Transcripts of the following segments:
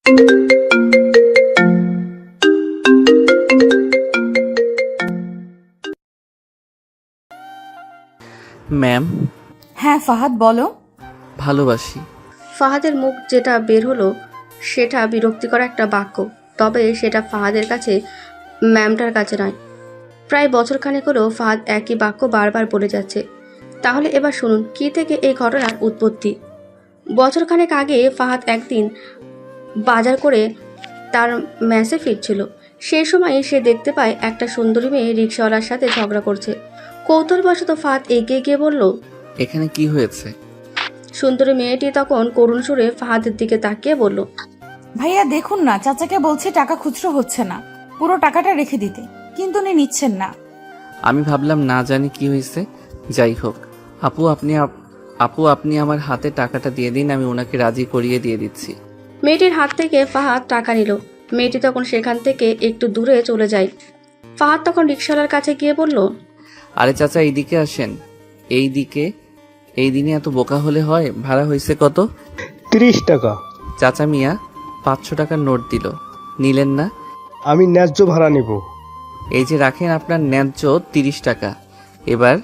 Ma'am. হ্যাঁ ফাহাদ বলো। ভালোবাসি। ফাহাদের মুখ যেটা বের হলো সেটা বিরক্তিকর একটা বাক্য, তবে সেটা ফাহাদের কাছে, ম্যামটার কাছে নয়। প্রায় বছরখানেক হলো ফাহাদ একই বাক্য বারবার বলে যাচ্ছে। তাহলে এবার শুনুন কী থেকে এই ঘটনার উৎপত্তি। বছরখানেক আগে ফাহাদ একদিন বাজার করে তার ম্যাসে ফিরছিল। সেই সময় সে দেখতে পায় একটা সুন্দরী মেয়ে রিক্সাওয়ালার সাথে ঝগড়া করছে। কৌতূহলবশত ফাহাদ এগিয়ে গিয়ে বলল, এখানে কি হয়েছে? সুন্দরী মেয়েটি তখন করুণ সুরে ফাহাদের দিকে তাকিয়ে বলল, ভাইয়া দেখুন না, চাচাকে বলছি টাকা খুচরো হচ্ছে না, পুরো টাকাটা রেখে দিতে, কিন্তু উনি নিচ্ছেন না। আমি ভাবলাম না জানি কি হয়েছে। যাই হোক আপু আপনি আমার হাতে টাকাটা দিয়ে দিন, আমি ওনাকে রাজি করিয়ে দিয়ে দিচ্ছি। মেয়েটির হাত থেকে ফাহাদ টাকা নিল। মেয়েটি তখন সেখান থেকে একটু দূরে চলে যায়। ফাহাদ তখন রিক্সাওয়ালার কাছে গিয়ে বলল, আরে চাচা এইদিকে আসেন। এই দিনে এত বোকা হলে হয়? ভাড়া হয়েছে কত? 30 টাকা। চাচা মিয়া 500 টাকার নোট দিল, নিলেন না? আমি ন্যায্য ভাড়া নেব। এই যে রাখেন আপনার ন্যায্য 30 টাকা। এবার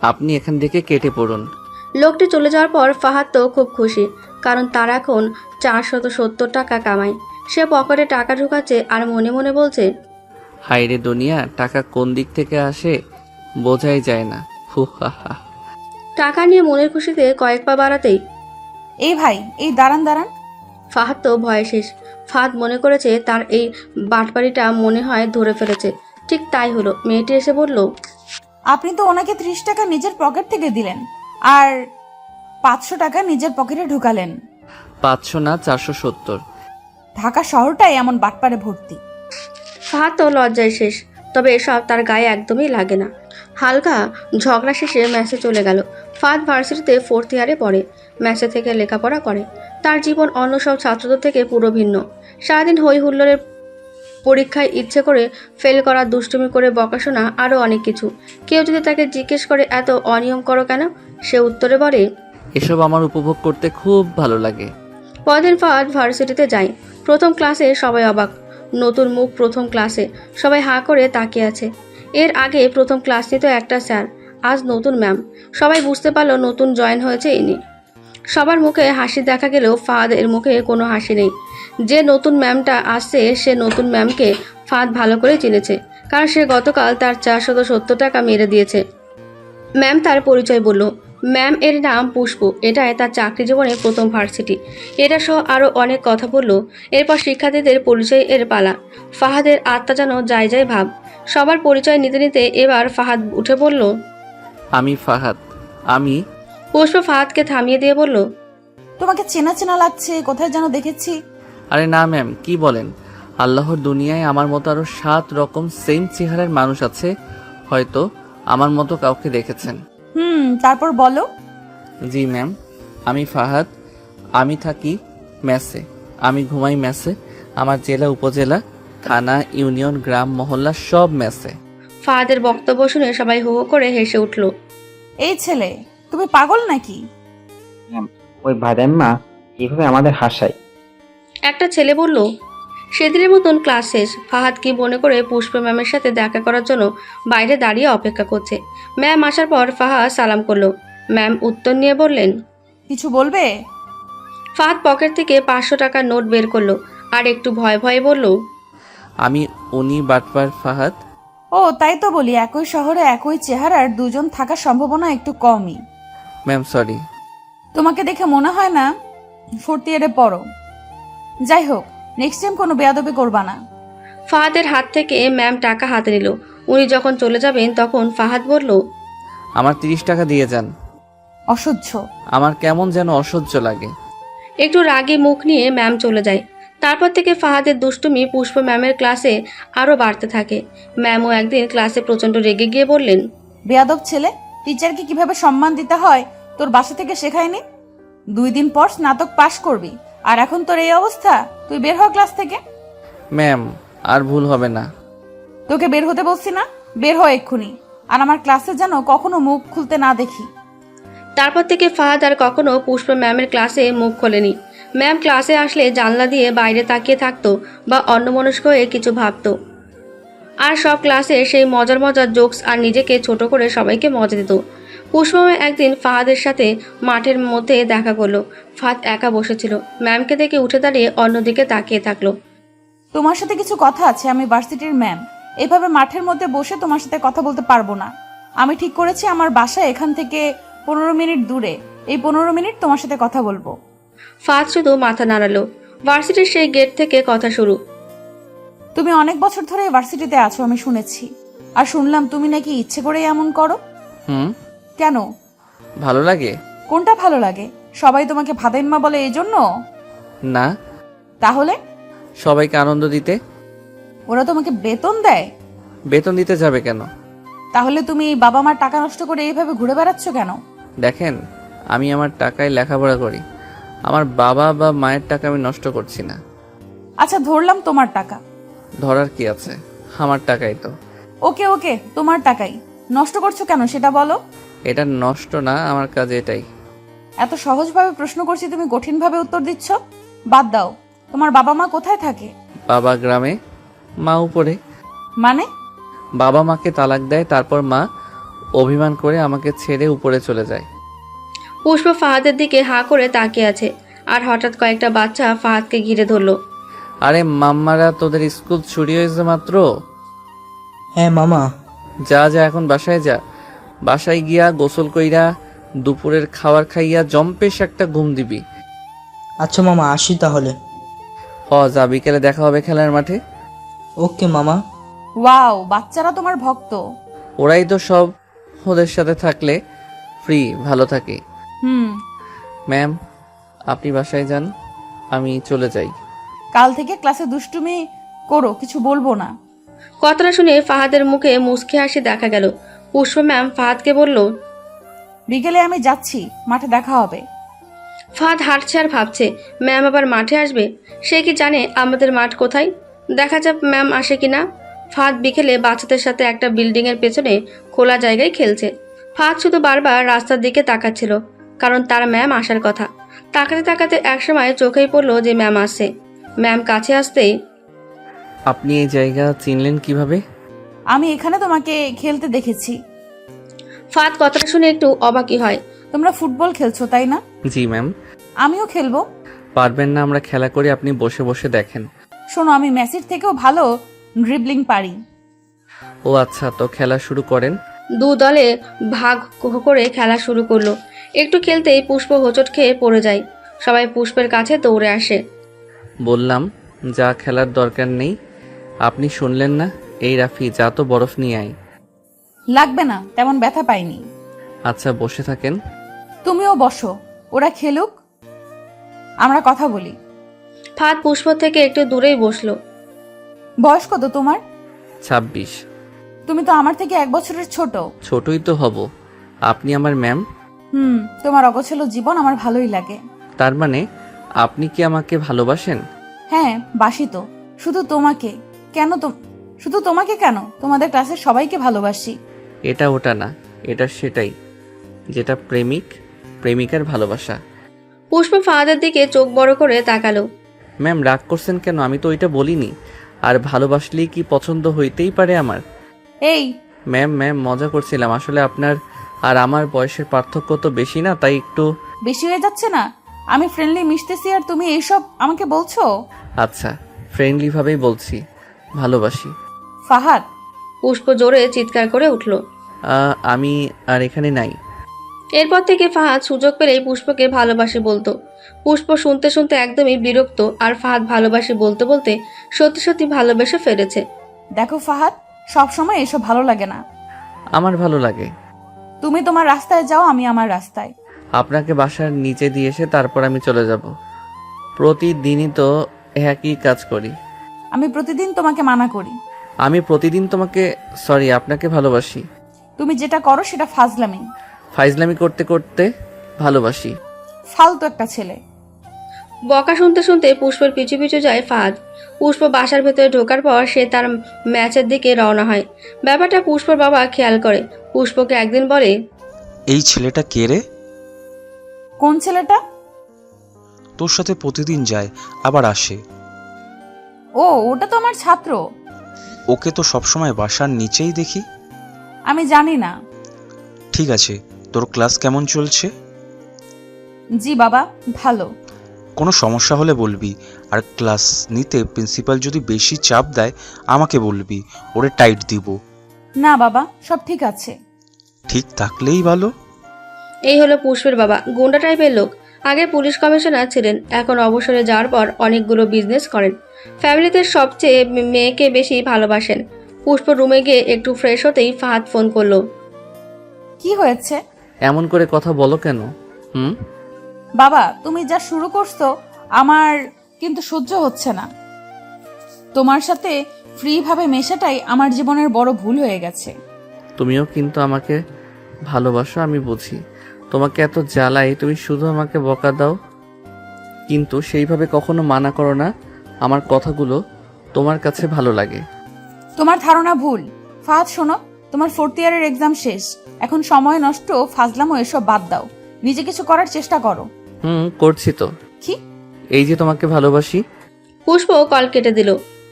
আপনি এখান থেকে কেটে পড়ুন। লোকটি চলে যাওয়ার পর ফাহাদ তো খুব খুশি, কারণ তার এখন 470 টাকা কামায়। সে পকেটে টাকা ঢুকাচ্ছে আর মনে মনে বলছে, হায়রে দুনিয়া, টাকা কোন দিক থেকে আসে বোঝাই যায় না। হু হা হা। টাকা নিয়ে মনের খুশিতে কয়েক পা বাড়াতেই এই ভাই, এই দাঁড়ান দাঁড়ান। ফাহাদ তো ভয়ে শেষ। ফাহাদ মনে করেছে তার এই বাটপাড়িটা মনে হয় ধরে ফেলেছে। ঠিক তাই হলো। মেয়েটি এসে বলল, আপনি তো ওনাকে 30 টাকা নিজের পকেট থেকে দিলেন আর 500 টাকা নিজের পকেটে ঢুকালেন। 500 না 470। ঢাকা শহরটাই এমন বাটপারে ভর্তি। ফাহাদ তো লজ্জায় শেষ, তবে এসব তার গায়ে একদমই লাগে না। হালকা ঝগড়া শেষে ম্যাসে চলে গেল। ফাহাদ ভার্সিটিতে 4th ইয়ারে পড়ে, ম্যাসে থেকে লেখাপড়া করে। তার জীবন অন্য সব ছাত্রদের থেকে পুরো ভিন্ন। সারাদিন হই হুল্লোড়ের, পরীক্ষায় ইচ্ছে করে ফেল করা, দুষ্টুমি করে বকাশোনা, আরও অনেক কিছু। কেউ যদি তাকে জিজ্ঞেস করে এত অনিয়ম করো কেন, সে উত্তরে বলে, এসব আমার উপভোগ করতে খুব ভালো লাগে। পরদিন ফাহাদ ভার্সিটিতে যায়। প্রথম ক্লাসে সবাই অবাক। নতুন মুখ প্রথম ক্লাসে, সবাই হাঁ করে তাকিয়ে আছে। এর আগে প্রথম ক্লাস নিত একটা স্যার, আজ নতুন ম্যাম। সবাই বুঝতে পারলো নতুন জয়েন হয়েছে ইনি। সবার মুখে হাসি দেখা গেলেও ফাহাদের মুখে কোনো হাসি নেই। যে নতুন ম্যামটা আসছে সে নতুন ম্যামকে ফাহাদ ভালো করে চিনেছে, কারণ সে গতকাল তার 470 টাকা মেরে দিয়েছে। ম্যাম তার পরিচয় বলল। ম্যাম এর নাম পুষ্প, এটাই তার চাকরি জীবনে প্রথম ভার্সিটি। এটা সহ আরও অনেক কথা বলল। এরপর শিক্ষার্থীদের পরিচয় এর পালা। ফাহাদের আত্মা যেন যায় যায় ভাব। সবার পরিচয় নিতে নিতে এবার ফাহাদ উঠে বলল, আমি ফাহাদ। আমি পুষ্প ফাহাদকে থামিয়ে দিয়ে বলল, তোমাকে চেনা চেনা লাগছে, কোথায় যেন দেখেছি। আরে না ম্যাম, কি বলেন? আল্লাহর দুনিয়ায় আমার মতো আরো 7 রকম সেম চেহারার মানুষ আছে, হয়তো আমার মতো কাউকে দেখেছেন। তারপর বলো। জি ম্যাম, আমি ফাহাদ। আমি থাকি মেসে, আমি ঘুমাই মেসে। আমার জেলা, উপজেলা, থানা, ইউনিয়ন, গ্রাম, মহল্লা সব মেসে। ফাহাদের বক্তব্য শুনে সবাই হো হো করে হেসে উঠল। এই ছেলে, তুমি পাগল নাকি? ওই ভাদাইম্মা কিভাবে আমাদের হাসায়। একটা ছেলে বলল। সেদিনের মতন ক্লাস শেষ। ফাহাদ কি মনে করে পুষ্প ম্যামের সাথে দেখা করার জন্য বাইরে দাঁড়িয়ে অপেক্ষা করছে। ম্যাম আসার পর ফাহাদ সালাম করলো। ম্যাম উত্তর নিয়ে বললেন, কিছু বলবে? ফাহাদ পকেট থেকে 500 টাকার নোট বের করলো আর একটু ভয়ে ভয়ে বলল, উনি বাটপার ফাহাদ। ও তাই তো বলি, একই শহরে একই চেহারার দুজন থাকার সম্ভাবনা একটু কমই। Ma'am sorry. তোমাকে দেখে মনে হয় না 4th ইয়ারে পড়ো। যাই হোক, নেক্সট টাইম কোনো বেয়াদবি করবা না। ফাহাদের হাত থেকে ম্যাম টাকা হাতে নিল। উনি যখন চলে যাবেন তখন ফাহাদ বলল, আমার 30 টাকা দিয়ে যান। অসহ্য। আমার কেমন যেন অসহ্য লাগে। একটু রাগে মুখ নিয়ে ম্যাম চলে যায়। তারপর থেকে ফাহাদের দুষ্টুমি পুষ্প ম্যামের ক্লাসে আরও বাড়তে থাকে। ম্যামও একদিন ক্লাসে প্রচণ্ড রেগে গিয়ে বললেন, বেয়াদব ছেলে, টিচারকে কিভাবে সম্মান দিতে হয় তোর বাসা থেকে শেখায়নি? 2 দিন পর স্নাতক পাশ করবি, আর এখন তোর এই অবস্থা। তুই বের হ ক্লাস থেকে। ম্যাম আর ভুল হবে না। তোকে বের হতে বলছি না? বের হ এক্ষুনি, আর আমার ক্লাসে যেন কখনো মুখ খুলতে না দেখি। তারপর থেকে ফাহাদ আর কখনো পুষ্প ম্যামের ক্লাসে মুখ খোলেনি। ম্যাম ক্লাসে আসলে জানলা দিয়ে বাইরে তাকিয়ে থাকতো বা অন্যমনস্ক হয়ে কিছু ভাবতো। আর সব ক্লাসে সেই মজার মজার জোকস আর নিজেকে ছোট করে সবাইকে মজা দিত। পুষ্পময় একদিন ফাহাদের সাথে মাঠের মধ্যে দেখা করলো। ফাহাদ একা বসেছিল। ম্যামকে দেখে উঠে দাঁড়িয়ে অন্যদিকে তাকিয়ে থাকলো। তোমার সাথে কিছু কথা আছে, আমি ভার্সিটির ম্যাম। এভাবে মাঠের মধ্যে বসে তোমার সাথে কথা বলতে পারবো না। আমি ঠিক করেছি আমার বাসা এখান থেকে 15 মিনিট দূরে। এই 15 মিনিট তোমার সাথে কথা বলবো। ফাহাদ শুধু মাথা নাড়ালো। ভার্সিটির সেই গেট থেকে কথা শুরু। তুমি অনেক বছর ধরে এই ভার্সিটিতে আছো আমি শুনেছি। আর শুনলাম তুমি নাকি ইচ্ছে করে এমন করো। কেন? ভালো লাগে। কোনটা ভালো লাগে? সবাই তোমাকে ভাদাইম্মা বলে এই জন্য? না, তাহলে? সবাইকে আনন্দ দিতে। ওরা তোমাকে বেতন দেয়? বেতন দিতে যাবে কেন? তাহলে তুমি বাবা মার টাকা নষ্ট করে এইভাবে ঘুরে বেড়াচ্ছ কেন? দেখেন, আমি আমার টাকায় লেখাপড়া করি। আমার বাবা বা মায়ের টাকা আমি নষ্ট করছি না। আচ্ছা ধরলাম তোমার টাকা। ধরার কি আছে, আমার টাকাই তো। ওকে ওকে, তোমার টাকাই। নষ্ট করছো কেন সেটা বলো। এটা নষ্ট না, আমার কাজ এটাই। এত সহজভাবে প্রশ্ন করছি, তুমি কঠিনভাবে উত্তর দিচ্ছ। বাদ দাও, তোমার বাবা মা কোথায় থাকে? বাবা গ্রামে, মা উপরে। মানে? বাবা মাকে তালাক দেয়, তারপর মা অভিমান করে আমাকে ছেড়ে উপরে চলে যায়। পুষ্প ফাহাদের দিকে হাঁ করে তাকিয়ে আছে। আর হঠাৎ কয়েকটা বাচ্চা ফাহাদকে ঘিরে ধরলো। আরে মাম্মারা, তোদের স্কুল ছুটি হয়েছে মাত্র। হ্যাঁ মামা। যা যা, এখন বাসায় যা। বাসায় গিয়া গোসল কইরা দুপুরের খাবার খাইয়া জম্পেশ একটা ঘুম দিবি। আচ্ছা মামা, আসি তাহলে। যা, বিকেলে দেখা হবে খেলার মাঠে। ওকে মামা। ওয়াও, বাচ্চারা তোমার ভক্ত। ওরাই তো সব, ওদের সাথে থাকলে ফ্রি ভালো থাকি। ম্যাম, আপনি বাসায় যান, আমি চলে যাই। কাল থেকে ক্লাসে দুষ্টুমি করো, কিছু বলবো না। কথাটা শুনে ফাহাদের মুখে মুচকি হাসি দেখা গেল। পুষ্প ম্যাম ফাহাদকে বলল, বিকেলে আমি যাচ্ছি, মাঠে দেখা হবে। ফাহাদ হাঁটছে আর ভাবছে, ম্যাম আবার মাঠে আসবে। সে কি জানে আমাদের মাঠ কোথায়? দেখা যাক ম্যাম আসে কিনা। ফাহাদ বিকেলে বাচ্চাদের সাথে একটা বিল্ডিংয়ের পেছনে খোলা জায়গায় খেলছে। ফাহাদ শুধু বারবার রাস্তার দিকে তাকাচ্ছিল, কারণ তার ম্যাম আসার কথা। তাকাতে তাকাতে একসময় চোখেই পড়লো যে ম্যাম আসছে। ম্যাম কাছে আসতেই, আপনি এই জায়গা চিনলেন কিভাবে? আমি এখানে তোমাকে খেলতে দেখেছি। ফাহাদ কথাটা শুনে একটু অবাকই হয়। তোমরা ফুটবল খেলছো তাই না? জি ম্যাম। আমিও খেলবো। পারবেন না, আমরা খেলা করি, আপনি বসে বসে দেখেন। শোনো, আমি মেসির থেকেও ভালো ড্রিবলিং পারি। ও আচ্ছা, তো খেলা শুরু করেন। দু দলে ভাগ করে খেলা শুরু করলো। একটু খেলতেই পুষ্প হোঁচট খেয়ে পড়ে যায়। সবাই পুষ্পের কাছে দৌড়ে আসে। বললাম যা, খেলার দরকার নেই। আপনি শুনলেন না? এই রাফি, যা তো বরফ নিয়ে আয়। লাগবে না, তেমন ব্যথা পাইনি। আচ্ছা বসে থাকেন। তুমিও বসো, ওরা খেলুক, আমরা কথা বলি। ফাহাদ পুষ্প থেকে একটু দূরেই বসলো। বয়স কত তোমার? 26। তুমি তো আমার থেকে 1 বছরের ছোট। ছোটই তো হব। আপনি আমার ম্যাম। তোমার অগোছালো জীবন আমার ভালোই লাগে। তার মানে আপনি কি আমাকে ভালোবাসেন? হ্যাঁ বাসি তো। শুধু তোমাকে কেন? শুধু তোমাকে কেন, তোমাদের ক্লাসের সবাইকে ভালোবাসি। এটা ওটা না, এটা সেটাই, যেটা প্রেমিক প্রেমিকার ভালোবাসা। পুষ্প ফাহাদের দিকে চোখ বড় করে তাকালো। ম্যাম রাগ করছেন কেন? আমি তো ওইটা বলিনি। আর ভালোবাসলেই কি পছন্দ হইতেই পারে আমার? এই ম্যাম মজা করছিলাম। আসলে আপনার আর আমার বয়সের পার্থক্য তো বেশি না, তাই একটু বেশি হয়ে যাচ্ছে না? আমি ফ্রেন্ডলি মিশতেছি আর তুমি এইসব আমাকে বলছো? আচ্ছা, ফ্রেন্ডলি ভাবেই বলছি, ভালোবাসি। ফাহাদ। পুষ্প জোরে চিৎকার করে উঠল। আমি আর এখানে নাই। এরপর থেকে ফাহাদ সুযোগ পেলেই পুষ্পকে ভালোবাসি বলতো। পুষ্প শুনতে শুনতে একদমই বিরক্ত। আর ফাহাদ ভালোবাসি বলতে বলতে সত্যি সত্যি ভালোবেসে ফেলেছে। দেখো ফাহাদ, সব সময় এসব ভালো লাগে না। আমার ভালো লাগে। তুমি তোমার রাস্তায় যাও, আমি আমার রাস্তায়। আপনাকে বাসার নিচে দিয়ে এসে তারপর আমি চলে যাব। প্রতিদিনই তো একই কাজ করি। আমি প্রতিদিন তোমাকে মানা করি। আমি প্রতিদিন তোমাকে, সরি, আপনাকে ভালোবাসি। তুমি যেটা করো সেটা ফাজলামি। ফাইজলামি করতে করতে ভালোবাসি। ফালতু একটা ছেলে। বকা শুনতে শুনতে পুষ্পের পিছু পিছু যায় ফাহাদ। পুষ্প বাসার ভেতরে ঢোকার পর সে তার ম্যাচের দিকে রওনা হয়। ব্যাপারটা পুষ্পর বাবা খেয়াল করে। পুষ্পকে একদিন বলে, এই ছেলেটা কে রে? কোন ছেলেটা? তোর সাথে প্রতিদিন যায় আবার আসে। ও, ওটা তো আমার ছাত্র। ওকে তো সবসময় বাসার নিচেই দেখি। আমি জানি না। ঠিক আছে, তোর ক্লাস কেমন চলছে? জি বাবা, ভালো। কোনো সমস্যা হলে বলবি, আর ক্লাস নিতে প্রিন্সিপাল যদি বেশি চাপ দেয় আমাকে বলবি, ওরে টাইট দিব। না বাবা, সব ঠিক আছে। ঠিক থাকলেই ভালো। এই হলো পুষ্পের বাবা, গুন্ডা টাইপের লোক। আগে পুলিশ কমিশনার ছিলেন, এখন অবসরে যাওয়ার পর অনেকগুলো বিজনেস করেন। ফ্যামিলিতে সবচেয়ে মেয়েকে বেশি ভালোবাসেন। পুষ্প রুমে গিয়ে একটু ফ্রেশ হতেই ফাহাদ ফোন করলো। কি হয়েছে? এমন করে কথা বলো কেন? হুম? বাবা, তুমি যা শুরু করছো আমার কিন্তু সহ্য হচ্ছে না। তোমার সাথে ফ্রি ভাবে মেশাটাই আমার জীবনের বড় ভুল হয়ে গেছে। তুমিও কিন্তু আমাকে ভালোবাসো, আমি বুঝি। তোমাকে এত জ্বালাই, তুমি শুধু আমাকে বকা দাও, কিন্তু সেইভাবে কখনো মানা করো না। আমার কথাগুলো তোমার কাছে ভালো লাগে। তোমার ধারণা ভুল। ফাহাদ শোনো, তোমার 4th ইয়ারের এক্সাম শেষ। এখন সময় নষ্ট, ফাজলামো এসব বাদ দাও। নিজে কিছু করার চেষ্টা করো। করছি তো। কি? এই যে তোমাকে ভালোবাসি। পুষ্প কল কেটে দিল।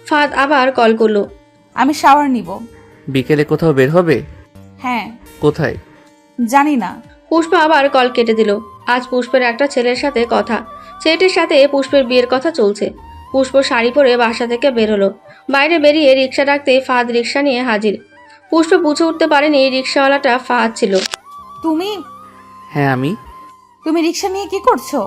ফাহাদ আবার কল করলো। আমি শাওয়ার নিব। বিকেলে কোথাও বের হবে? হ্যাঁ। কোথায়? জানি না। পুষ্প আবার কল কেটে দিল। আজ পুষ্পের একটা ছেলের সাথে কথা। ছেলেটির সাথে পুষ্পের বিয়ের কথা চলছে। পুষ্প শাড়ি পরে বাসা থেকে বের হলো। বাইরে বেরিয়ে রিক্সা ডাকতে ফাহাদ রিক্সা নিয়ে হাজির। পুষ্প বুঝে উঠতে পারেনি রিক্সাওয়ালাটা ফাহাদ ছিল। তুমি হ্যাঁ আমি। তুমি রিক্সা নিয়ে কি করছো?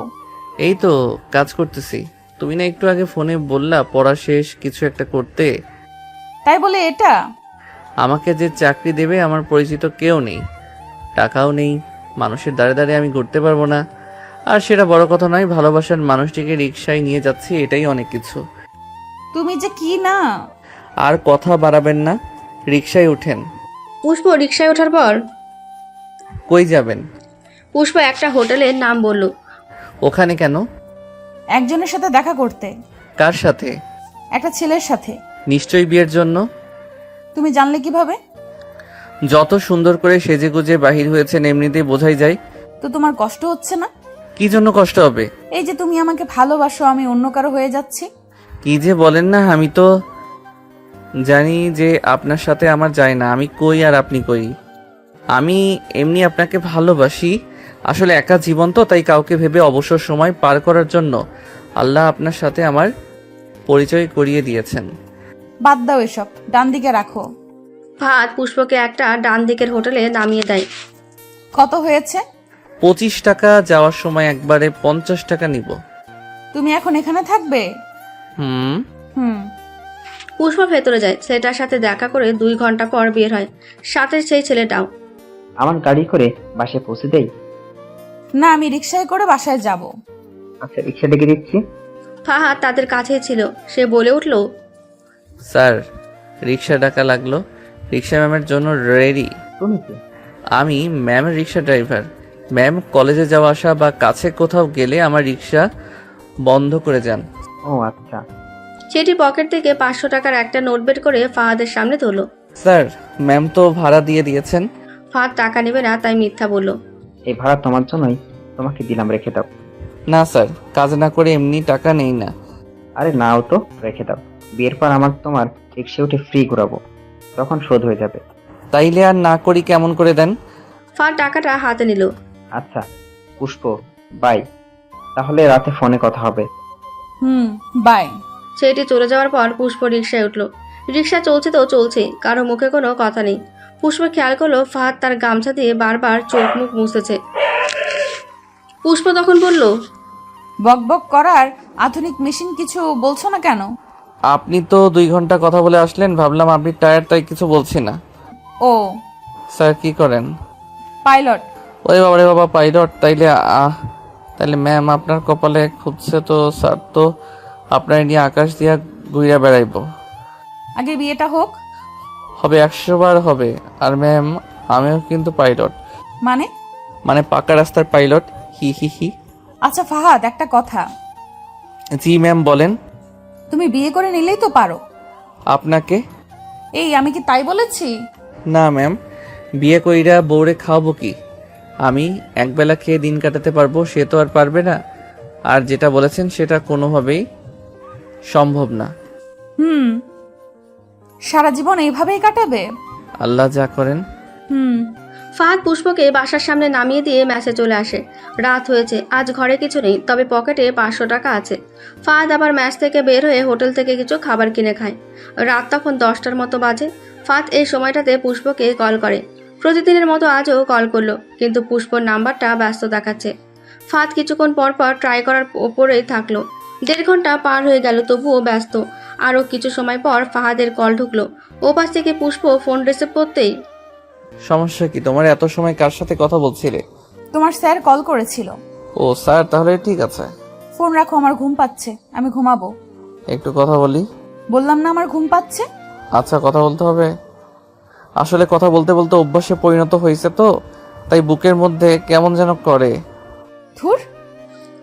এই তো কাজ করতেছি। তুমি না একটু আগে ফোনে বললা পড়া শেষ, কিছু একটা করতে। তাই বলে এটা? আমাকে যে চাকরি দেবে আমার পরিচিত কেউ নেই, টাকাও নেই, মানুষের দাঁড়ে দাঁড়িয়ে আমি ঘুরতে পারবো না। আর সেটা বড় কথা নয়, ভালোবাসার মানুষটিকে রিক্সায় নিয়ে যাচ্ছি, এটাই অনেক কিছু। তুমি যে কি না। আর কথা বাড়াবেন না, রিক্সায় উঠেন। পুষ্প রিক্সায় ওঠার পর কই যাবেন? পুষ্প একটা হোটেলের নাম বলল। ওখানে কেন? একজনের সাথে দেখা করতে। কার সাথে? একটা ছেলের সাথে। নিশ্চয়ই বিয়ের জন্য। তুমি জানলে কিভাবে? যত সুন্দর করে সেজেগুজে বাহির হয়েছেন এমনিতেই বোঝাই যায়। তো তোমার কষ্ট হচ্ছে না? কি জন্য কষ্ট হবে? এই যে তুমি আমাকে ভালোবাসো, আমি অন্য কারো হয়ে যাচ্ছি। কি যে বলেন না, আমি তো জানি যে আপনার সাথে আমার যায় না। আমি কই আর আপনি কই। আমি এমনি আপনাকে ভালোবাসি। আসলে একা জীবন তো, তাই কাউকে ভেবে অবসর সময় পার করার জন্য আল্লাহ আপনার সাথে আমার পরিচয় করিয়ে দিয়েছেন। বাদ দাও এসব, ডান দিকে রাখো। ফাহাদ পুষ্পকে একটা ডান দিকের হোটেলে নামিয়ে দেয়। কত হয়েছে? 25 টাকা, যাওয়ার সময় একবারে 50 টাকা নিব। তুমি এখন এখানে থাকবে? হুম। হুম। পুষ্প ভেতরে যায়। ছেলেটার সাথে দেখা করে 2 ঘন্টা পর বের হয়। সাথে সেই ছেলেটাও। আমার গাড়ি করে বাসায় পৌঁছে দেই? না, আমি রিক্সায় করে বাসায় যাব। আচ্ছা, রিক্সা ডেকে দিচ্ছি। ফাহাদ তাদের কাছেই ছিল। সে বলে উঠল, স্যার, রিক্সা ডাকা লাগলো। রিক্সা ম্যামের জন্য রেডি। তুমি কি? আমি ম্যামের রিক্সা ড্রাইভার। ম্যাম কলেজে যাওয়া আসা বা কাছে কোথাও গেলে আমার রিক্সা বন্ধ করে যান। ও আচ্ছা। সেটি পকেট থেকে 500 টাকার একটা নোট বের করে ফাহাদের সামনে তোলো। স্যার, ম্যাম তো ভাড়া দিয়ে দিয়েছেন। ফাহাদ টাকা নেবে না, তাই মিথ্যা বলল। এই ভাড়া তোমার জন্যই, তোমাকে দিলাম, রেখে দাও। না স্যার, কাজ না করে এমনি টাকা নেই না। আরে নাও তো, রেখে দাও। বিয়ের পর আমার তোমার রিক্সা উঠে ফ্রি ঘোরাবো, তখন শোধ হয়ে যাবে। তাইলে আর না করি কেমন করে দেন? ফাহাদ টাকাটা হাতে নিল। আচ্ছা পুষ্প, বাই। তাহলে রাতে ফোনে কথা হবে। বাই। ছেলেটি চলে যাওয়ার পর পুষ্প রিক্সায় উঠল। রিক্সা চলছে তো চলছে, কারো মুখে কোনো কথা নেই। পুষ্প খেয়াল করলো ফাহাদ তার গামছা দিয়ে বারবার চোখ মুখ মুছেছে। পুষ্প তখন বলল, বক বক করার আধুনিক মেশিন কিছু বলছো না কেন? আপনি তো 2 ঘন্টা কথা বলে আসলেন, ভাবলাম আপনি টায়ার্ড, তাই কিছু বলছি না। ও, স্যার কি করেন? পাইলট। ওরে বাবা রে বাবা, পাইলট! তাইলে ম্যাম আপনার কপালে খুঁজছে তো। স্যার তো আপনার নিয়ে আকাশ দিয়া ঘুরিয়া বেড়াইব। আগে বিয়েটা হোক। হবে, 100 বার হবে। আর ম্যাম, আমিও কিন্তু পাইলট। মানে পাকা রাস্তার পাইলট। হি হি হি। আচ্ছা ফাহাদ, একটা কথা। জি ম্যাম, বলেন। তুমি বিয়ে করে নিলেই তো পারো। আপনাকে? এই, আমি কি তাই বলেছি? না ম্যাম, বিয়ে কইরা বউরে খাওয়াবো কি? আমি একবেলা খেয়ে দিন কাটাতে পারবো, সে তো আর পারবে না। আর যেটা বলেছেন সেটা কোনোভাবেই সম্ভব না। হুম, সারা জীবন এইভাবেই কাটাবে? আল্লাহ যা করেন। হুম। ফাহাদ পুষ্পকে বাসার সামনে নামিয়ে দিয়ে ম্যাচে চলে আসে। রাত হয়েছে, আজ ঘরে কিছু নেই, তবে পকেটে 500 টাকা আছে। ফাহাদ আবার ম্যাচ থেকে বের হয়ে হোটেল থেকে কিছু খাবার কিনে খায়। রাত তখন 10টার মতো বাজে। ফাহাদ এই সময়টাতে পুষ্পকে কল করে। প্রতিদিনের মতো আজও কল করলো, কিন্তু পুষ্পর নাম্বারটা ব্যস্ত দেখাচ্ছে। ফাহাদ কিছুক্ষণ পর পর ট্রাই করার ওপরেই থাকলো। 1.5 ঘন্টা পার হয়ে গেল, তবুও ব্যস্ত। আরও কিছু সময় পর ফাহাদের কল ঢুকলো। ওপাশ থেকে পুষ্প ফোন রিসিভ করতেই, সমস্যা কি তোমার? এত সময় কার সাথে কথা বলছিলে? তোমার স্যার কল করেছিল। ও স্যার, তাহলে ঠিক আছে। ফোন রাখো, আমার ঘুম পাচ্ছে, আমি ঘুমাবো। একটু কথা বলি। বললাম না আমার ঘুম পাচ্ছে। আচ্ছা, কথা বলতে হবে। আসলে কথা বলতে বলতে অভ্যাসে পরিণত হয়েছে তো, তাই বুকের মধ্যে কেমন যেন করে। ধুর।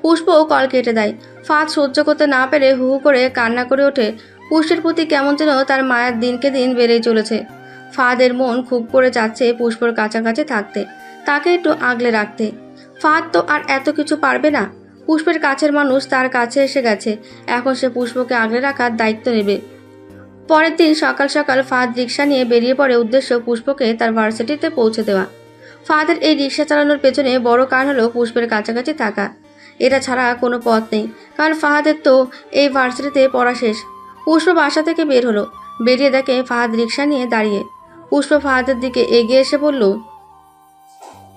পুষ্প কল কেটে দেয়। ফাঁদ সহ্য করতে না পেরে হু হু করে কান্না করে ওঠে। পুষ্পের প্রতি কেমন যেন তার মায়ের দিনকে দিন বেড়েই চলেছে। ফাঁদের মন খুব করে যাচ্ছে পুষ্পর কাছাকাছি থাকতে, তাকে একটু আগলে রাখতে। ফাঁদ তো আর এত কিছু পারবে না। পুষ্পের কাছের মানুষ তার কাছে এসে গেছে, এখন সে পুষ্পকে আগলে রাখার দায়িত্ব নেবে। পরের দিন সকাল সকাল ফাঁদ রিক্সা নিয়ে বেরিয়ে পড়ে, উদ্দেশ্য পুষ্পকে তার ভার্সিটিতে পৌঁছে দেওয়া। ফাঁদের এই রিক্সা চালানোর পেছনে বড় কারণ হলো পুষ্পের কাছাকাছি থাকা। এটা ছাড়া কোনো পথ নেই, কারণ ফাহাদের তো এই ভার্সিটিতে পড়া শেষ। পুষ্প বাসা থেকে বের হলো, বেরিয়ে দেখে ফাহাদ রিক্সা নিয়ে দাঁড়িয়ে। পুষ্প ফাহাদের দিকে এগিয়ে এসে বলল,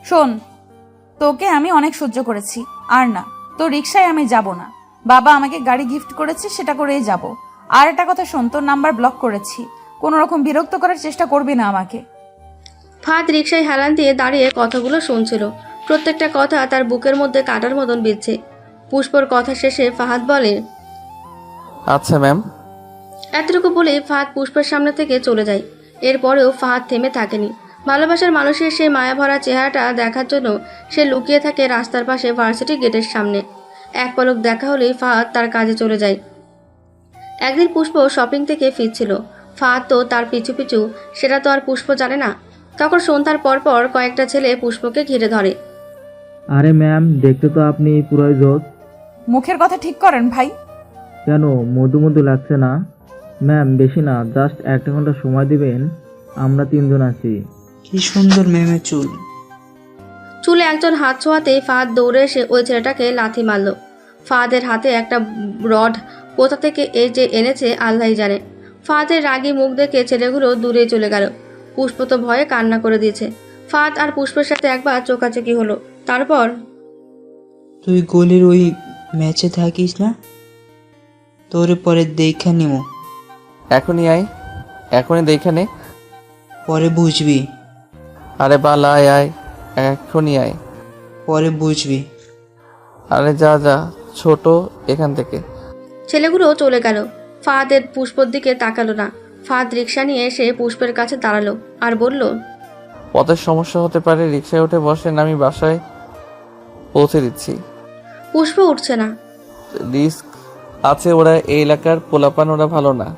শোন, তোকে আমি অনেক সহ্য করেছি, আর না, তোর রিক্সায় আমি যাব না। বাবা আমাকে গাড়ি গিফট করেছে, সেটা করেই যাব। আর একটা কথা শোন, তোর নাম্বার ব্লক করেছি। কোনো রকম বিরক্ত করার চেষ্টা করবি না আমাকে। ফাহাদ রিক্সায় হেলান দিয়ে দাঁড়িয়ে কথাগুলো শুনছিল। প্রত্যেকটা কথা তার বুকের মধ্যে কাটার মতন বিচ্ছে। পুষ্পর কথা শেষে ফাহাদ বলে, আচ্ছা ম্যাম। এতটুকু বলে ফাহাদ পুষ্পের সামনে থেকে চলে যায়। এরপরেও ফাহাদ থেমে থাকেনি। ভালোবাসার মানুষের সেই মায়াভরা চেহারাটা দেখার জন্য সে লুকিয়ে থাকে রাস্তার পাশে ভার্সিটি গেটের সামনে। এক পলক দেখা হলেই ফাহাদ তার কাজে চলে যায়। একদিন পুষ্প শপিং থেকে ফিরছিল। ফাহাদ তো তার পিছু পিছু, সেটা তো আর পুষ্প জানে না। তখন সন্ধ্যার পর পর কয়েকটা ছেলে পুষ্পকে ঘিরে ধরে। আরে ম্যাম, দেখতে তো আপনি পুরোই জোস। মুখের কথা ঠিক করেন ভাই। কেন, মধু মধু লাগছে না? ম্যাম বেশি না, জাস্ট 1 ঘন্টা সময় দিবেন, আমরা 3 জন আছি। কি সুন্দর মেমে চুল। চুলে একজন হাত ছোঁয়াতে ফাহাদ দৌড়ে এসে ওই ছেলেটাকে লাথি মারল। ফাহাদের হাতে একটা রড কোথা থেকে এই যে এনেছে আল্লাহই জানে। ফাহাদের রাগী মুখ দেখে ছেলেগুলো দূরে চলে গেল। পুষ্প তো ভয়ে কান্না করে দিয়েছে। ফাহাদ আর পুষ্পের সাথে একবার চোকাচোকি হলো। তারপর, তুই গলির ওই ম্যাচে থাকিস না? তোরে পরে দেখা নিমো। এখনই আয়, এখনই দেখে নে। পরে বুঝবি, আরে বাল, আয় আয়, এখনই আয়। পরে বুঝবি। আরে যা যা, ছোট, এখান থেকে। ছেলেগুলো চলে গেল। ফাহাদের পুষ্পর দিকে তাকালো না। ফাহাদ রিক্সা নিয়ে এসে পুষ্পের কাছে দাঁড়ালো আর বলল, পথের সমস্যা হতে পারে, রিক্সায় উঠে বসেন, আমি বাসায় পৌঁছে দিচ্ছি। পুষ্প উঠছে না। রিস্ক আছে, ওরা এই এলাকার পোলাপান, ওরা ভালো না।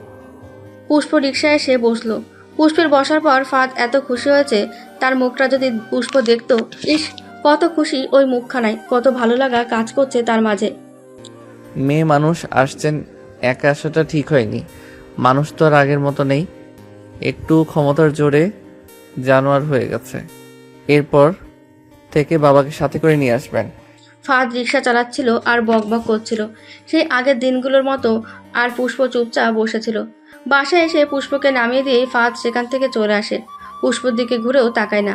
পুষ্প রিক্সায় এসে বসলো। পুষ্পের বসার পর ফাহাদ এত খুশি হয়েছে, তার মুখটা যদি পুষ্প দেখতো, ইস কত খুশি ওই মুখখানায়, কত ভালো লাগা কাজ করছে তার মাঝে। মেয়ে মানুষ আসছেন, একা আসাটা ঠিক হয়নি। মানুষ তো আর আগের মতো নেই, একটু ক্ষমতার জোরে জানোয়ার হয়ে গেছে। এরপর থেকে বাবাকে সাথে করে নিয়ে আসবেন। ফাহাদ রিক্সা চালাচ্ছিল আর বকবক করছিল সেই আগের দিনগুলোর মতো, আর পুষ্প চুপচাপ বসেছিল। বাসায় এসে পুষ্পকে নামিয়ে দিয়ে ফাহাদ সেখান থেকে চলে আসে। পুষ্পর দিকে ঘুরেও তাকায় না।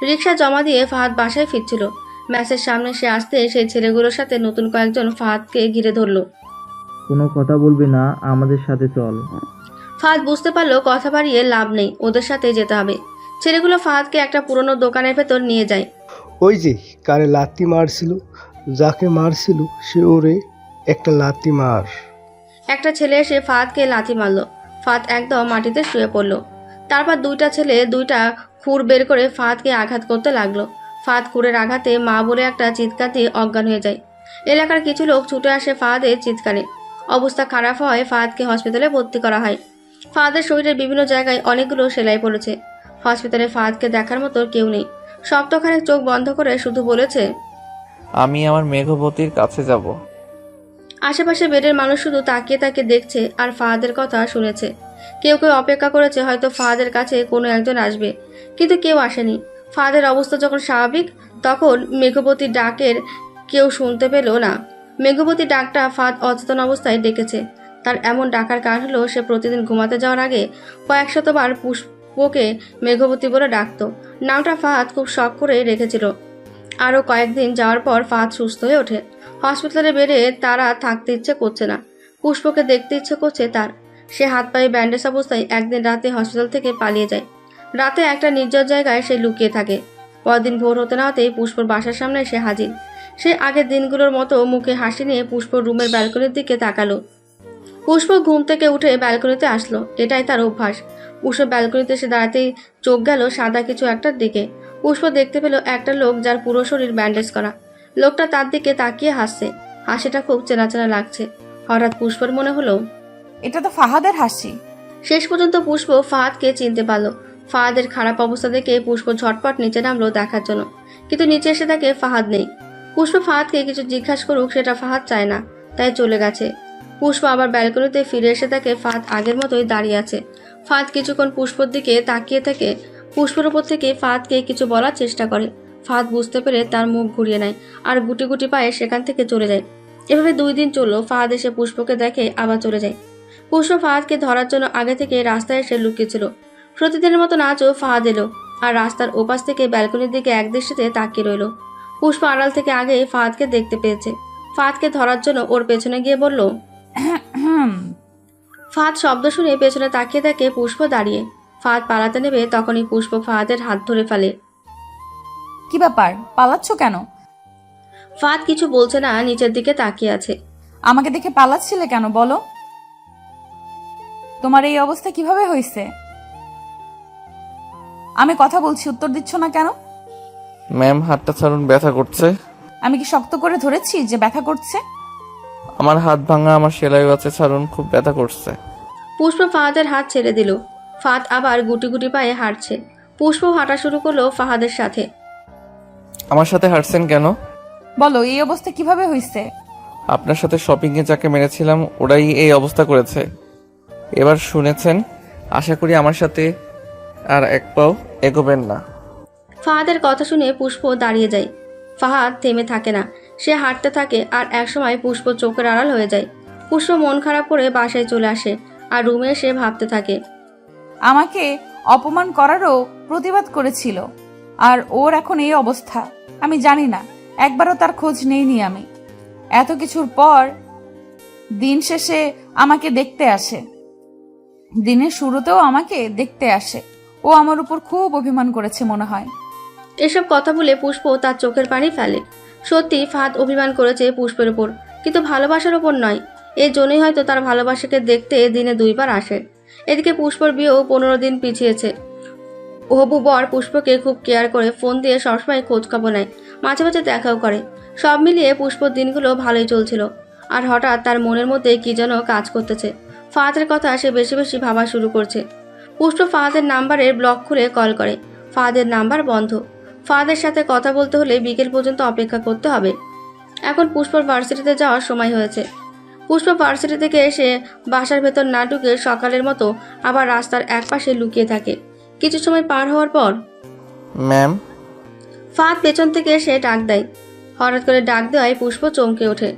রিক্সা জমা দিয়ে ফাহাদ বাসায় ফিরছিল। ম্যাচের সামনে সে আসতে সেই ছেলেগুলোর সাথে নতুন কয়েকজন ফাহাদকে ঘিরে ধরল। কোনো কথা বলবি না, আমাদের সাথে চল। ফাহাদ বুঝতে পারলো কথা বাড়িয়ে লাভ নেই, ওদের সাথে যেতে হবে। ছেলেগুলো ফাহাদকে একটা পুরনো দোকানের ভেতর নিয়ে যায়। ওই যে কারে লাত্তি মারছিল, যাকে মারছিল সে ওরে একটা লাত্তি মার। একটা ছেলে এসে ফাহাদকে লাথি মারল। ফাহাদ একদম মাটিতে শুয়ে পড়ল। তারপর দুইটা ছেলে দুইটা খুর বের করে ফাহাদকে আঘাত করতে লাগলো। ফাহাদ খুরের আঘাতে মা বলে একটা চিৎকার দিয়ে অজ্ঞান হয়ে যায়। এলাকার কিছু লোক ছুটে আসে ফাহাদের চিৎকারে। অবস্থা খারাপ হওয়ায় ফাহাদকে হসপিটালে ভর্তি করা হয়। ফাহাদের শরীরের বিভিন্ন জায়গায় অনেকগুলো সেলাই পড়েছে। হসপিটালে ফাহাদকে দেখার মতো কেউ নেই। সপ্তাহখানেক চোখ বন্ধ করে শুধু বলেছে, আমি আমার মেঘবতীর কাছে যাব। আশেপাশে বেডের মানুষ শুধু তাকিয়ে তাকিয়ে দেখছে আর ফাহাদের কথা শুনেছে। কেউ কেউ অপেক্ষা করেছে হয়তো ফাহাদের কাছে কোনো একজন আসবে, কিন্তু কেউ আসেনি। ফাহাদের অবস্থা যখন স্বাভাবিক, তখন মেঘবতী ডাকের কেউ শুনতে পেল না। মেঘবতী ডাকটা ফাহাদ অচেতন অবস্থায় ডেকেছে। তার এমন ডাকার কারণ হলো সে প্রতিদিন ঘুমাতে যাওয়ার আগে কয়েক শতবার পুষ্পকে মেঘবতী বলে ডাকতো। নামটা ফাহাদ খুব শখ করে রেখেছিল। আরও কয়েকদিন যাওয়ার পর ফাহাদ সুস্থ হয়ে ওঠে। হসপিটালে বেডে তারা থাকতে ইচ্ছে করছে না। পুষ্পকে দেখতে ইচ্ছে করছে তার। সে হাত পায়ে ব্যান্ডেজ অবস্থায় একদিন রাতে হসপিটাল থেকে পালিয়ে যায়। রাতে একটা নির্জন জায়গায় সে লুকিয়ে থাকে। পরদিন ভোর হতে না হতেই পুষ্পর বাসার সামনে সে হাজির। সে আগের দিনগুলোর মতো মুখে হাসি নিয়ে পুষ্পর রুমের ব্যালকনির দিকে তাকালো। পুষ্প ঘুম থেকে উঠে ব্যালকনিতে আসলো। এটাই তার অভ্যাস। পুষ্প ব্যালকনিতে এসে দাঁড়াতেই চোখ গেল সাদা কিছু একটার দিকে। পুষ্প দেখতে পেল একটা লোক যার পুরো শরীর ব্যান্ডেজ করা। লোকটা তার দিকে তাকিয়ে হাসছে। হাসিটা খুব চেনা চেনা লাগছে। হঠাৎ পুষ্পর মনে হলো এটা তো ফাহাদের হাসি। শেষ পর্যন্ত পুষ্প ফাহাদকে চিনতে পারল। ফাহাদের খারাপ অবস্থা দেখে পুষ্প ঝটপট নিচে নামলো দেখার জন্য, কিন্তু নিচে এসে দেখে ফাহাদ নেই। পুষ্প ফাহাদকে কিছু জিজ্ঞাসা করুক সেটা ফাহাদ চায় না, তাই চলে গেছে। পুষ্প আবার ব্যালকনিতে ফিরে এসে দেখে ফাহাদ আগের মতোই দাঁড়িয়ে আছে। ফাহাদ কিছুক্ষণ পুষ্পর দিকে তাকিয়ে থেকে পুষ্পের উপর থেকে ফাহাদকে কিছু বলার চেষ্টা করে। ফাহাদ বুঝতে পেরে তার মুখ ঘুরিয়ে নেয় আর গুটি গুটি পায়ে সেখান থেকে চলে যায়। এভাবে 2 দিন চললো। ফাহাদ এসে পুষ্পকে দেখে আবার চলে যায়। পুষ্প ফাহাদকে ধরার জন্য আগে থেকে রাস্তায় এসে লুকিয়েছিল। প্রতিদিনের মতো নাচও ফাহাদ এলো আর রাস্তার ওপাশ থেকে ব্যালকনির দিকে একদৃষ্টিতে তাকিয়ে রইল। পুষ্প আড়াল থেকে আগে ফাহাদকে দেখতে পেয়েছে। ফাহাদকে ধরার জন্য ওর পেছনে গিয়ে বলল। ফাহাদ শব্দ শুনে পেছনে তাকিয়ে দেখে পুষ্প দাঁড়িয়ে। ফাহাদ পালাতে নেবে তখনই পুষ্প ফাহাদের হাত ধরে ফেলে। কি ব্যাপার, পালাচ্ছ কেন? ফাহাদ কিছু বলছে না, নিচের দিকে তাকিয়ে আছে। আমাকে দেখে পালাচ্ছিলে কেন বলো? তোমার এই অবস্থা কিভাবে হয়েছে? আমি কথা বলছি, উত্তর দিচ্ছ না কেন? ম্যাম হাতটা ছাড়ুন, ব্যথা করছে। আমি কি শক্ত করে ধরেছি যে ব্যথা করছে? আমার হাত ভাঙা, আমার সেলাই আছে, ছাড়ুন, খুব ব্যথা করছে। পুষ্প ফাহাদের হাত ছেড়ে দিল। ফাহাদ আবার গুটি গুটি পায়ে হাঁটছে। পুষ্প হাঁটা শুরু করলো ফাহাদের সাথে। আমার সাথে হাঁটছেন কেন? বলো এই অবস্থা কিভাবে হয়েছে? আপনার সাথে শপিংয়ে যাকে মেরেছিলাম ওরাই এই অবস্থা করেছে। এবার শুনেছেন, আশা করি আমার সাথে আর এক পাও এগোবেন না। ফাহাদের কথা শুনে পুষ্প দাঁড়িয়ে যায়। ফাহাদ থেমে থাকে না, সে হাঁটতে থাকে আর একসময় পুষ্প চোখের আড়াল হয়ে যায়। পুষ্প মন খারাপ করে বাসায় চলে আসে আর রুমে এসে ভাবতে থাকে। আমাকে অপমান করারও প্রতিবাদ করেছিল আর ওর এখন এই অবস্থা। আমি জানি না, একবারও তার খোঁজ নেইনি আমি। এত কিছুর পর দিন শেষে আমাকে দেখতে আসে, দিনের শুরুতেও আমাকে দেখতে আসে। ও আমার উপর খুব অভিমান করেছে মনে হয়। এসব কথা বলে পুষ্প তার চোখের পানি ফেলে। সত্যি ফাহাদ অভিমান করেছে পুষ্পের উপর, কিন্তু ভালোবাসার উপর নয়। এই জন্যই হয়তো তার ভালোবাসাকে দেখতে দিনে 2 বার আসে। এদিকে পুষ্পর বিয়েও 15 দিন পিছিয়েছে। হবু বর পুষ্পকে খুব কেয়ার করে, ফোন দিয়ে সবসময় খোঁজ খবর নেয়, মাঝে মাঝে দেখাও করে। সব মিলিয়ে পুষ্পর দিনগুলো ভালোই চলছিল। আর হঠাৎ তার মনের মধ্যে কি যেন কাজ করতেছে। ফাহাদের কথা সে বেশি বেশি ভাবা শুরু করছে। পুষ্প ফাহাদের নাম্বারের ব্লক খুলে কল করে। ফাহাদের নাম্বার বন্ধ। ফাহাদের সাথে কথা বলতে হলে বিকেল পর্যন্ত অপেক্ষা করতে হবে। এখন পুষ্পর ভার্সিটিতে যাওয়ার সময় হয়েছে। পুষ্প ভার্সিটি থেকে এসে বাসার ভেতর না ঢুকে সকালের মতো আবার রাস্তার একপাশে লুকিয়ে থাকে। কিছু সময় পার হওয়ার পর ম্যাম। ফাহাদ পেছন থেকে এসে ডাক দেয়। হঠাৎ করে ডাক দেওয়ায় পুষ্প চমকে ওঠে।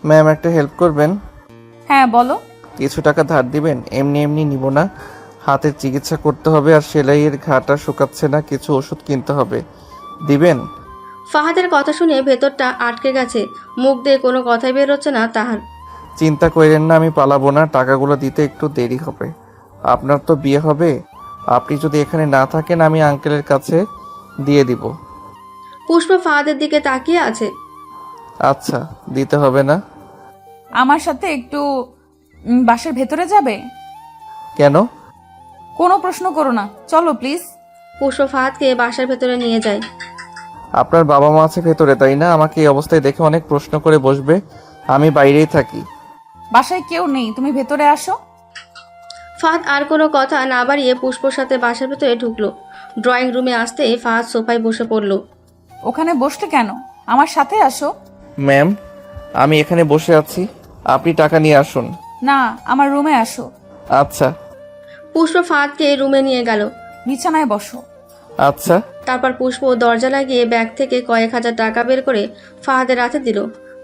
ম্যাম একটা হেল্প করবেন? হ্যাঁ বলো। কিছু টাকা ধার দিবেন? এমনি এমনি নিব না, হাতের চিকিৎসা করতে হবে আর সেলাইয়ের ঘাটা শুকাচ্ছে না, কিছু ওষুধ কিনতে হবে, দিবেন? ফাহাদের কথা শুনে ভেতরটা আটকে গেছে। মুখ দিয়ে কোনো কথাই বেরোচ্ছে না তাহার। চিন্তা করেন না, আমি পালাবো না, টাকাগুলো দিতে একটু দেরি হবে। আপনার তো বিয়ে হবে, আপনি যদি এখানে না থাকেন আমি আঙ্কেলের কাছে দিয়ে দিব। পুষ্প ফাহাদের দিকে তাকিয়ে আছে। আচ্ছা, দিতে হবে না। আমার সাথে একটু বাসার ভেতরে যাবে? কেন? কোনো প্রশ্ন করো না, চলো প্লিজ। পুষ্প ফাহাদকে বাসার ভেতরে নিয়ে যায়। আপনার বাবা মা আছে ভেতরে, তাই না? আমাকে এই অবস্থায় দেখে অনেক প্রশ্ন করে বসবে, আমি বাইরেই থাকি। বাসায় কেউ নেই, তুমি ভেতরে আসো। ফাহাদ আর কোনো কথা না বাড়িয়ে পুষ্পর সাথে বাসার ভেতরে ঢুকলো। ড্রয়িং রুমে আসতে ফাহাদ সোফায় বসে পড়ল। ওখানে বসলে কেন? আমার সাথে আসো। ম্যাম, আমি এখানে বসে আছি, আপনি টাকা নিয়ে আসুন। না, আমার রুমে আসো। আচ্ছা। পুষ্প ফাহাদকে রুমে নিয়ে গেল। বিছানায় বসো। আচ্ছা। তারপর পুষ্প দরজা লাগিয়ে ব্যাগ থেকে কয়েক হাজার টাকা বের করে ফাহাদের হাতে দিল।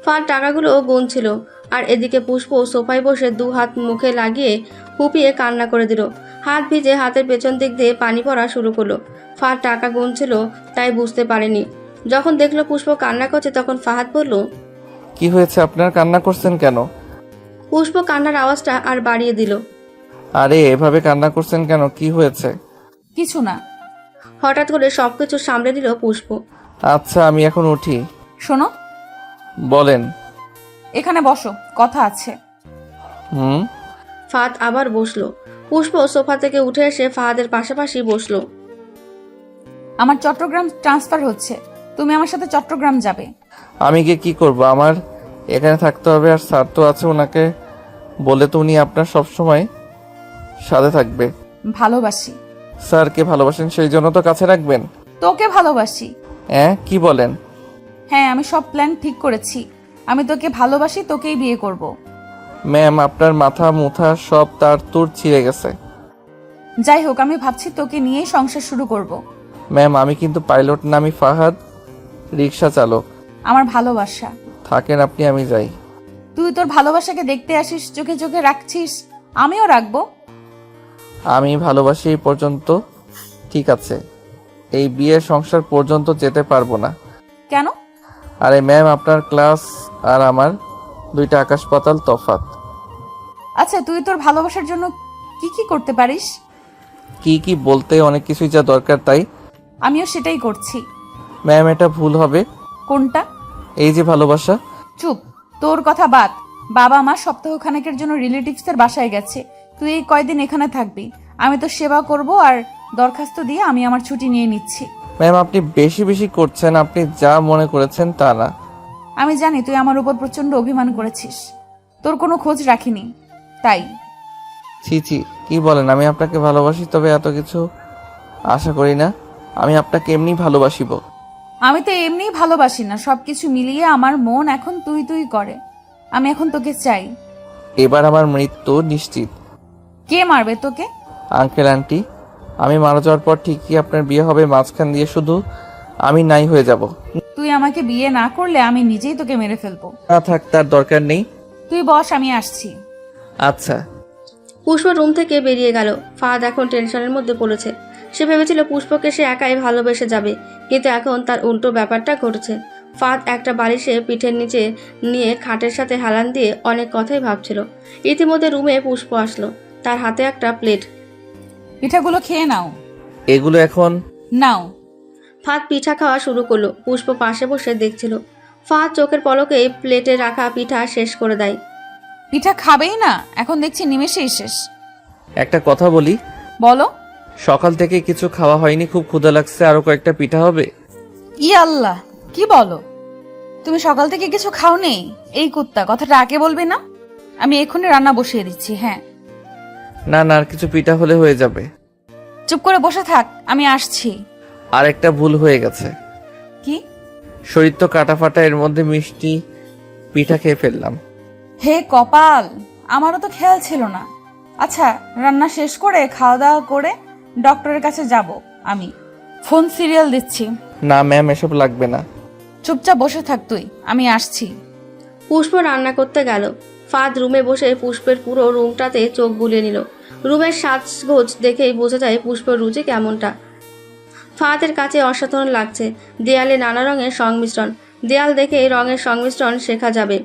ফাহাদ টাকাগুলো গুনছিল, আর এদিকে পুষ্প সোফায় বসে 2 হাত মুখে লাগিয়ে হুপিয়ে কান্না করে দিল। হাত ভিজে হাতের পেছন দিক দিয়ে পানি পড়া শুরু করলো। ফাহাদ টাকা গুনছিল, তাই বুঝতে পারেনি। যখন দেখলো পুষ্প কান্না করছে তখন ফাহাদ বলল, কি হয়েছে আপনার, কান্না করছেন কেন? পুষ্প কান্নার আওয়াজটা আর বাড়িয়ে দিল। আরে এভাবে কান্না করছেন কেন, কি হয়েছে? কিছু না। হঠাৎ করে সবকিছু সামলে দিল পুষ্প। আচ্ছা আমি এখন উঠি। শোনো, বলেন। এখানে বসো, কথা আছে। হুম। ফাহাদ আবার বসলো। পুষ্প সোফা থেকে উঠে এসে ফাহাদের পাশাপাশি বসলো। আমার চট্টগ্রাম ট্রান্সফার হচ্ছে, তুমি আমার সাথে চট্টগ্রাম যাবে। আমি গিয়ে কি করব? আমার এখানে থাকতে হবে, আর স্যার তো আছে, ওনাকে বলে তো উনি আপনার সবসময় সাথে থাকবে। ভালোবাসি। স্যারকে ভালোবাসেন সেই জন্য তো কাছে রাখবেন। তোকে ভালোবাসি। হ্যাঁ, কি বলেন? হ্যাঁ, আমি সব প্ল্যান ঠিক করেছি। আমি তোকে ভালোবাসি, তোকেই বিয়ে করব। ম্যাম আপনার মাথা মুথা সব তার তুর ছিঁড়ে গেছে। যাই হোক, আমি ভাবছি তোকে নিয়েই সংসার শুরু করব। ম্যাম আমি কিন্তু পাইলট না, আমি ফাহাদ, রিক্সা চালক। আমার ভালোবাসা। থাকেন আপনি, আমি যাই। তুই তোর ভালোবাসাকে দেখতে আসিস, চোখে চোখে রাখছিস, আমিও রাখবো। আমি ভালোবাসি এই পর্যন্ত, ঠিক আছে, এই বিয়ের সংসার পর্যন্ত যেতে পারবো না। কেন? আরে ম্যাম আপনার ক্লাস আর আমার 2টা আকাশ পাতাল তফাৎ। আচ্ছা, তুই তোর ভালোবাসার জন্য কি কি করতে পারিস? কি কি বলতে অনেক কিছুই যা দরকার তাই। আমিও সেটাই করছি। ম্যাম এটা ভুল হবে। কোনটা? এই যে ভালোবাসা। চুপ, তোর কথা বাদ। বাবা মা সপ্তাহখানেকের জন্য রিলেটিভসের বাসায় গেছে, তুই এই কয়দিন এখানে থাকবি। আমি তো সেবা করব, আর দরখাস্ত দিয়ে আমি আমার ছুটি নিয়ে নিচ্ছি। ম্যাম আপনি বেশি বেশি করছেন, আপনি যা মনে করেছেন তা না। আমি জানি তুই আমার উপর প্রচন্ড অভিমান করেছিস, তোর কোনো খোঁজ রাখিনি তাই। ছি ছি, কি বলেন? আমি আপনাকে ভালোবাসি, তবে এত কিছু আশা করি না। আমি আপনাকে এমনি ভালোবাসিব। আমি তো এমনিই ভালোবাসি না, সবকিছু মিলিয়ে আমার মন এখন তুই তুই করে। আমি এখন তোকে চাই। এবার আমার মৃত্যু নিশ্চিত। কে মারবে তোকে? আঙ্কেল আন্টি, আমি মারা যাওয়ার পর ঠিকই আপনার বিয়ে হবে, মাঝখান দিয়ে শুধু আমি নাই হয়ে যাব। তুই আমাকে বিয়ে না করলে আমি নিজেই তোকে মেরে ফেলবো। না থাক, তার দরকার নেই। তুই বস, আমি আসছি। আচ্ছা। পুষ্প রুম থেকে বেরিয়ে গেল। ফাহাদ এখন টেনশনের মধ্যে পড়েছে। সে ভেবেছিল পুষ্পকে সে একাই ভালোবেসে যাবে, কিন্তু এখন তার উল্টো ব্যাপারটা ঘটেছে। ফাহাদ একটা বালিশে পিঠের নিচে নিয়ে খাটের সাথে হেলান দিয়ে অনেক কথাই ভাবছিল। ইতিমধ্যে রুমে পুষ্প আসলো, তার হাতে একটা প্লেট। পিঠাগুলো খেয়ে নাও। এগুলো এখন নাও। ফাহাদ পিঠা খাওয়া শুরু করলো। পুষ্প পাশে বসে দেখছিল। ফাহাদ চোখের পলকে প্লেটে রাখা পিঠা শেষ করে দেয়। পিঠা খাবেই না? এখন দেখছি নিমেষেই শেষ। একটা কথা বলি। বলো। সকাল থেকে কিছু খাওয়া হয়নি, খুব ক্ষুধা লাগছে, আরো কয়েকটা পিঠা হবে? ই আল্লাহ, কি বলো? তুমি সকাল থেকে কিছু খাওনি? এই কুত্তা, কথাটা আগে বলবে না? আমি এক্ষুনি রান্না বসিয়ে দিচ্ছি। হ্যাঁ। না না, আর কিছু পিঠা হলে হয়ে যাবে। চুপ করে বসে থাক, আমি আসছি। আর একটা ভুল হয়ে গেছে। কি? শরীর তো কাটা ফাটা, এর মধ্যে মিষ্টি পিঠা খেয়ে ফেললাম। হে কপাল, আমারও তো খেয়াল ছিল না। আচ্ছা, রান্না শেষ করে খাওয়া দাওয়া করে ডক্টরের কাছে যাব। আমি ফোন সিরিয়াল দিচ্ছি। না ম্যাম, এসব লাগবে না। চুপচাপ বসে থাক তুই, আমি আসছি। পুষ্প রান্না করতে গেল। ফাহাদ রুমে বসে পুষ্পের পুরো রুমটাতে চোখ বুলিয়ে নিল। রুমের সাজগোজ দেখেই বোঝা যায় পুষ্পের রুচি কেমনটা। ফাহাদের কাছে অসাধারণ লাগছে। দেয়ালে নানা রঙের সংমিশ্রণ, দেয়াল দেখে রঙের সংমিশ্রণ শেখা যাবে।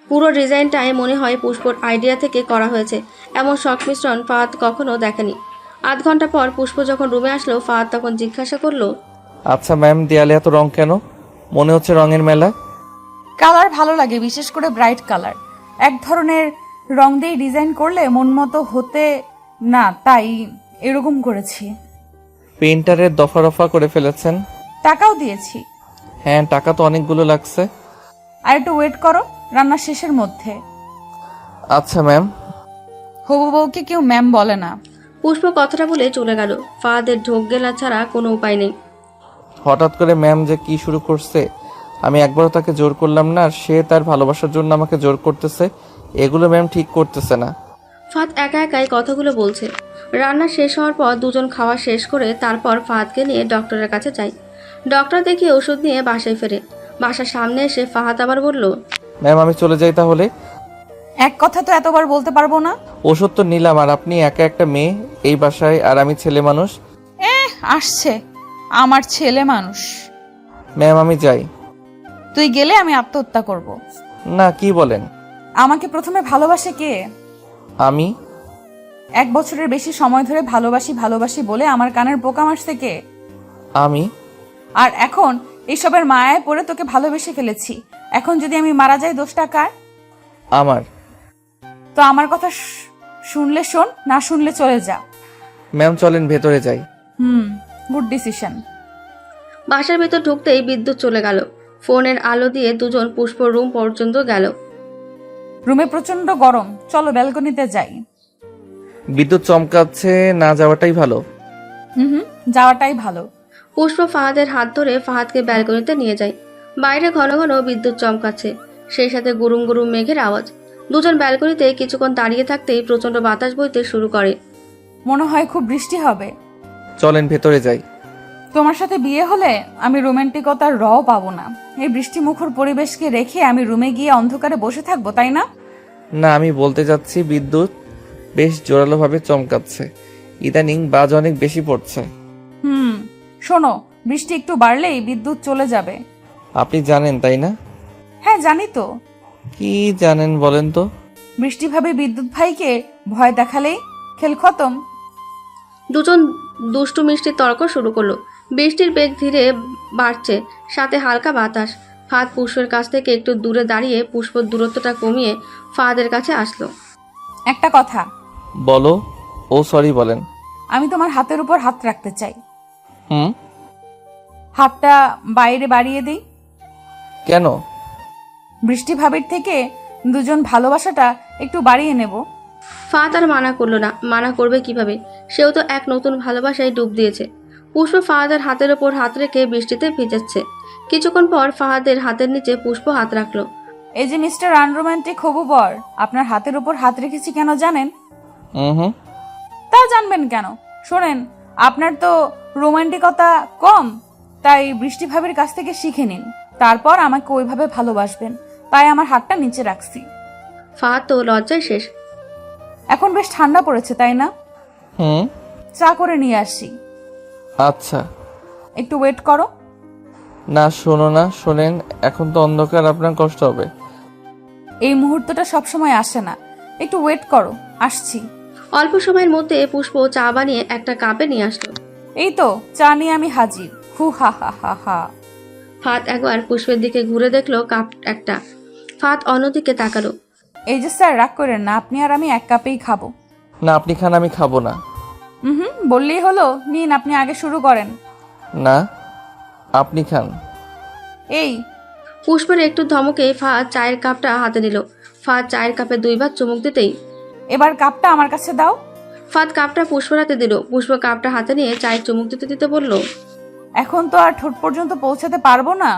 পুরো ডিজাইনটাই মনে হয় পুষ্পর আইডিয়া থেকে করা হয়েছে। এমন সংমিশ্রণ ফাহাদ কখনো দেখেনি। আধ ঘন্টা পর পুষ্প যখন রুমে আসলো, ফাহাদ তখন জিজ্ঞাসা করলো, আচ্ছা ম্যাম, দেয়ালে এত রং কেন? মনে হচ্ছে রঙের মেলা। কালার ভালো লাগে, বিশেষ করে ব্রাইট কালার। এক ধরনের রং দিয়ে ডিজাইন করলে মন মতো হতে না, তাই এরকম করেছি। পেইন্টারের দফা রফা করে ফেলেছেন। টাকাও দিয়েছি। হ্যাঁ, টাকা তো অনেকগুলো লাগছে। আর একটু ওয়েট করো, রান্না শেষের মধ্যে। আচ্ছা ম্যাম। হবু বউকে কেউ ম্যাম বলে না। পুষ্প কথাটা বলে চলে গেল। ফাহাদের ঢোক গেলা ছাড়া কোনো উপায় নেই। হঠাৎ করে ম্যাম যে কি শুরু করছে, আমি একবারও তাকে জোর করলাম না, আর সে তার ভালোবাসার জন্য আমাকে জোর করতেছে। এগুলো ম্যাম ঠিক করতেছে না। ফাহাদ একা একাই কথাগুলো বলছে। রান্না শেষ হওয়ার পর দুজন খাওয়া শেষ করে তারপর ফাহাদকে নিয়ে ডক্টরের কাছে যায়। ডক্টর দেখিয়ে ওষুধ নিয়ে বাসায় ফেরে। বাসার সামনে এসে ফাহাদ আবার বলল, ম্যাম আমি চলে যাই তাহলে? এক কথা তো এতবার বলতে পারবো না। ওষুধ তো নিলাম, আর আপনি একা একটা মেয়ে এই বাসায়, আর আমি ছেলে মানুষ। আসছে আমার ছেলে মানুষ। ম্যাম আমি যাই। তুই গেলে আমি আত্মহত্যা করব। না, কি বলেন? আমাকে প্রথমে ভালোবাসে কে? আমি? 1 বছরের বেশি সময় ধরে ভালোবাসি ভালোবাসি বলে আমার কানের পোকা মারছে কে? আমি? আর এখন এইসবের মায়ায় পড়ে তোকে ভালোবেসে ফেলেছি। এখন যদি আমি মারা যাই দোষটা কার? আমার। তো আমার কথা শুনলে শোন, না শুনলে চলে যা। ম্যাম চলেন ভেতরে যাই। Good decision. বাসার ভেতর ঢুকতেই বিদ্যুৎ চলে গেল। ফোনের আলো দিয়ে দুজন পুষ্প রুম পর্যন্ত গেল। রুমে প্রচন্ড গরম, চলো ব্যালকনিতে যাই। বিদ্যুৎ চমকাচ্ছে, না যাওয়াটাই ভালো। যাওয়াটাই ভালো। পুষ্প ফাহাদের হাত ধরে ফাহাদকে ব্যালকনিতে নিয়ে যায়। বাইরে ঘন ঘন বিদ্যুৎ চমকাচ্ছে, সেই সাথে গুরুম গুরুম মেঘের আওয়াজ। দুজন ব্যালকনিতে কিছুক্ষণ দাঁড়িয়ে থাকতেই প্রচন্ড বাতাস বইতে শুরু করে। মনে হয় খুব বৃষ্টি হবে। চলেন ভেতরে যাই। তোমার সাথে বিয়ে হলে আমি রোমান্টিকতার পাবো না। এই বৃষ্টি মুখর পরিবেশকে রেখে আমি রুমে গিয়ে অন্ধকারে বসে থাকবো, তাই না? না, আমি বলতে যাচ্ছি বিদ্যুৎ বেশ জোরালোভাবে চমকাচ্ছে। ইদানিং বাজ অনেক বেশি পড়ছে। শোনো, বৃষ্টি একটু বাড়লেই বিদ্যুৎ চলে যাবে। আপনি জানেন তাই না? হ্যাঁ জানি তো। কি জানেন বলেন তো? বৃষ্টি ভাবে বিদ্যুৎ ভাইকে ভয় দেখালেই খেল খতম। দুজন দুষ্টু মিষ্টি তর্ক শুরু করলো। বৃষ্টির বেগ ধীরে বাড়ছে, সাথে হালকা বাতাস। ফাহাদ পুষ্পের কাছ থেকে একটু দূরে দাঁড়িয়ে পুষ্পর দূরত্বটা কমিয়ে ফাহাদের কাছে আসলো। একটা কথা বলো। ও সরি বলেন। আমি তোমার হাতের উপর হাত রাখতে চাই। হুম? হাতটা বাইরে বাড়িয়ে দিই। কেন? বৃষ্টি ভাবির থেকে দুজন ভালোবাসাটা একটু বাড়িয়ে নেব। ফাহাদ আর মানা করলো না। মানা করবে কিভাবে? সেও তো এক নতুন ভালোবাসায় ডুব দিয়েছে। পুষ্প ফাহাদের হাতের ওপর হাত রেখে বৃষ্টিতে ভিজাচ্ছে। কিছুক্ষণ পর ফাহাদের হাতের নিচে পুষ্প হাত রাখলো। এই যে মিস্টার আনরোম্যান্টিক হবু বর, আপনার হাতের উপর হাত রেখেছি কেন জানেন? হুম। তা জানবেন কেন? শোনেন, আপনার তো রোমান্টিকতা কম, তাই বৃষ্টি ভাবির কাছ থেকে শিখে নিন, তারপর আমাকে ওইভাবে ভালোবাসবেন। তাই আমার হাতটা নিচে রাখছি। ফাহাদ তো লজ্জায় শেষ। এখন বেশ ঠান্ডা পড়েছে, তাই না? হুম। চা করে নিয়ে আসি। আচ্ছা। একটু ওয়েট করো। না শোনো না, শোনেন, এখন তো অন্ধকার, আপনার কষ্ট হবে। এই মুহূর্তটা সবসময় আসে না, একটু ওয়েট করো, আসছি। অল্প সময়ের মধ্যে পুষ্প চা বানিয়ে একটা কাপে নিয়ে আসলো। এই তো চা নিয়ে আমি হাজির। হু হা হা হা হা। ফাহাদ একবার পুষ্পের দিকে ঘুরে দেখলো কাপ একটা। ফাহাদ অন্যদিকে তাকালো। এই যে স্যার, রাগ করেন না, আপনি আর আমি এক কাপেই খাবো। না আপনি খান, আমি খাবো না। বললেই হলো। নিন, আপনি আগে শুরু করেন। না আপনি খান। এই পুষ্পের একটু ধমকে ফাহাদ চায়ের কাপটা হাতে নিল। ফাহাদ চায়ের কাপে 2 বার চুমুক দিতেই এবার কাপটা আমার কাছে দাও। ফাহাদ কাপটা পুষ্পর হাতে দিল। পুষ্প কাপটা হাতে নিয়ে চায়ের চুমুক দিতে দিতে বলল, এখন তো আর ঠোঁট পর্যন্ত পৌঁছাতে পারবো না।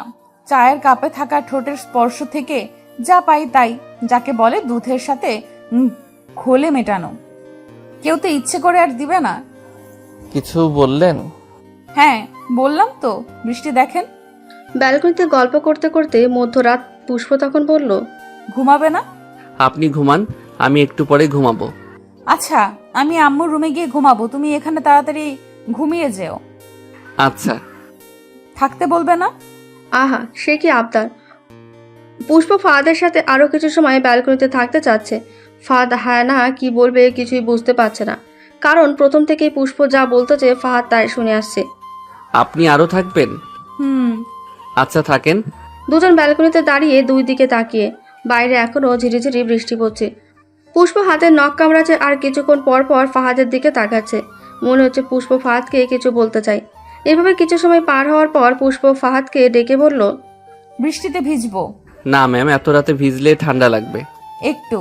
চায়ের কাপে থাকা ঠোঁটের স্পর্শ থেকে যা পাই তাই, যাকে বলে দুধের সাথে ঘোলে মেটানো। কেউ তো ইচ্ছে করে আর দিবে না। কিছু বললেন? হ্যাঁ বললাম তো, বৃষ্টি দেখেন। ব্যালকনিতে গল্প করতে করতে মধ্যরাত পুষ্প তখন বলল, ঘুমাবে না? আপনি ঘুমান, আমি একটু পরে ঘুমাবো। আচ্ছা, আমি আম্মুর রুমে গিয়ে ঘুমাবো, তুমি এখানে তাড়াতাড়ি ঘুমিয়ে যেও। আচ্ছা। থাকতে বলবে না? আহা সে কি আবদার। পুষ্প ফাহাদের সাথে আরো কিছু সময় ব্যালকনিতে থাকতে চাচ্ছে। ফাহাদ হ্যাঁ না কি বলবে কিছুই বুঝতে পারছে না, কারণ প্রথম থেকেই পুষ্প যা বলতো যে ফাহাদ তাই শুনে আসছে। আপনি আরো থাকবেন? আচ্ছা থাকেন। দুজন ব্যালকনিতে দাঁড়িয়ে 2 দিকে তাকিয়ে। বাইরে এখনো ঝিরিঝিরি বৃষ্টি পড়ছে। পুষ্প হাতের নখ কামড়াচ্ছে আর কিছুক্ষণ পর পর ফাহাদের দিকে তাকাচ্ছে। মনে হচ্ছে পুষ্প ফাহাদকে কিছু বলতে চায়। এভাবে কিছু সময় পার হওয়ার পর পুষ্প ফাহাদকে ডেকে বলল, বৃষ্টিতে ভিজবো। না ম্যাম, এত রাতে ভিজলে ঠান্ডা লাগবে। একটু।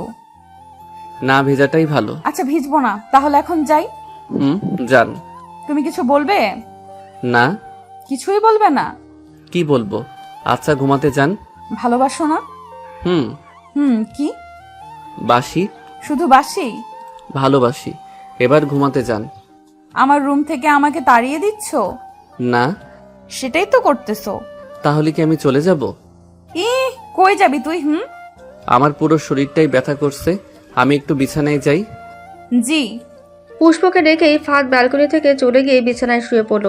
না ভেজাটাই ভালো। আচ্ছা ভিজবো না, তাহলে এখন যাই। যান। তুমি কিছু বলবে? না। কিছুই বলবে না? কি বলবো? আচ্ছা ঘুমাতে যান। ভালোবাসো না? হুম। কি? বাসি। শুধু বাসি? ভালোবাসি। এবার ঘুমাতে যান। আমার রুম থেকে আমাকে তাড়িয়ে দিচ্ছ? না। সেটাই তো করতেছো। তাহলে কি আমি চলে যাব? ই, কই যাবি তুই? আমার পুরো শরীরটাই ব্যথা করছে, আমি একটু বিছানায় যাই। জি। পুষ্পকে ডেকেই ফাহাদ ব্যালকনি থেকে চলে গিয়ে বিছানায় শুয়ে পড়ল।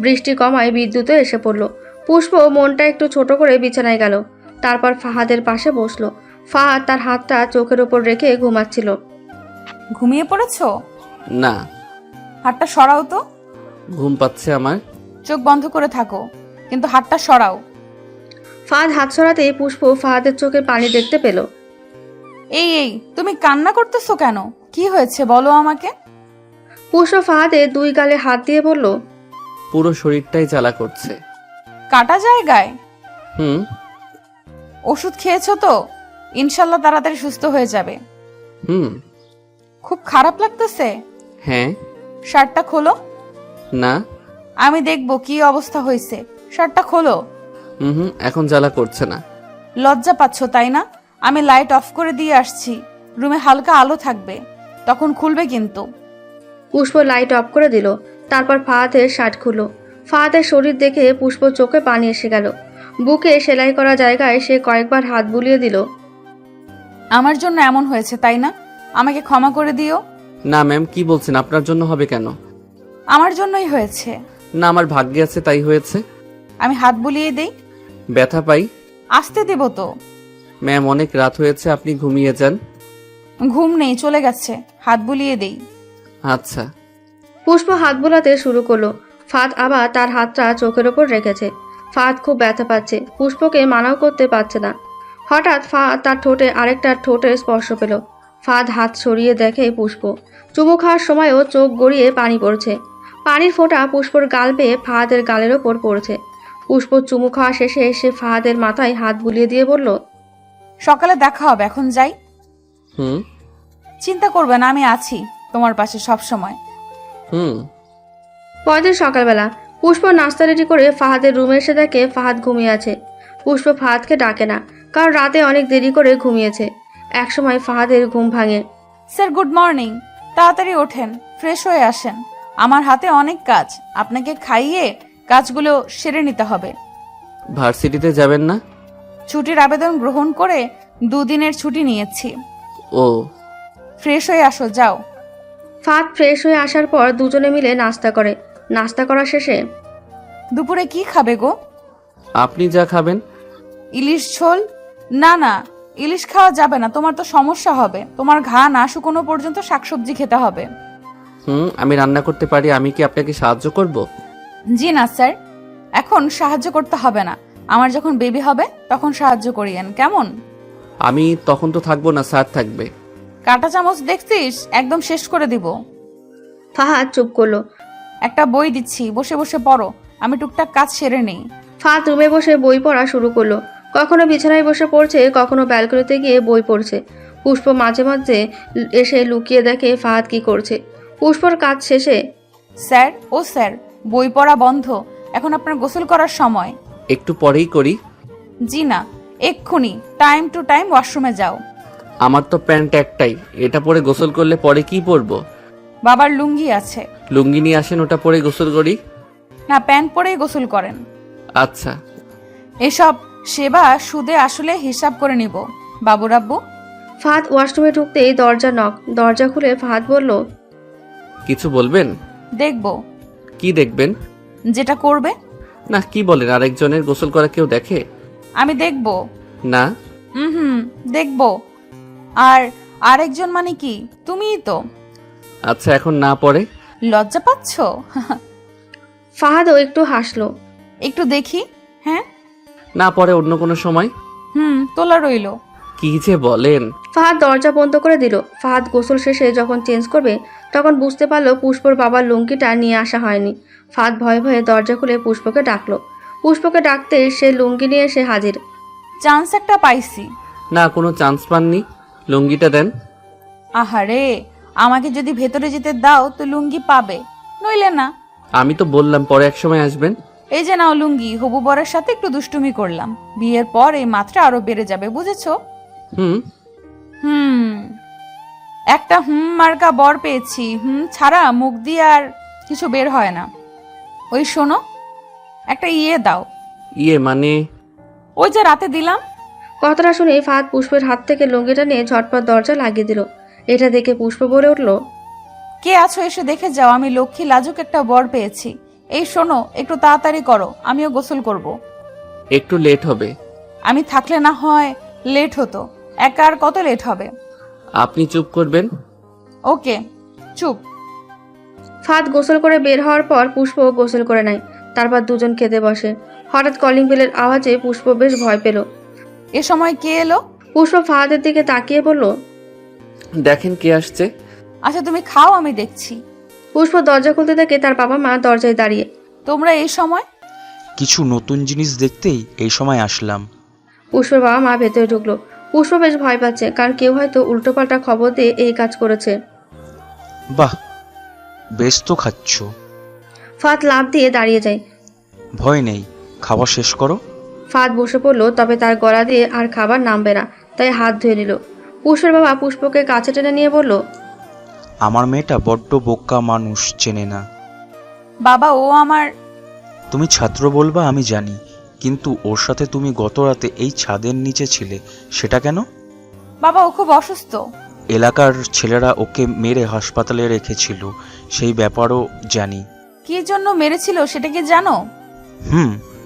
বৃষ্টি কমায় বিদ্যুৎও এসে পড়ল। পুষ্প মনটা একটু ছোট করে বিছানায় গেল। তারপর ফাহাদের পাশে বসলো। ফাহাদ তার হাতটা চোখের ওপর রেখে ঘুমাচ্ছিল। ঘুমিয়ে পড়েছো? না। হাতটা সরাও তো। ঘুম পাচ্ছে আমার। চোখ বন্ধ করে থাকো, কিন্তু হাতটা সরাও। ফাহাদ হাত সরাতেই পুষ্প ফাহাদের চোখে পানি দেখতে পেল। এই তুমি কান্না করতেছো কেন? কি হয়েছে বলো আমাকে। পুষ্প ফাহাদের দুই গালে হাত দিয়ে বলল, পুরো শরীরটাই জ্বালা করছে। কাটা জায়গায়? হুম। ওষুধ খেয়েছো তো? ইনশাল্লাহ তাড়াতাড়ি সুস্থ হয়ে যাবে। হুম। খুব খারাপ লাগতেছে? হ্যাঁ। শার্টটা খোলো। না। আমি দেখবো কি অবস্থা হয়েছে। শার্টটা খোলো। হুম, এখন জ্বালা করছে না। লজ্জা পাচ্ছ তাই না? আমি লাইট অফ করে দিয়ে আসছি, রুমে হালকা আলো থাকবে, তখন খুলবে কিন্তু। পুষ্প লাইট অফ করে দিল। তারপর ফাহাদের শার্ট খুলল। ফাহাদের শরীর দেখে পুষ্প চোখে পানি এসে গেল। বুকে সেলাই করা জায়গায় সে কয়েকবার হাত বুলিয়ে দিল। আমার জন্য এমন হয়েছে তাই না? আমাকে ক্ষমা করে দিও। না ম্যাম, কি বলছেন? আপনার জন্য হবে কেন? আমার জন্যই হয়েছে। না, আমার ভাগ্যে আছে তাই হয়েছে। আমি হাত বুলিয়ে দেই। ব্যথা পাই। আসতে দেব তো। ম্যাম, অনেক রাত হয়েছে, আপনি ঘুমিয়ে যান। ঘুম নেই, চলে গেছে। হাত বুলিয়ে দেই। আচ্ছা। পুষ্প হাত বোলাতে শুরু করলো। ফাহাদ আবার তার হাতটা চোখের ওপর রেখেছে। ফাহাদ খুব ব্যথা পাচ্ছে, পুষ্পকে মানাও করতে পারছে না। হঠাৎ ফাহাদ তার ঠোঁটে আরেকটা ঠোঁটের স্পর্শ পেল। ফাহাদ হাত সরিয়ে দেখে পুষ্প। চুমু খাওয়ার সময়ও চোখ গড়িয়ে পানি পড়ছে। পানির ফোঁটা পুষ্পর গাল বেয়ে ফাহাদের গালের ওপর পড়ছে। পুষ্প চুমু খাওয়া শেষে সে ফাহাদের মাথায় হাত বুলিয়ে দিয়ে বলল, সকালে দেখা হবে, এখন যাই। হুম। চিন্তা করবে না, আমি আছি তোমার পাশে সব সময়। হুম। পরদিন সকালবেলা পুষ্প নাস্তা রেডি করে ফাহাদের রুমে এসে দেখে ফাহাদ ঘুমিয়ে আছে। পুষ্প ফাহাদকে ডাকে না, কারণ রাতে অনেক দেরি করে ঘুমিয়েছে। একসময় ফাহাদের ঘুম ভাঙে। Sir good morning. তাড়াতাড়ি ওঠেন, ফ্রেশ হয়ে আসেন। আমার হাতে অনেক কাজ, আপনাকে খাইয়ে কাজগুলো সেরে নিতে হবে। ভার্সিটিতে যাবেন না? ছুটির আবেদন গ্রহণ করে 2 দিনের ছুটি নিয়েছি। ও। ফ্রেশ হয়ে আসো, যাও। ফাহাদ ফ্রেশ হয়ে আসার পর দুজনে মিলে নাস্তা করে। নাস্তা করা শেষে, দুপুরে কি খাবে গো? আপনি যা খাবেন। ইলিশ ঝোল? না না, ইলিশ খাওয়া যাবে না, তোমার তো সমস্যা হবে। তোমার ঘা না শুকনো পর্যন্ত শাকসবজি খেতে হবে। আমি রান্না করতে পারি, আমি কি আপনাকে সাহায্য করব? জি না স্যার, এখন সাহায্য করতে হবে না। আমার যখন বেবি হবে তখন সাহায্য করিয়েন, কেমন? আমি তখন তো থাকবো না, স্যার থাকবে। কাঁটা চামচ দেখছিস? একদম শেষ করে দিব। ফাহাদ চুপ করলো। একটা বই দিচ্ছি, বসে বসে পড়ো, আমি টুকটাক কাজ সেরে নেই। ফাহাদ রুমে বসে বই পড়া শুরু করলো। কখনো বিছানায় বসে পড়ছে, কখনো ব্যালকনিতে গিয়ে বই পড়ছে। পুষ্প মাঝে মাঝে এসে লুকিয়ে দেখে ফাহাদ কি করছে। পুষ্পর কাজ শেষে, স্যার, ও স্যার, বই পড়া বন্ধ, এখন আপনার গোসল করার সময়। একটু পরেই করি। জি না, এক্ষুনি টাইম টু টাইম ওয়াশরুমে যাও। আমার তো প্যান্ট একটাই, এটা পরে গোসল করলে পরে কি পরবো? বাবার লুঙ্গি আছে। লুঙ্গি নিয়ে আসেন, ওটা পরে গোসল করি। না, প্যান্ট পরেই গোসল করেন। আচ্ছা। এসব সেবা সুদে আসলে হিসাব করে নিব বাবু রাব্বু। ফাহাদ ওয়াশরুমে ঢুকতেই দরজা নক। দরজা খুলে ফাহাদ বলল, কিছু বলবেন? দেখব। কি দেখবেন? যেটা করবে। না, কি বলেন? আরেকজনের গোসল করা কেউ দেখে? আমি দেখব। না। দেখব। আর আরেকজন মানে কি? তুমিই তো। আচ্ছা, এখন না পরে? লজ্জা পাচ্ছ? ফাহাদও একটু হাসলো। একটু দেখি। হ্যাঁ। না পরে অন্য কোনো সময়। তোলা রইল। কি যে বলেন! ফাহাদ দরজা বন্ধ করে দিল। ফাহাদ গোসল শেষে যখন চেঞ্জ করবে তখন বুঝতে পারলো পুষ্পর বাবার লুঙ্গিটা নিয়ে আসা হয়নি। ফাহাদ ভয়ে ভয়ে দরজা খুলে পুষ্পকে ডাকলো। পুষ্পকে ডাকতে সে লুঙ্গি নিয়ে এসে হাজির। চান্স একটা পাইছি। না, কোনো চান্স পাননি। লুঙ্গিটা দেন। আহারে, আমাকে যদি ভেতরে যেতে দাও তো লুঙ্গি পাবে, নইলে না। আমি তো বললাম পরে এক সময় আসবেন। এই যে নাও লুঙ্গি, হবু বরের সাথে একটু দুষ্টুমি করলাম, বিয়ের পর এই মাত্রা আরো বেড়ে যাবে, বুঝেছো? হুম। হুম, একটা মার্কা বর পেয়েছি, ছাড়া মুখ দিয়ে আর কিছু বের হয় না। ওই শোনো, একটা দাও। মানে? ওই যে রাতে দিলাম। কথাটা শুনে ফাহাদ পুষ্পের হাত থেকে লুঙ্গিটা নিয়ে ঝটপট দরজা লাগিয়ে দিল। এটা দেখে পুষ্প বলে উঠল, কে আছো এসে দেখে যাও, আমি লক্ষ্মী লাজুক একটা বর পেয়েছি। এই শোনো, একটু তাড়াতাড়ি করো, আমিও গোসল করব। একটু লেট হবে। আমি থাকলে না হয় লেট হতো, একা আর কত লেট হবে? আপনি চুপ করবেন? ওকে, চুপ। ফাহাদ গোসল করে বের হওয়ার পর পুষ্প গোসল করে নেয়। তারপর দুজন খেতে বসে। হঠাৎ কলিং বেলের আওয়াজে পুষ্প বেশ ভয় পেল। এ সময় কে এলো? পুষ্প ফাহাদের দিকে তাকিয়ে বলল, দেখেন কে আসছে। আচ্ছা তুমি খাও, আমি দেখছি। পুষ্প দরজা খুলতে দেখে তার বাবা মা দরজায় দাঁড়িয়ে। তোমরা এই সময়? কিছু নতুন জিনিস দেখতেই এই সময় আসলাম। পুষ্পের বাবা মা ভেতরে ঢুকলো। পুষ্প বেশ ভয় পাচ্ছে, কারণ কেউ হয়তো উল্টোপাল্টা খবর দিয়ে এই কাজ করেছে। বাহ, বেশ তো খাচ্ছ। ফাহাদ লাফ দিয়ে দাঁড়িয়ে যায়। ভয় নেই, খাওয়া শেষ করো। ফাহাদ বসে পড়লো, তবে তার গলা দিয়ে আর খাবার নামবে না, তাই হাত ধুয়ে নিল। পুষ্পের বাবা পুষ্পকে কাছে টেনে নিয়ে বলল, আমার মেয়েটা বড্ড বোকা মানুষ, চেনে না। বাবা, ও আমার। তুমি ছাত্র বলবা আমি জানি, কিন্তু ওর সাথে তুমি গত রাতে এই ছাদের নিচে ছিলে, সেটা কেন? বাবা, ও খুব অসুস্থ। এলাকার ছেলেরা ওকে মেরে হাসপাতালে রেখেছিল, সেই ব্যাপারও জানি। কি জন্য মেরেছিল সেটা কি জানো?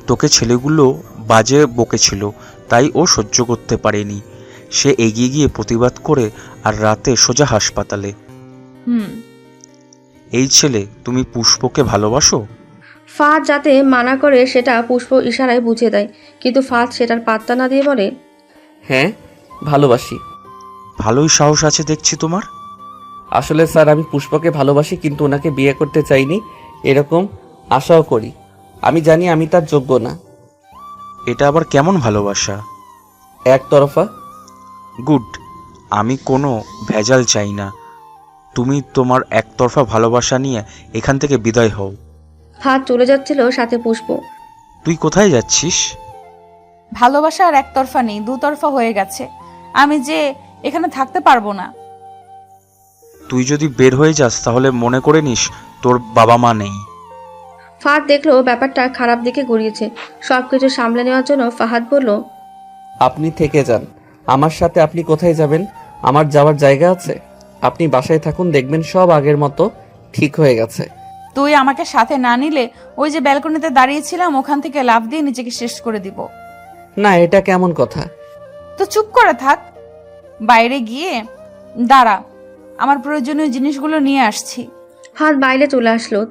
তোকে ছেলেগুলো বাজে বকেছিল, তাই ও সহ্য করতে পারেনি। সে এগিয়ে গিয়ে প্রতিবাদ করে আর রাতে সোজা হাসপাতালে। এই ছেলে, তুমি পুষ্পকে ভালোবাসো? ফাহাদ যাতে মানা করে সেটা পুষ্প ইশারায় বুঝিয়ে দেয়, কিন্তু ফাহাদ সেটার পাত্তা না দিয়ে বলে, হ্যাঁ, ভালোবাসি। ভালোই সাহস আছে দেখছি তোমার। আসলে স্যার, আমি পুষ্পকে ভালোবাসি, কিন্তু ওনাকে বিয়ে করতে চাইনি, এরকম আশাও করি। আমি জানি আমি তার যোগ্য না। এটা আবার কেমন ভালোবাসা? একতরফা। গুড, আমি কোনো ভেজাল চাই না। তুমি তোমার একতরফা ভালোবাসা নিয়ে এখান থেকে বিদায় হও। ফাহাদ চলে যাচ্ছিল, সাথে পুষ্প। তুই কোথায় যাচ্ছিস? ভালোবাসা আর একতরফা নেই, দুতরফা হয়ে গেছে। আমি যে এখানে থাকতে পারবো না। তুই যদি বের হয়ে যাস তাহলে মনে করে নিস তোর বাবা মা নেই। ফাহাদ দেখলো ব্যাপারটা খারাপ দিকে গড়িয়েছে। সবকিছু সামলে নেওয়ার জন্য ফাহাদ বলল, আপনি থেকে যান আমার সাথে। আপনি কোথায় যাবেন? আমার যাওয়ার জায়গা আছে। আপনি বাসায় থাকুন, দেখবেন সব আগের মতো ঠিক হয়ে গেছে। তুই আমাকে সাথে না নিলে ওই যে ব্যালকনিতে দাঁড়িয়েছিলাম, ওখান থেকে লাফ দিয়ে নিজেকে শেষ করে দিব। না, এটা কেমন কথা? তো চুপ করে থাক, বাইরে গিয়ে দাঁড়া, আমার প্রয়োজনীয় জিনিসগুলো নিয়ে আসছি। ফাহাদ বাইরে চলে আসলো।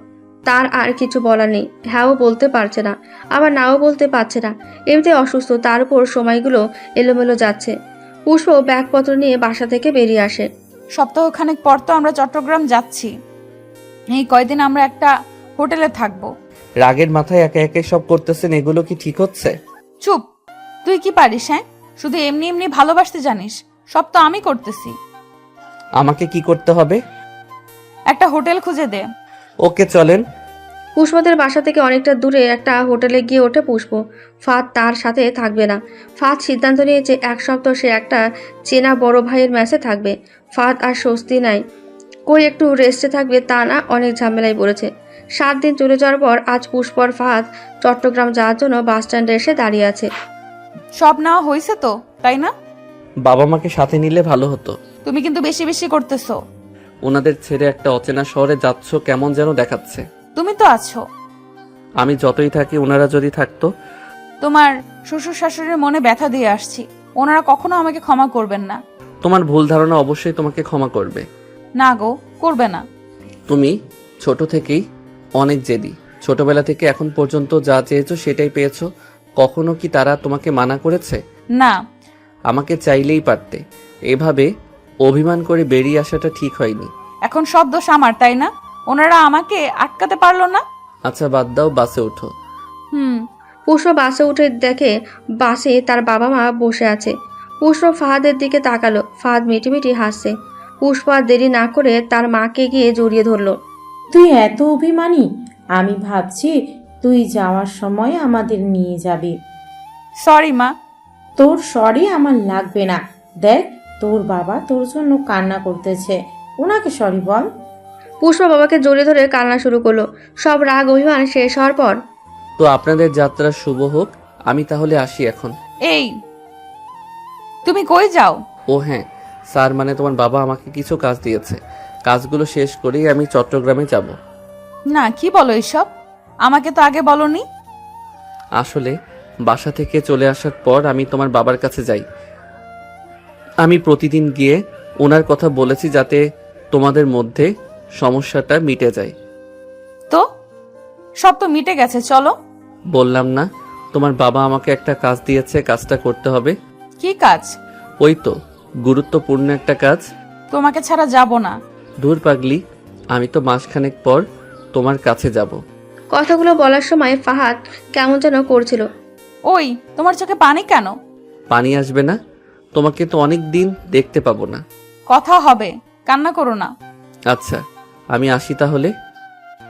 তার আর কিছু বলার নেই। হ্যাঁও বলতে পারছে না, আবার নাও বলতে পারছে না। এমনিতে অসুস্থ, তার উপর সময়গুলো এলোমেলো যাচ্ছে। পুষ্প ব্যাগপত্র নিয়ে বাসা থেকে বেরিয়ে আসে। সপ্তাহখানেক পর তো আমরা চট্টগ্রাম যাচ্ছি। এই কয়দিন আমরা একটা হোটেলে থাকবো। রাগের মাথায় একে একে সব করতেছেন, এগুলো কি ঠিক হচ্ছে? চুপ, তুই কি পারিস? হ্যাঁ, শুধু এমনি এমনি ভালোবাসতে জানিস, সব তো আমি করতেছি। আমাকে কি করতে হবে? একটা হোটেল খুঁজে দে। ওকে, চলেন। পুষ্পদের বাসা থেকে অনেকটা দূরে একটা হোটেলে গিয়ে ওঠে পুষ্প। ফাহাদ তার সাথে থাকবে না। ফাহাদ সিদ্ধান্ত নিয়েছে 1 সপ্তাহ সে একটা চেনা বড় ভাইয়ের ম্যাচে থাকবে। ফাহাদ আর স্বস্তি নাই, কই একটু রেস্টে থাকবে তা না, অনেক ঝামেলায় পড়েছে। 7 দিন চলে যাওয়ার পর আজ পুষ্প আর ফাহাদ চট্টগ্রাম যাওয়ার জন্য বাস স্ট্যান্ডে এসে দাঁড়িয়ে আছে। সব নেওয়া হয়েছে তো, তাই না? বাবা মাকে সাথে নিলে ভালো হতো। তুমি কিন্তু বেশি বেশি করতেছো। ওনাদের ছেড়ে একটা অচেনা শহরে যাচ্ছ, কেমন যেন দেখাচ্ছে। তুমি তো আছো। আমি যতই থাকি, ওনারা যদি থাকতো। তোমার শ্বশুর শাশুড়ির মনে ব্যথা দিয়ে আসছি, ওনারা কখনো আমাকে ক্ষমা করবেন না। তোমার ভুল ধারণা অবশ্যই তোমাকে ক্ষমা করবে। না গো, করবে না। তুমি ছোট থেকেই অনেক জেদি। ছোটবেলা থেকে এখন পর্যন্ত যা চেয়েছো সেটাই পেয়েছো। কখনো কি তারা তোমাকে মানা করেছে? না। আমাকে চাইলেই পারতে। এভাবে অভিমান করে বেরিয়ে আসাটা ঠিক হয়নি। এখন সব দোষ আমার, তাই না? ওনারা আমাকে আটকাতে পারলো না। আচ্ছা বাদ দাও, বাসে ওঠো। পুষ্প বাসে উঠে দেখে বাসে তার বাবা মা বসে আছে। পুষ্প ফাহাদের দিকে তাকালো। ফাহাদ মিটিমিটি হাসছে। পুষ্প আর দেরি না করে তার মাকে গিয়ে জড়িয়ে ধরলো। তুই এত অভিমানী? আমি ভাবছি তুই যাওয়ার সময় আমাদের নিয়ে যাবি। সরি মা। তোর সরি আমার লাগবে না। দেখ, তোর বাবা তোর জন্য কান্না করতেছে, ওনাকে সরি বল। পুষ্পা বাবাকে জড়িয়ে ধরে কান্না শুরু করলো। সব রাগ অভিমান শেষ হওয়ার পর তো আপনাদের যাত্রা শুভ হোক, আমি তাহলে আসি এখন। এই, তুমি কই যাও? ও হ্যাঁ, স্যার মানে তোমার বাবা আমাকে কিছু কাজ দিয়েছে, কাজগুলো শেষ করেই আমি চট্টগ্রামে যাব। না, কি বলো এসব? আমাকে তো আগে বলনি। আসলে বাসা থেকে চলে আসার পর আমি তোমার বাবার কাছে যাই। আমি প্রতিদিন গিয়ে ওনার কথা বলেছি যাতে তোমাদের মধ্যে সমস্যাটা মিটে যায়। তো সব তো মিটে গেছে, চলো। বললাম না তোমার বাবা আমাকে একটা কাজ দিয়েছে, কাজটা করতে হবে। কি কাজ? ওই তো গুরুত্বপূর্ণ একটা কাজ। তোমাকে ছাড়া যাব না। দূর পাগলি, আমি তো মাসখানেক পর তোমার কাছে যাব। কথাগুলো বলার সময় ফাহাদ কেমন যেন করছিল। ওই, তোমার চোখে পানি কেন? পানি আসবে না? তোমাকে তো অনেক দিন দেখতে পাবো না। কথা হবে, কান্না করো না। আচ্ছা, আমি আসি তাহলে।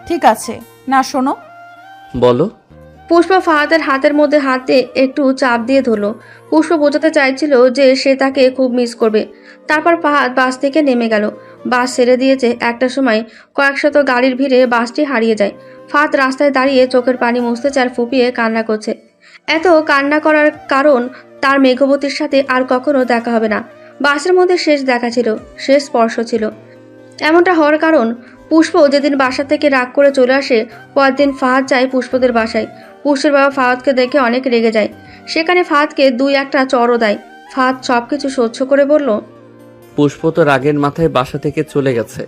ঠিক আছে। না, শোনো। বলো। পুষ্প ফাহাদের হাতের মধ্যে হাত দিয়ে একটু চাপ দিয়ে ধরলো। পুষ্প বোঝাতে চাইছিল যে সে তাকে খুব মিস করবে। তারপর ফাহাদ বাস থেকে নেমে গেল। বাস ছেড়ে দিয়েছে। একটা সময় কয়েকশত গাড়ির ভিড়ে বাসটি হারিয়ে যায়। ফাহাদ রাস্তায় দাঁড়িয়ে চোখের পানি মুছতে চার ফুপিয়ে কান্না করছে। এত কান্না করার কারণ তার মেঘবতীর সাথে আর কখনো দেখা হবে না। বাসের মধ্যে শেষ দেখা ছিল, শেষ স্পর্শ ছিল। এমনটা হওয়ার কারণ পুষ্প যেদিন বাসা থেকে রাগ করে চলে আসে, পরদিন ফাহাদ যায় পুষ্পদের বাসায়। পুষ্পের বাবা ফাহাদকে দেখে অনেক রেগে যায়। সেখানে ফাহাদকে 2-1টা চড়ও দেয়। ফাহাদ সবকিছু সহ্য করে বলল, পুষ্প তো রাগের মাথায় বাসা থেকে চলে গেছে।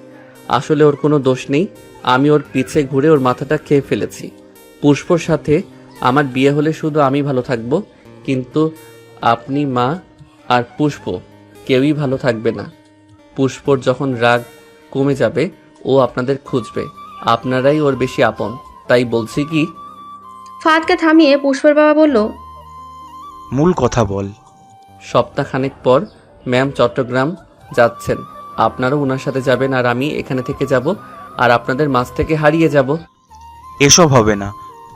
আসলে ওর কোনো দোষ নেই, আমি ওর পিছে ঘুরে ওর মাথাটা খেয়ে ফেলেছি। পুষ্পর সাথে আমার বিয়ে হলে শুধু আমি ভালো থাকবো, কিন্তু আপনি, মা আর পুষ্প কেউই ভালো থাকবে না। পুষ্পর যখন রাগ কমে যাবে ও আপনাদের খুঁজবে, আপনারাই ওর বেশি আপন। তাই বলছি কি। ফাহাদকে থামিয়ে পুষ্পের বাবা বলল, মূল কথা বল। সপ্তাহখানেক পর ম্যাম চট্টগ্রাম যাচ্ছেন, আপনারাও ওনার সাথে যাবেন আর আমি এখানে থেকে যাব আর আপনাদের মাঝ থেকে হারিয়ে যাব। এসব হবে না,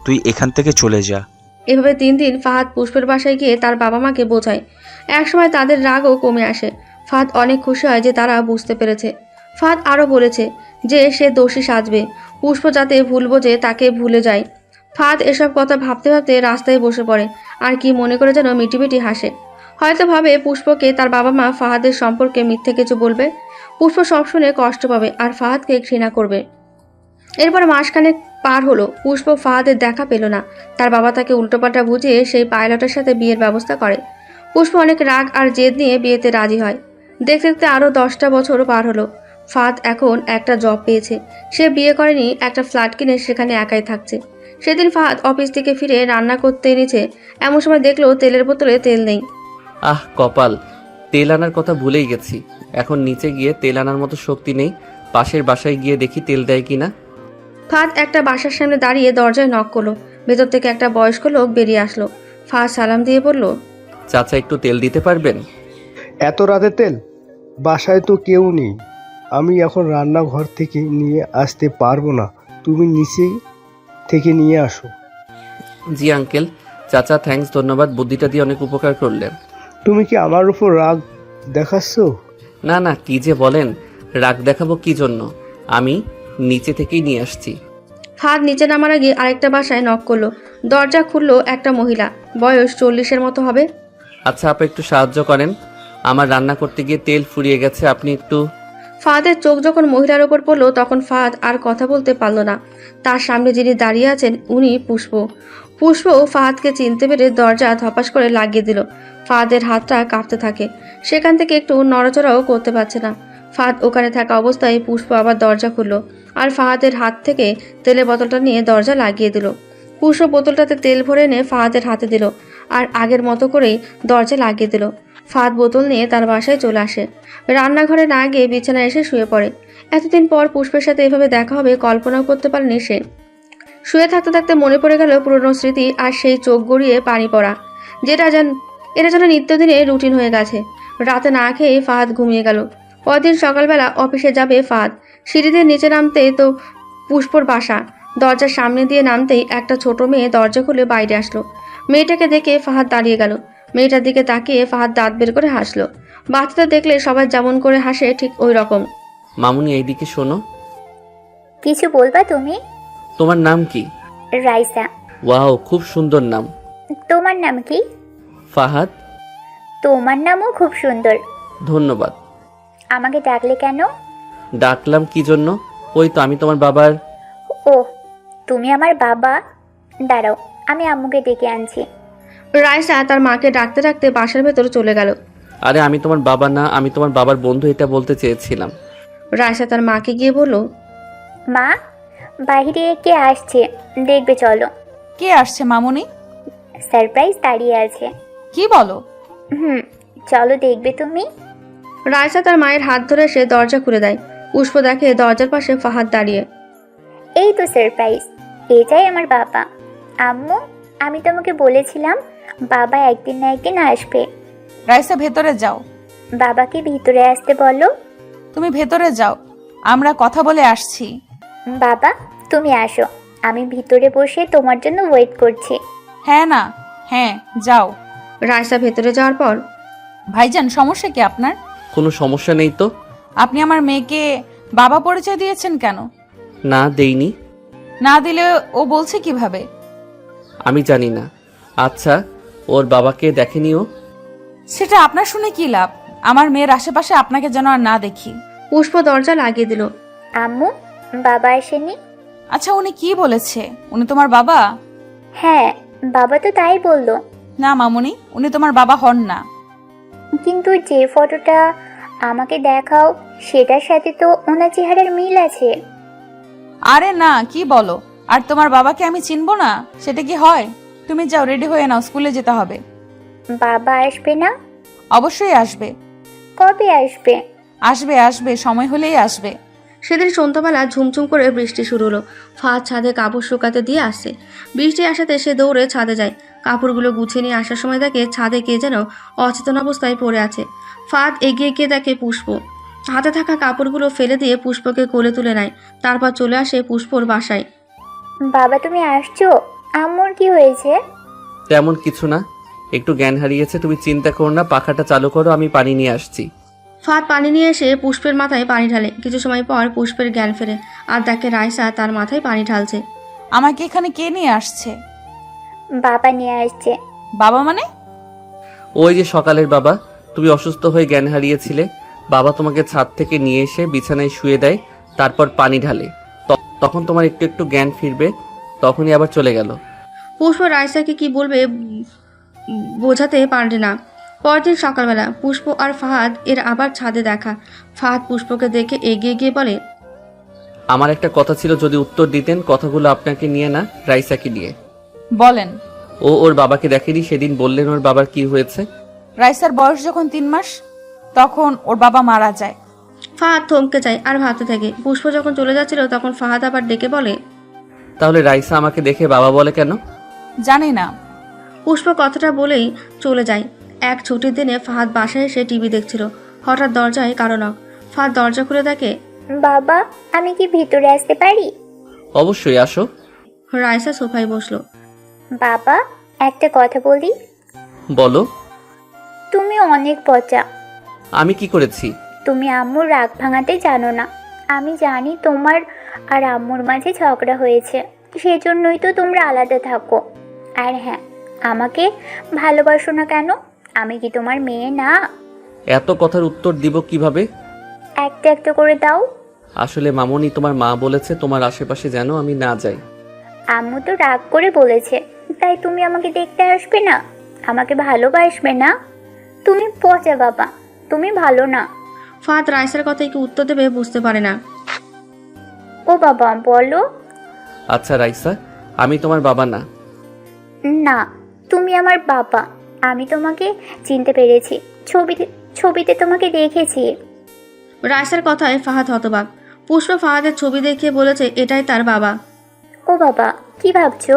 তুই এখান থেকে চলে যা। এভাবে 3 দিন ফাহাদ পুষ্পের বাসায় গিয়ে তার বাবা মাকে বোঝায়। একসময় তাদের রাগও কমে আসে। ফাহাদ অনেক খুশি হয় যে তারা বুঝতে পেরেছে। ফাহাদ আরও বলেছে যে সে দোষী সাজবে, পুষ্প যাতে ভুল বোঝে তাকে ভুলে যায়। ফাহাদ এসব কথা ভাবতে ভাবতে রাস্তায় বসে পড়ে আর কি মনে করে যেন মিটিমিটি হাসে। হয়তো ভাবে পুষ্পকে তার বাবা মা ফাহাদের সম্পর্কে মিথ্যে কিছু বলবে। পুষ্প সব শুনে কষ্ট পাবে আর ফাহাদকে ঘৃণা করবে। এরপর মাসখানেক পার হলো, পুষ্প ফাহাদের দেখা পেল না। তার বাবা তাকে উল্টোপাল্টা বুঝিয়ে সেই পাইলটের সাথে বিয়ের ব্যবস্থা করে। পুষ্প অনেক রাগ আর জেদ নিয়ে বিয়েতে রাজি হয়। দেখতে দেখতে আরও 10টা বছর পার হলো। ফাহাদ এখন একটা জব পেয়েছে। সে বিয়ে করেনি, একটা ফ্ল্যাট কিনে সেখানে একাই থাকছে। সেদিন ফাহাদ অফিস থেকে ফিরে রান্না করতে এনেছে। এমন সময় দেখলো তেলের বোতলে তেল নেই। আহ কপাল, তেল আনার কথা ভুলেই গেছি। এখন নিচে গিয়ে তেল আনার মতো শক্তি নেই। পাশের বাসায় গিয়ে দেখি তেল দেয় কিনা। ফাহাদ একটা বাসার সামনে দাঁড়িয়ে দরজায় নক করলো। ভেতর থেকে একটা বয়স্ক লোক বেরিয়ে আসলো। ফাহাদ সালাম দিয়ে বলল, চাচা একটু তেল দিতে পারবেন? এত রাতে তেল? বাসায় তো কেউ নেই, আমি এখন রান্নাঘর থেকে নিয়ে আসতে পারবো না, তুমি নিচে থেকে নিয়ে আসো। জি আঙ্কেল। চাচা থ্যাঙ্কস, ধন্যবাদ, বুদ্ধিটা দিয়ে অনেক উপকার করলেন। তুমি কি আমার উপর রাগ দেখাচ্ছ? না না, কি যে বলেন, রাগ দেখাবো কি জন্য? আমি নিচে থেকেই নিয়ে আসছি। ফাহাদ নিচে নামার আগে আরেকটা বাসায় নক করলো। দরজা খুললো একটা মহিলা, বয়স 40-এর মতো হবে। আচ্ছা আপা, একটু সাহায্য করেন, আমার রান্না করতে গিয়ে তেল ফুরিয়ে গেছে, আপনি একটু। ফাহাদের চোখ যখন মহিলার ওপর পড়লো তখন ফাহাদ আর কথা বলতে পারল না। তার সামনে যিনি দাঁড়িয়ে আছেন উনি পুষ্প। পুষ্প ফাহাদকে চিনতে পেরে দরজা ধপাস করে লাগিয়ে দিল। ফাহাদের হাতটা কাঁপতে থাকে। সেখান থেকে একটু নড়াচড়াও করতে পারছে না। ফাহাদ ওখানে থাকা অবস্থায় পুষ্প আবার দরজা খুললো আর ফাহাদের হাত থেকে তেলের বোতলটা নিয়ে দরজা লাগিয়ে দিল। পুষ্প বোতলটাতে তেল ভরে এনে ফাহাদের হাতে দিল আর আগের মতো করেই দরজা লাগিয়ে দিল। ফাহাদ বোতল নিয়ে তার বাসায় চলে আসে। রান্নাঘরে না গিয়ে বিছানায় এসে শুয়ে পড়ে। এতদিন পর পুষ্পের সাথে এভাবে দেখা হবে কল্পনাও করতে পারেনি সে। শুয়ে থাকতে থাকতে মনে পড়ে গেল পুরনো স্মৃতি আর সেই চোখ গড়িয়ে পানি পড়া, এটা যেন নিত্যদিনে রুটিন হয়ে গেছে। রাতে না খেয়ে ফাহাদ ঘুমিয়ে গেল। পরদিন সকালবেলা অফিসে যাবে ফাহাদ। সিঁড়িতে নিচে নামতে তো পুষ্পর বাসা। দরজার সামনে দিয়ে নামতেই একটা ছোট মেয়ে দরজা খুলে বাইরে আসলো। মেয়েটাকে দেখে ফাহাদ দাঁড়িয়ে গেল। মেয়েটার দিকে তাকিয়ে ফাহাদ দাঁত বের করে হাসলো। বাচ্চাটা দেখলে সবাই যেমন করে হাসে ঠিক ওই রকম। মামুনি এইদিকে শোনো। কিছু বলবা তুমি? তোমার নাম কি? রাইসা। ওয়াও, খুব সুন্দর নাম। তোমার নাম কি? ফাহাদ। তোমার নামও খুব সুন্দর। ধন্যবাদ। আমাকে ডাকলে কেন? ডাকলাম কি জন্য? ওই তো আমি তোমার বাবার। ও, তুমি আমার বাবা? দাঁড়াও, আমি আম্মুকে ডেকে আনছি। রাইসা তার মাকে ডাকতে ডাকতে বাসার ভেতর চলে গেল। আরে আমি তোমার বাবা না, আমি তোমার বাবার বন্ধু, এটা বলতে চেয়েছিলাম। রাইসা তার মাকে গিয়ে বলল, মা, বাইরে কে আসছে দেখবে চলো। কে আসছে মামুনি? সারপ্রাইজ দাঁড়িয়ে আছে। কি বলো? চলো দেখবে তুমি। রাইসা তার মায়ের হাত ধরে সে দরজা খুলে দেয়। পুষ্প দেখে দরজার পাশে ফাহাদ দাঁড়িয়ে। এই তো সারপ্রাইজ, এটাই আমার বাবা। আম্মু, আমি তোমাকে বলেছিলাম বাবা একদিন না একদিন আসবে। রাইসা ভেতরে যাও। বাবাকে ভিতরে আসতে বলো। তুমি ভেতরে যাও, আমরা কথা বলে আসছি। বাবা, তুমি আসো, আমি ভিতরে বসে তোমার জন্য ওয়েট করছি। হ্যাঁ না, হ্যাঁ যাও। রাইসা ভেতরে যাওয়ার পর, ভাইজান সমস্যা কি আপনার? কোনো সমস্যা নেই তো। আপনি আমার মেয়েকে বাবা পরিচয় দিয়েছেন কেন? না, দেইনি। না দিলে ও বলছে কিভাবে? আমি জানি না। আচ্ছা, ওর বাবাকে দেখেনিও? সেটা আপনার শুনে কি লাভ? আমার মেয়ের আশেপাশে আপনাকে যেন আর না দেখি। পুষ্প দরজা লাগিয়ে দিল। আম্মু, বাবা আসেনি? আচ্ছা, উনি কি বলেছে? উনি তোমার বাবা? হ্যাঁ, বাবা তো তাই বললো। না মামুনি, উনি তোমার বাবা হন না। কিন্তু যে ফটোটা আমাকে দেখাও সেটার সাথে তো ওনার চেহারার মিল আছে। আরে না, কি বলো? আর তোমার বাবাকে আমি চিনবো না? সেটা কি হয়? তুমি যাও, রেডি হয়ে নাও, স্কুলে যেতে হবে। বাবা আসবে না? অবশ্যই আসবে। কবে আসবে? আসবে আসবে, সময় হলেই আসবে। সেদিন সন্ধ্যাবেলা ঝুমঝুম করে বৃষ্টি শুরু হলো। ফাহাদ ছাদে কাপড় শুকাতে দিয়ে আসছে। বৃষ্টি আসাতে সে দৌড়ে ছাদে যায়। কাপড়গুলো গুছিয়ে নিয়ে আসার সময় দেখে ছাদে কে যেন অচেতন অবস্থায় পড়ে আছে। ফাহাদ এগিয়ে গিয়ে দেখে পুষ্প। হাতে থাকা কাপড়গুলো ফেলে দিয়ে পুষ্পকে কোলে তুলে নেয়। তারপর চলে আসে পুষ্পর বাসায়। বাবা, তুমি আসছো? আম্মুর কি হয়েছে? তেমন কিছু না, একটু জ্ঞান হারিয়েছে। তুমি চিন্তা করো না, পাখাটা চালু করো, আমি পানি নিয়ে আসছি। ফাহাদ পানি নিয়ে এসে পুষ্পের মাথায় পানি ঢালে। কিছু সময় পর পুষ্পের জ্ঞান ফেরে আর দেখে রাইসা তার মাথায় পানি ঢালছে। আমাকে এখানে কে নিয়ে আসছে? বাবা নিয়ে আসছে। বাবা মানে? ওই যে সকালের বাবা, তুমি অসুস্থ হয়ে জ্ঞান হারিয়েছিলে, বাবা তোমাকে ছাদ থেকে নিয়ে এসে বিছানায় শুয়ে দেয়, তারপর পানি ঢালে। তখন তোমার একটু একটু জ্ঞান ফিরবে, তখনই আবার চলে গেল। পুষ্প রাইসাকে কি বলবে বোঝাতে পারে না। পরদিন সকালবেলা পুষ্প আর ফাহাদ এর আবার ছাদে দেখা। ফাহাদ পুষ্পকে দেখে এগিয়ে গিয়ে বলে, আমার একটা কথা ছিল, যদি উত্তর দিতেন। কথাগুলো আপনাকে নিয়ে না, রাইসাকে নিয়ে। বলেন। ও ওর বাবাকে দেখেনি, সেদিন বললেন ওর বাবার কি হয়েছে। রাইসার বয়স যখন 3 মাস, তখন ওর বাবা মারা যায়। ফাহাদ থমকে যায় আর ভাবতে থাকে। পুষ্প যখন চলে যাচ্ছিল তখন ফাহাদ আবার ডেকে বলে, তাহলে রাইসা আমাকে দেখে বাবা বলে কেন? জানি না। পুষ্প কথাটা বলেই চলে যায়। এক ছুটির দিনে ফাহাদ বাসায় এসে টিভি দেখছিল। হঠাৎ দরজায় কারো নক। ফাহাদ দরজা খুলে দেখে। বাবা, আমি কি ভিতরে আসতে পারি? অবশ্যই, আসো। রাইসা সোফায় বসলো। বাবা, একটা কথা বলি। বলো। তুমি অনেক পচা। আমি কি করেছি? তুমি আম্মুর রাগ ভাঙাতে জানো না। আমি জানি তোমার আর আম্মুর মাঝে ঝগড়া হয়েছে, সেজন্যই তো তোমরা আলাদা থাকো। আর হ্যাঁ, আমাকে ভালোবাসো না কেন? আমি কি তোমার মেয়ে না? এত কথার উত্তর দিব কিভাবে? একটা একটা করে দাও। আসলে মামনি, তোমার মা বলেছে তোমার আশেপাশে যেন আমি না যাই। আম্মু তো রাগ করে বলেছে, তাই তুমি আমাকে দেখতে আসবে না, আমাকে ভালোবাসবে না। তুমি পচা বাবা, তুমি ভালো না। ফাহাদ রাইসার কথায় কি উত্তর দেবে বুঝতে পারে না। ও বাবা, বলো। আচ্ছা রাইসা, আমি তোমার বাবা না। না, তুমি আমার বাবা। আমি তোমাকে চিনতে পেরেছি, ছবিতে তোমাকে দেখেছি। রাইসার কথায় ফাহাদ হতবাক। পুষ্প ফাহাদের ছবি দেখিয়ে বলেছে এটাই তার বাবা। ও বাবা, কি ভাবছো?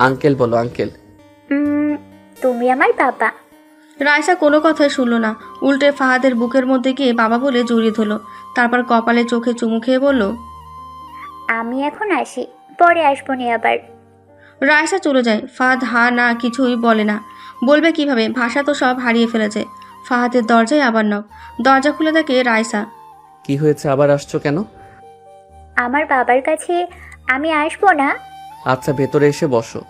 আঙ্কেল বলো, আঙ্কেল। তুমি আমার বাবা। রাইসা কোনো কথাই শুনল না, উল্টে ফাহাদের বুকের মধ্যে গিয়ে বাবা বলে জড়িয়ে ধরল। তারপর কপালে চোখে চুমু খেয়ে বলল, আমি এখন আসি, পরে আসবো নি আবার। রায়সা চলে যায়। ফাহাদ হা না কিছুই বলে না। বলবে কিভাবে, ভাষা তো সব হারিয়ে ফেলেছে। ফাহাদের দরজায় আবার নক। দরজা খুলে দেখে রায়সা। কি হয়েছে, আবার আসছো কেন? আমার বাবার কাছে আমি আসবো না। আচ্ছা, ভেতরে এসে বসো।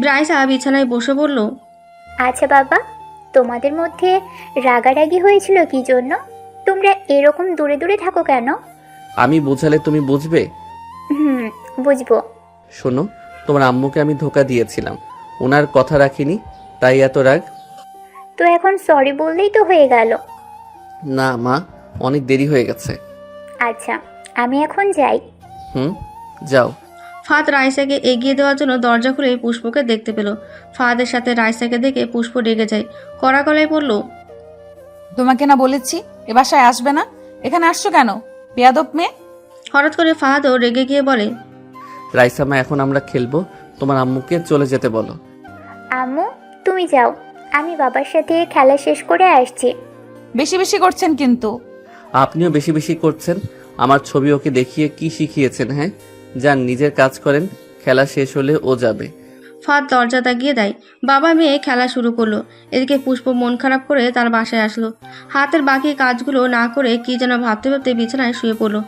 রায়সা বিছানায় বসে বলল, আচ্ছা বাবা, তোমাদের মধ্যে রাগারাগি হয়েছিল কি জন্য? তোমরা এরকম দূরে দূরে থাকো কেন? আমি বোঝালে তুমি বুঝবে? হুম, বুঝবো। শোনো, তোমার আম্মুকে আমি ধোকা দিয়েছিলাম, ওনার কথা রাখিনি, তাই এত রাগ। তো এখন সরি বললেই তো হয়ে গেল। না মা, অনেক দেরি হয়ে গেছে। আচ্ছা, আমি এখন যাই। হুম, যাও। ফাহাদ রায়সাকে এগিয়ে দেওয়ার জন্য দরজা খুলে পুষ্পকে দেখতে পেল। ফাহাদের সাথে রায়সাকে দেখে পুষ্প রেগে যায়। কড়া গলায় বলল, তোমাকে না বলেছি এ বাসায় আসবে না, এখানে আসছো কেন বেয়াদব মেয়ে? হঠাৎ করে ফাহাদও রেগে গিয়ে বলে, রাইসা মা, এখন আমরা খেলবো, তোমার আম্মুকে চলে যেতে বলো। আম্মু, তুমি যাও, আমি বাবার সাথে খেলা শেষ করে আসছি। বেশি বেশি করছেন কিন্তু। আপনিও বেশি বেশি করছেন। আমার ছবি ওকে দেখিয়ে কি শিখিয়েছেন? হ্যাঁ, যান নিজের কাজ করেন, খেলা শেষ হলে ও যাবে। ফাহাদ দরজা দাগিয়ে দেয়। বাবা মেয়ে খেলা শুরু করলো। এদিকে পুষ্প মন খারাপ করে তার বাসায় আসলো। হাতের বাকি কাজগুলো না করে কি যেন ভাবতে ভাবতে বিছানায় শুয়ে পড়লো।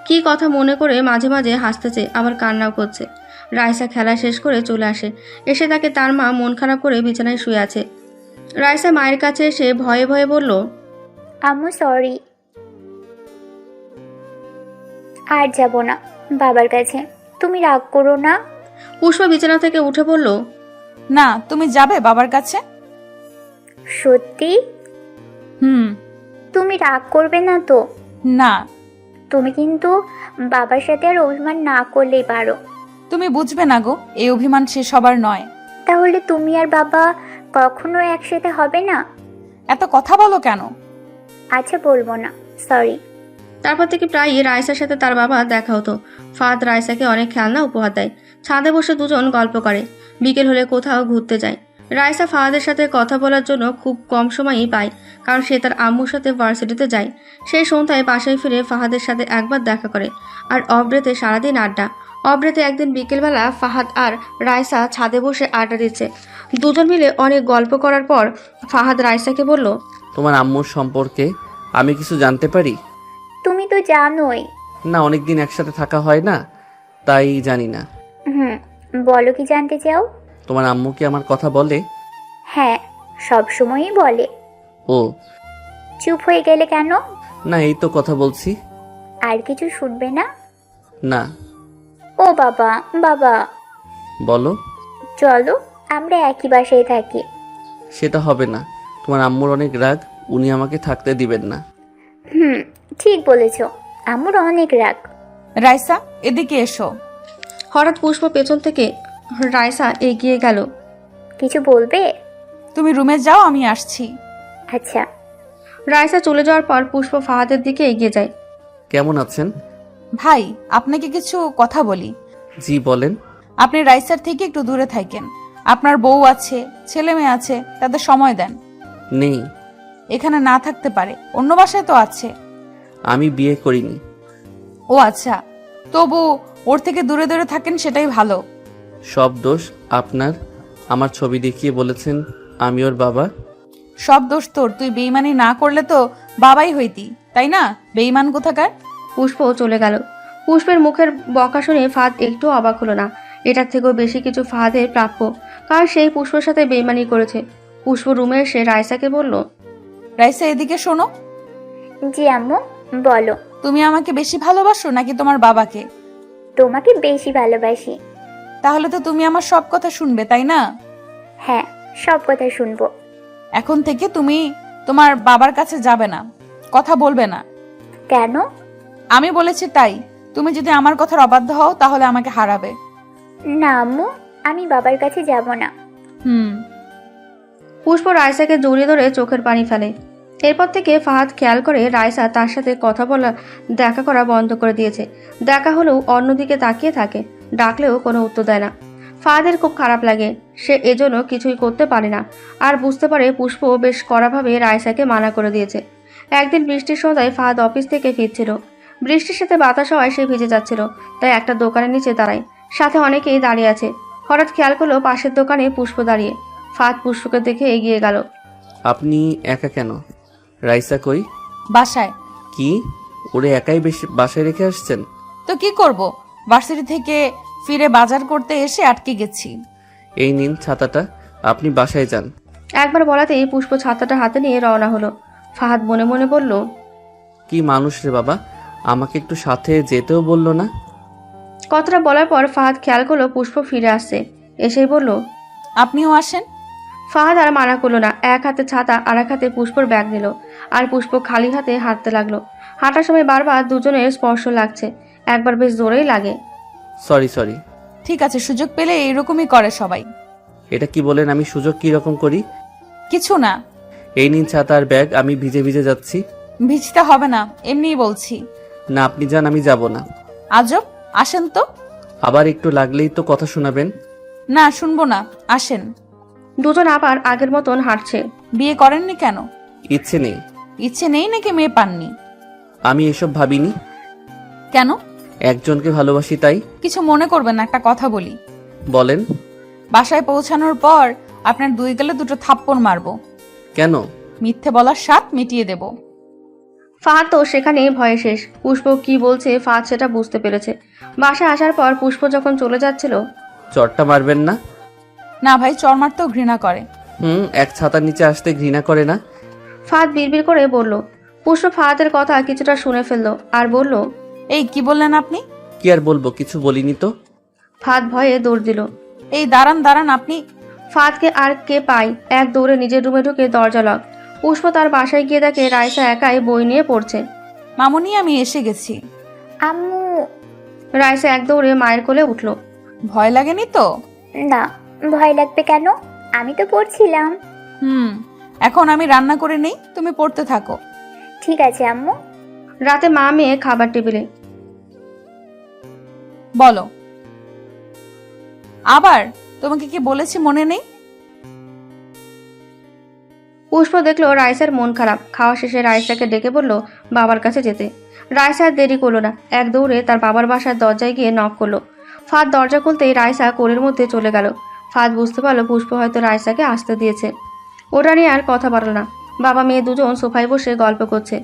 কি কথা মনে করে মাঝে মাঝে হাসতেছে, আবার কান্নাও করছে। রায়সা খেলা শেষ করে চলে আসে। এসে তাকে তার মা মন খারাপ করে বিছানায় শুয়ে আছে। রায়সা মায়ের কাছে এসে ভয়ে ভয়ে বলল, আম্মু সরি, আর যাব না বাবার কাছে, তুমি রাগ করো না। পুষ্প বিছানা থেকে উঠে বলল, না, তুমি যাবে বাবার কাছে? সত্যি? হুম। তুমি রাগ করবে না তো? না। তুমি কিন্তু বাবার সাথে আর অভিমান না করলেই পারো। তুমি বুঝবে না গো, এই অভিমান সে সবার নয়। তাহলে তুমি আর বাবা কখনো একসাথে হবে না? এত কথা বলো কেন? আচ্ছা, বলবো না, সরি। তারপর থেকে প্রায়ই রায়সার সাথে তার বাবা দেখা হতো। ফাহাদ রায়সাকে অনেক খেলনা উপহার দেয়। ছাদে বসে দুজন গল্প করে। বিকেল হলে কোথাও ঘুরতে যায়। রায়সা ফাহাদের সাথে কথা বলার জন্য খুব কম সময়ই পায়, কারণ সে তার আম্মুর সাথে ভার্সিটিতে যায়। সেই সন্ধ্যায় বাসায় ফিরে ফাহাদের সাথে একবার দেখা করে, আর অফডেতে সারাদিন আড্ডা। অফডেতে একদিন বিকেলবেলা ফাহাদ আর রায়সা ছাদে বসে আড্ডা দিচ্ছে। দুজন মিলে অনেক গল্প করার পর ফাহাদ রায়সাকে বলল, তোমার আম্মুর সম্পর্কে আমি কিছু জানতে পারি? তুমি তো জানোই। না, অনেকদিন একসাথে থাকা হয় না, তাই জানি না। হুম, বলো কি জানতে চাও? তোমার আম্মু কি আমার কথা বলে? হ্যাঁ, সব সময়ই বলে। ও, চুপ হয়ে গেলে কেন? না, এই তো কথা বলছি। আর কিছু শুনবে না? না। ও বাবা, বাবা, বলো। চলো আমরা একই বাসায় থাকি। সেটা হবে না, তোমার আম্মুর অনেক রাগ, উনি আমাকে থাকতে দিবেন না। হুম, ঠিক বলেছ, আমার অনেক রাগ। রাইসা, এদিকে এসো। হঠাৎ পুষ্প পেছন থেকে রায়সা এগিয়ে গেল। কিছু বলবে? তুমি রুমে যাও, আমি আসছি। আচ্ছা। রায়সা চলে যাওয়ার পর পুষ্প ফাহাদের দিকে এগিয়ে যায়। কেমন আছেন? ভাই, আপনাকে কিছু কথা বলি। জি বলেন। আপনি রাইসার থেকে একটু দূরে থাকেন। আপনার বউ আছে, ছেলে মেয়ে আছে, তাদের সময় দেন। নেই। এখানে না থাকতে পারে, অন্য বাসায় তো আছে। আমি বিয়ে করিনি। ও আচ্ছা, তবু ওর থেকে দূরে দূরে থাকেন, সেটাই ভালো। সব দোষ আপনার। আমার ছবি দেখিয়ে বলেছেন আমি ওর বাবা। সব দোষ তোর, তুই বেইমানি না করলে তো বাবাই হইতি, তাই না? বেইমান কোথাকার। পুষ্প চলে গেল। পুষ্পের মুখের বকা শুনে ফাহাদ একটু অবাক হলো না। এটার থেকেও বেশি কিছু ফাহাদের প্রাপ্য, কারণ সেই পুষ্পের সাথে বেইমানি করেছে। পুষ্প রুমে এসে রায়সাকে বলল, রাইসা, এদিকে শোনো। জি আম্মু, বলো। তুমি আমাকে বেশি ভালোবাসো নাকি তোমার বাবাকে? তোমাকে বেশি ভালোবাসি। তাহলে তো তুমি আমার সব কথা শুনবে, তাই না? হ্যাঁ, সব কথা শুনবো। এখন থেকে তুমি তোমার বাবার কাছে যাবে না, কথা বলবে না। কেন? আমি বলেছি তাই। তুমি যদি আমার কথার অবাধ্য হও তাহলে আমাকে হারাবে। না আম্মু, আমি বাবার কাছে যাব না। হুম। পুষ্প রায়সাকে জড়িয়ে ধরে চোখের পানি ফেলে। এরপর থেকে ফাহাদ খেয়াল করে রায়সা তার সাথে কথা বলা, দেখা করা বন্ধ করে দিয়েছে। দেখা হলেও অন্যদিকে তাকিয়ে থাকে, ডাকলেও কোনো উত্তর দেয় না। ফাহাদের খুব খারাপ লাগে। সে এজন্য কিছুই করতে পারে না। আর বুঝতে পারে পুষ্প বেশ কড়াভাবে রায়সাকে মানা করে দিয়েছে। একদিন বৃষ্টির সন্ধ্যায় ফাহাদ অফিস থেকে ফিরছিল। বৃষ্টির সাথে বাতাস হওয়ায় সে ভিজে যাচ্ছিল, তাই একটা দোকানের নিচে দাঁড়ায়। সাথে অনেকেই দাঁড়িয়ে আছে। হঠাৎ খেয়াল করলো পাশের দোকানে পুষ্প দাঁড়িয়ে। ফাহাদ পুষ্পকে দেখে এগিয়ে গেল। আপনি একা কেন? রাইসা কই? বাসায়। কি, ওরে একাই বেশি বাসায় রেখে আসছেন? তো কি করব, ভার্সিটি থেকে ফিরে বাজার করতে এসে আটকে গেছি। এই নিন ছাতাটা, আপনি বাসায় যান। একবার বলাতেই পুষ্প ছাতাটা হাতে নিয়ে রওনা হলো। ফাহাদ মনে মনে বলল, কি মানুষ রে বাবা, আমাকে একটু সাথে যেতেও বললো না। কথাটা বলার পর ফাহাদ খেয়াল করলো পুষ্প ফিরে আসছে। এসেই বলল, আপনিও আসেন। ফাহাদ আর মানা করলো না। এক হাতে ছাতা আর এক হাতে পুষ্পর ব্যাগ নিল। আর পুষ্প খালি হাতে হাঁটতে লাগলো। হাঁটার সময় বারবার দুজনের স্পর্শ লাগছে। একবার বেশ জোরেই লাগে। সরি। ঠিক আছে, সুযোগ পেলে এরকমই করে সবাই। এটা কি বলেন? আমি সুযোগ কি রকম করি? কিছু না। এই নিন ছাতা আর ব্যাগ, আমি ভিজে ভিজে যাচ্ছি। ভিজতে হবে না, এমনিই বলছি। না আপনি যান, আমি যাব না। আজব, আসেন তো। আবার একটু লাগলেই তো কথা শোনাবেন। না, শুনবো না, আসেন। দুজন আবার আগের মতন হাঁটছে। বিয়ে করেননি কেন? ইচ্ছে নেই। ইচ্ছে নেই নাকি মেয়ে পাননি? আমি এসব ভাবিনি। কেন? একজনকে ভালোবাসি তাই। কিছু মনে করবেন না, একটা কথা বলি। বলেন। বাসায় পৌঁছানোর পর আপনার 2 গালে 2টো থাপ্পড় মারবো। কেন? মিথ্যে বলার স্বাদ মিটিয়ে দেব। ফাহাদ তো সেখানে ভয়ে শেষ। পুষ্প কি বলছে ফাহাদ সেটা বুঝতে পেরেছে। বাসায় আসার পর পুষ্প যখন চলে যাচ্ছিল, চটটা মারবেন না। না ভাই, চর মারতেও ঘৃণা করে। এক ছাতার নিচে আসতে ঘৃণা করে না? ফাহাদ বিড়বিড় করে বলল। পুষ্প ফাহাদের কথা কিছুটা শুনে ফেললো আর বলল, এই কি বললেন আপনি? কি আর বলবো, কিছু বলিনি তো। ফাহাদ ভয়ে দৌড় দিল। এই দাঁড়ান আপনি। ফাহাদকে আর কে পায়, এক দৌড়ে নিজের রুমে ঢুকে দরজা লক। পুষ্প তার বাসায় গিয়ে দেখে রাইসা একাই বই নিয়ে পড়ছে। মামুনি, আমি এসে গেছি। আম্মু। রাইসা এক দৌড়ে মায়ের কোলে উঠল। ভয় লাগেনি তো? না, ভয় লাগবে কেন? আমি তো পড়ছিলাম। এখন আমি রান্না করে নেই, তুমি পড়তে থাকো। ঠিক আছে আম্মু। রাতে মা মেয়ে খাবার টেবিলে। বলো। আবার তোমাকে কি বলেছি মনে নেই? পুষ্প দেখলো রাইসার মন খারাপ। খাওয়া শেষে রাইসাকে ডেকে বলল বাবার কাছে যেতে। রাইসা আর দেরি করলো না, এক দৌড়ে তার বাবার বাসার দরজায় গিয়ে নক করলো। ফাহাদ দরজা খুলতেই রাইসা কোলের মধ্যে চলে গেল। ফাহাদ বুঝতে পারলো পুষ্প হয়তো রাইসাকে আসতে দিয়েছে। ওটা নিয়ে আর কথা বলল না। বাবা মেয়ে দুজন সোফায় বসে গল্প করছে।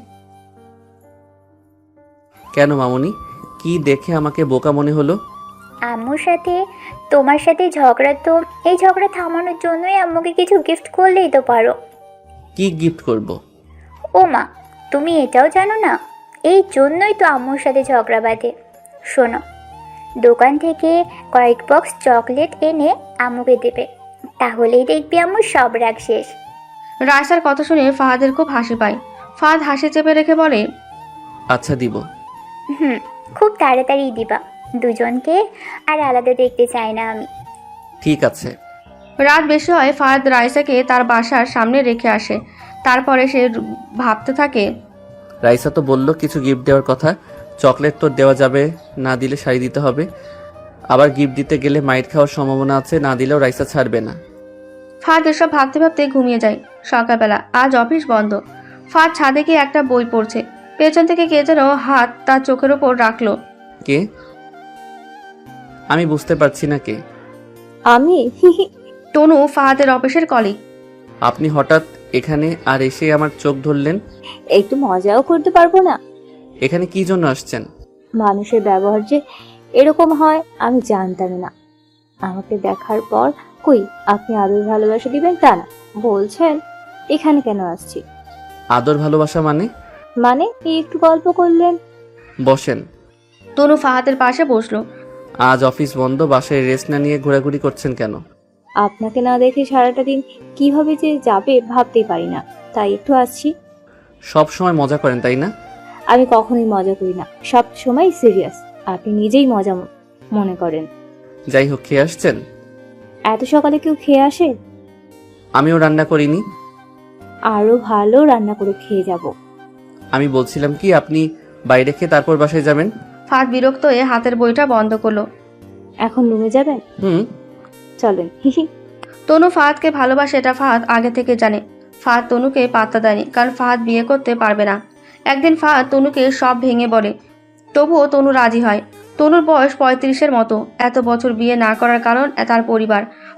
কেন মামুনি, কি দেখে আমাকে বোকা মনে হলো? আম্মুর সাথে তোমার সাথে ঝগড়া, তো এই ঝগড়া থামানোর জন্যই আম্মুকে কিছু গিফট করলেই তো পারো। কি গিফট করব? ও মা, তুমি এটাও জানো না? এই জন্যই তো আম্মুর সাথে ঝগড়া বাঁধে। শোনো, দোকান থেকে কয়েক বক্স চকলেট এনে আম্মুকে দেবে, তাহলেই দেখবি আম্মুর সব রাগ শেষ। রাইসার কথা শুনে ফাহাদের খুব হাসি পায়। ফাহাদ হাসি চেপে রেখে বলে, আচ্ছা দিব। খুব তাড়াতাড়ি দিবা, দুজনকে আর আলাদা দেখতে চাই না আমি। ঠিক আছে। রাত বেশি হয় ফাহাদ রাইসাকে তার বাসার সামনে রেখে আসে। তারপরে সে ভাবতে থাকে, রাইসা তো বললো কিছু গিফট দেওয়ার কথা। চকলেট তো দেওয়া যাবে না, দিলে শাড়ি দিতে হবে। আবার গিফট দিতে গেলে মাইর খাওয়ার সম্ভাবনা আছে, না দিলেও রাইসা ছাড়বে না। ফাহাদ এসব ভাবতে ভাবতে ঘুমিয়ে যায়। সকালবেলা আজ অফিস বন্ধ। ফাহাদ ছাদে গিয়ে একটা বই পড়ছে। পেছন থেকে কে যেন হাত তার চোখের ওপর রাখলো। কে? আমি বুঝতে পারছি না কে। আমি তনু, ফাহাদের অফিসের কলিগ। আপনি হঠাৎ এখানে আর এসে আমার চোখ ধরলেন? একটু মজাও করতে পারবো না? এখানে কি জন্য আসছেন? মানুষের ব্যবহার যে এরকম হয় আমি জানতামই না। আমাকে দেখার পর কই আপনি আদর ভালোবাসা দিবেন তা না, বলছেন এখানে কেন আসছি। আদর ভালোবাসা মানে? মানে এই একটু গল্প করলেন। বসেন। তনু ফাহাদের পাশে বসলো। আজ অফিস বন্ধ, বাসায় রেস্ট না নিয়ে ঘোরাঘুরি করছেন কেন? আপনাকে না দেখে সারাটা দিন কিভাবে যে যাবে ভাবতেই পারি না, তাই একটু আসছি। সব সময় মজা করেন তাই না? আমি কখনোই মজা করি না, সব সময় সিরিয়াস। আপনি নিজেই মজা মনে করেন। যাই হোক, খেয়ে আসছেন? এত সকালে কেউ খেয়ে আসে? আমিও রান্না করিনি। আরো ভালো রান্না করে খেয়ে যাব। আমি বলছিলাম কি, আপনি বাইরে খেয়ে তারপর বাসায় যাবেন। ফাহাদ বিরক্ত হয়ে হাতের বইটা বন্ধ করলো। এখন রুমে যাবেন? চলেন। তনু ফাহাদকে ভালোবাসে এটা ফাহাদ আগে থেকে জানে। ফাহাদ তনুকে পাত্তা দেয়নি, কারণ ফাহাদ বিয়ে করতে পারবে না। একদিন ফাহাদ তনুকে সব ভেঙে বলে, তবুও তনু রাজি হয়। তনুর বয়স 35-এর মতো। এত বছর বিয়ে না করার কারণ তার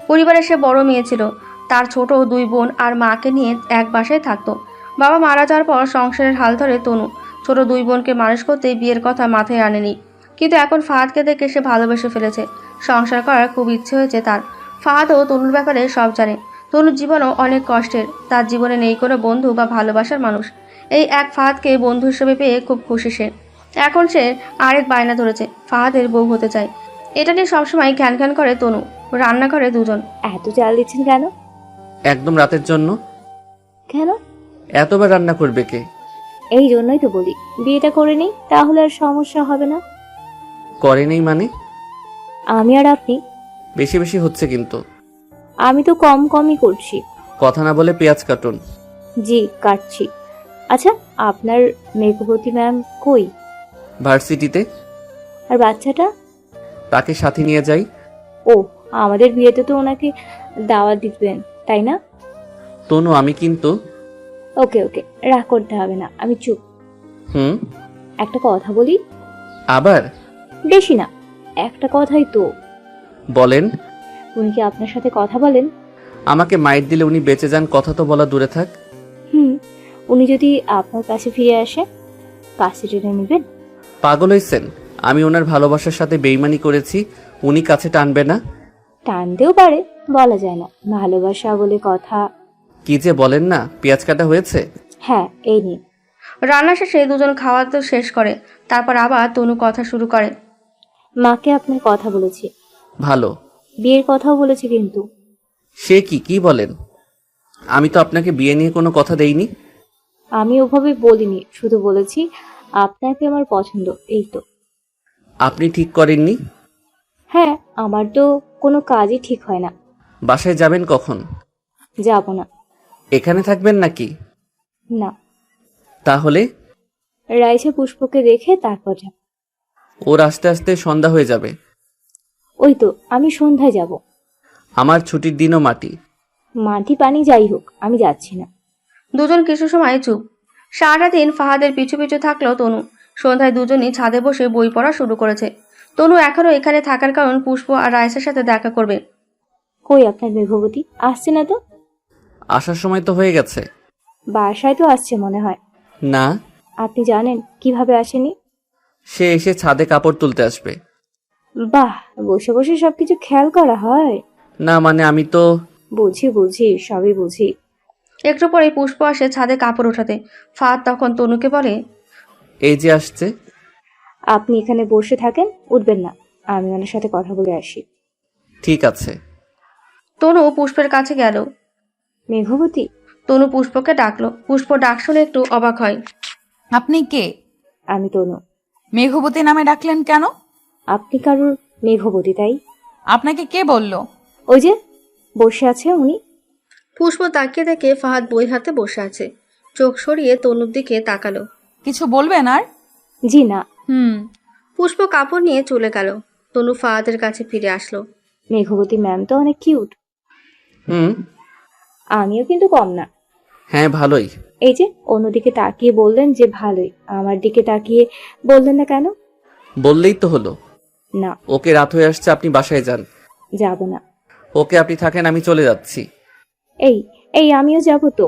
পরিবারে সে বড় মেয়ে ছিল। তার ছোট 2 বোন আর মাকে নিয়ে এক বাসায় থাকতো। বাবা মারা যাওয়ার পর সংসারের হাল ধরে তনু ছোট 2 বোনকে মানুষ করতে বিয়ের কথা মাথায় আনেনি। কিন্তু এখন ফাহাদকে দেখে সে ভালোবেসে ফেলেছে। সংসার করার খুব ইচ্ছে হয়েছে তার। ফাহাদও তনুর ব্যাপারে সব জানে। তনুর জীবনও অনেক কষ্টের। তার জীবনে নেই কোনো বন্ধু বা ভালোবাসার মানুষ। এই এক ফাহাদকে বন্ধু হিসেবে পেয়ে খুব খুশি সে। এখন সে আরেক বায়না ধরেছে, ফাহাদের বউ হতে চায়। এটা নিয়ে সবসময় ঘ্যান ঘ্যান করে তনু। রান্না করে দুজন। এত চাল দিচ্ছেন কেন? একদম রাতের জন্য। কেন? এতবার রান্না করবে কে? এই জন্যই তো বলি বিয়েটা করে নিই, তাহলে আর সমস্যা হবে না। করে নেই মানে? আমি আর আপনি। বেশি বেশি হচ্ছে কিন্তু। আমি তো কমই করছি। কথা না বলে পেঁয়াজ কাটুন। জি কাটছি। আচ্ছা, আপনার মেঘবতী ম্যাম কই? ভার্সিটিতে। আর বাচ্চাটা? তাকে সাথে নিয়ে যাই। ও, আমাদের বিয়েতে তো ওনাকে দাওয়াত দিবেন তাই না? তনু আমি কিন্তু। ওকে ওকে, রাগ করতে হবে না, আমি চুপ। হুম। একটা কথা বলি? আবার? বেশি না, একটা কথাই তো। বলেন। উনি কি আপনার সাথে কথা বলেন? আমাকে মাইর দিলে উনি বেঁচে যান, কথা তো বলা দূরে থাক। উনি যদি আপনার কাছে ফিরে আসে, কাছে টেনে নেবেন? পাগল হয়েছেন? আমি ওনার ভালোবাসার সাথে বেইমানি করেছি, উনি কাছে টানবে না? টানতেও পারে, বলা যায় না। ভালোবাসা বলে কথা। কি যে বলেন না। পেঁয়াজ কাটা হয়েছে? হ্যাঁ, এই নিন। রান্না শেষে দুজন খাওয়া তো শেষ করে। তারপর আবার তনু কথা শুরু করে। মাকে আপনার কথা বলেছি। ভালো। বিয়ের কথাও বলেছি কিন্তু। সে কি বলেন? আমি তো আপনাকে বিয়ে নিয়ে কোনো কথা দেইনি। আমি ওভাবে বলিনি, শুধু বলেছি আপনাকে আমার পছন্দ, এই তো। আপনি ঠিক করেননি? হ্যাঁ, আমার তো কোনো কাজই ঠিক হয় না। বাসায় যাবেন কখন? যাব না। এখানে থাকবেন নাকি? না। তাহলে? রাইসা পুষ্পকে দেখে তারপর যাব। ওর আস্তে আস্তে সন্ধ্যা হয়ে যাবে। ওই তো, আমি সন্ধ্যায় যাব। আমার ছুটির দিনও মাটি। মাটি পানি যাই হোক, আমি যাচ্ছি না। দুজন কিছু সময় চুপ। সারাটা দিন ফাহাদের পিছু পিছু থাকলেও তনু। সন্ধ্যায় দুজনই ছাদে বসে বই পড়া শুরু করেছে। তনু এখনো এখানে থাকার কারণ পুষ্প আর রাইসের সাথে দেখা করবে। কই আপনার মেঘবতী? আসছে না তো? আসার সময় তো হয়ে গেছে। বাসায় তো আসছে মনে হয়। না। আপনি জানেন কিভাবে আসেনি? সে এসে ছাদে কাপড় তুলতে আসবে। বাহ, বসে বসে সবকিছু খেয়াল করা হয়। না মানে আমি তো। বুঝি, সবই বুঝি। একটু পরেই পুষ্প আসে ছাদে কাপড় ওঠাতে। ফাহাদ তখন তনুকে বলে, এই যে আসছে। আপনি এখানে বসে থাকেন, উঠবেন না, আমি ওনার সাথে কথা বলে আসি। ঠিক আছে। তনু পুষ্পের কাছে গেল। মেঘবতী। তনু পুষ্পকে ডাকলো। পুষ্প ডাক শুনে একটু অবাক হয়। আপনি কে? আমি তনু। মেঘবতী নামে ডাকলেন কেন? আপনি কারুর মেঘবতী তাই? আপনাকে কে বলল? ওই যে বসে আছে উনি। পুষ্প তাকিয়ে দেখে ফাহাদ বই হাতে বসে আছে। চোখ সরিয়ে তনুর দিকে তাকালো। কিছু বলবেন আর? জি না। পুষ্প কাপড় নিয়ে চলে গেল। তনু ফাহাদের কাছে ফিরে আসলো। মেঘবতী ম্যাম তো অনেক কিউট। আমিও কিন্তু কম না। হ্যাঁ ভালোই। এই যে অন্যদিকে তাকিয়ে বললেন যে ভালোই, আমার দিকে তাকিয়ে বললেন না কেন? বললেই তো হলো। না। ওকে রাত হয়ে আসছে, আপনি বাসায় যান। যাব না। ওকে আপনি থাকেন, আমি চলে যাচ্ছি। এই আমিও যাব তো।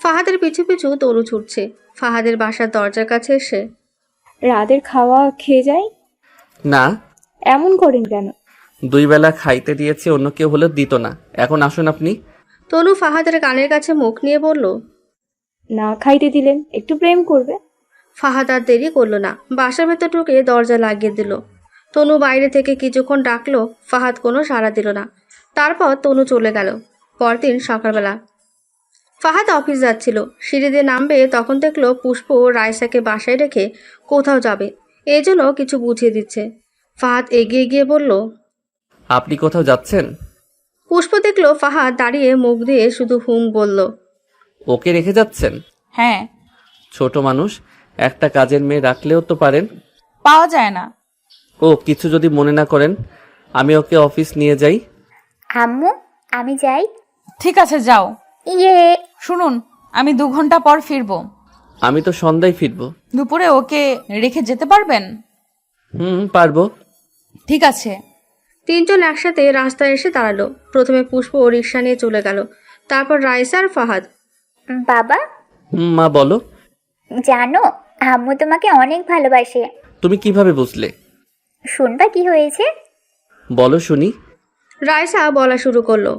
ফাহাদের পিছু পিছু তনু ছুটছে। ফাহাদের বাসার দরজার কাছে এসে, রাতের খাওয়া খেয়ে যাই। না। এমন করেন কেন? 2 বেলা খাইতে দিয়েছি, অন্য কেউ হলে দিত না। এখন আসুন আপনি। তনু ফাহাদের কানের কাছে মুখ নিয়ে বলল, না খাইতে দিলেন, একটু প্রেম করবে। ফাহাদ আর দেরি করলো না, বাসার ভেতর ঢুকে দরজা লাগিয়ে দিল। তনু বাইরে থেকে কিছুক্ষণ ডাকলো, ফাহাদ কোনো সাড়া দিল না। তারপর তনু চলে গেল। পরদিন সকালবেলা ফাহাদ অফিস যাচ্ছিল। সিঁড়ি দিয়ে নামবে তখন দেখলো পুষ্প ও রাইসাকে বাসায় রেখে কোথাও যাবে, এই জন্য কিছু বুঝিয়ে দিচ্ছে। ফাহাদ এগিয়ে গিয়ে বলল, আপনি কোথাও যাচ্ছেন? পুষ্প দেখলো ফাহাদ দাঁড়িয়ে মুখ দিয়ে শুধু হুম বলল। ওকে রেখে যাচ্ছেন? হ্যাঁ। ছোট মানুষ, একটা কাজের মেয়ে রাখলেও তো পারেন। পাওয়া যায় না। ও কিছু যদি মনে না করেন, আমি ওকে অফিস নিয়ে যাই। আম্মু, আমি যাই। ঠিক আছে, যাও। ইয়ে, শুনুন, আমি 2 ঘন্টা পর ফিরবো। আমি তো সন্ধ্যায় ফিরবো। দুপুরে ওকে রেখে যেতে পারবেন? পারবো। ঠিক আছে। তিনজন একসাথে রাস্তায় এসে দাঁড়ালো। প্রথমে পুষ্প রিক্সা নিয়ে চলে গেল, তারপর রাইসা আর ফাহাদ। বাবা, মা বলো। জানো আম্মু তোমাকে অনেক ভালোবাসে। তুমি কিভাবে বুঝলে? শুনবা কি হয়েছে? বলো শুনি। রাইসা বলা শুরু করলো।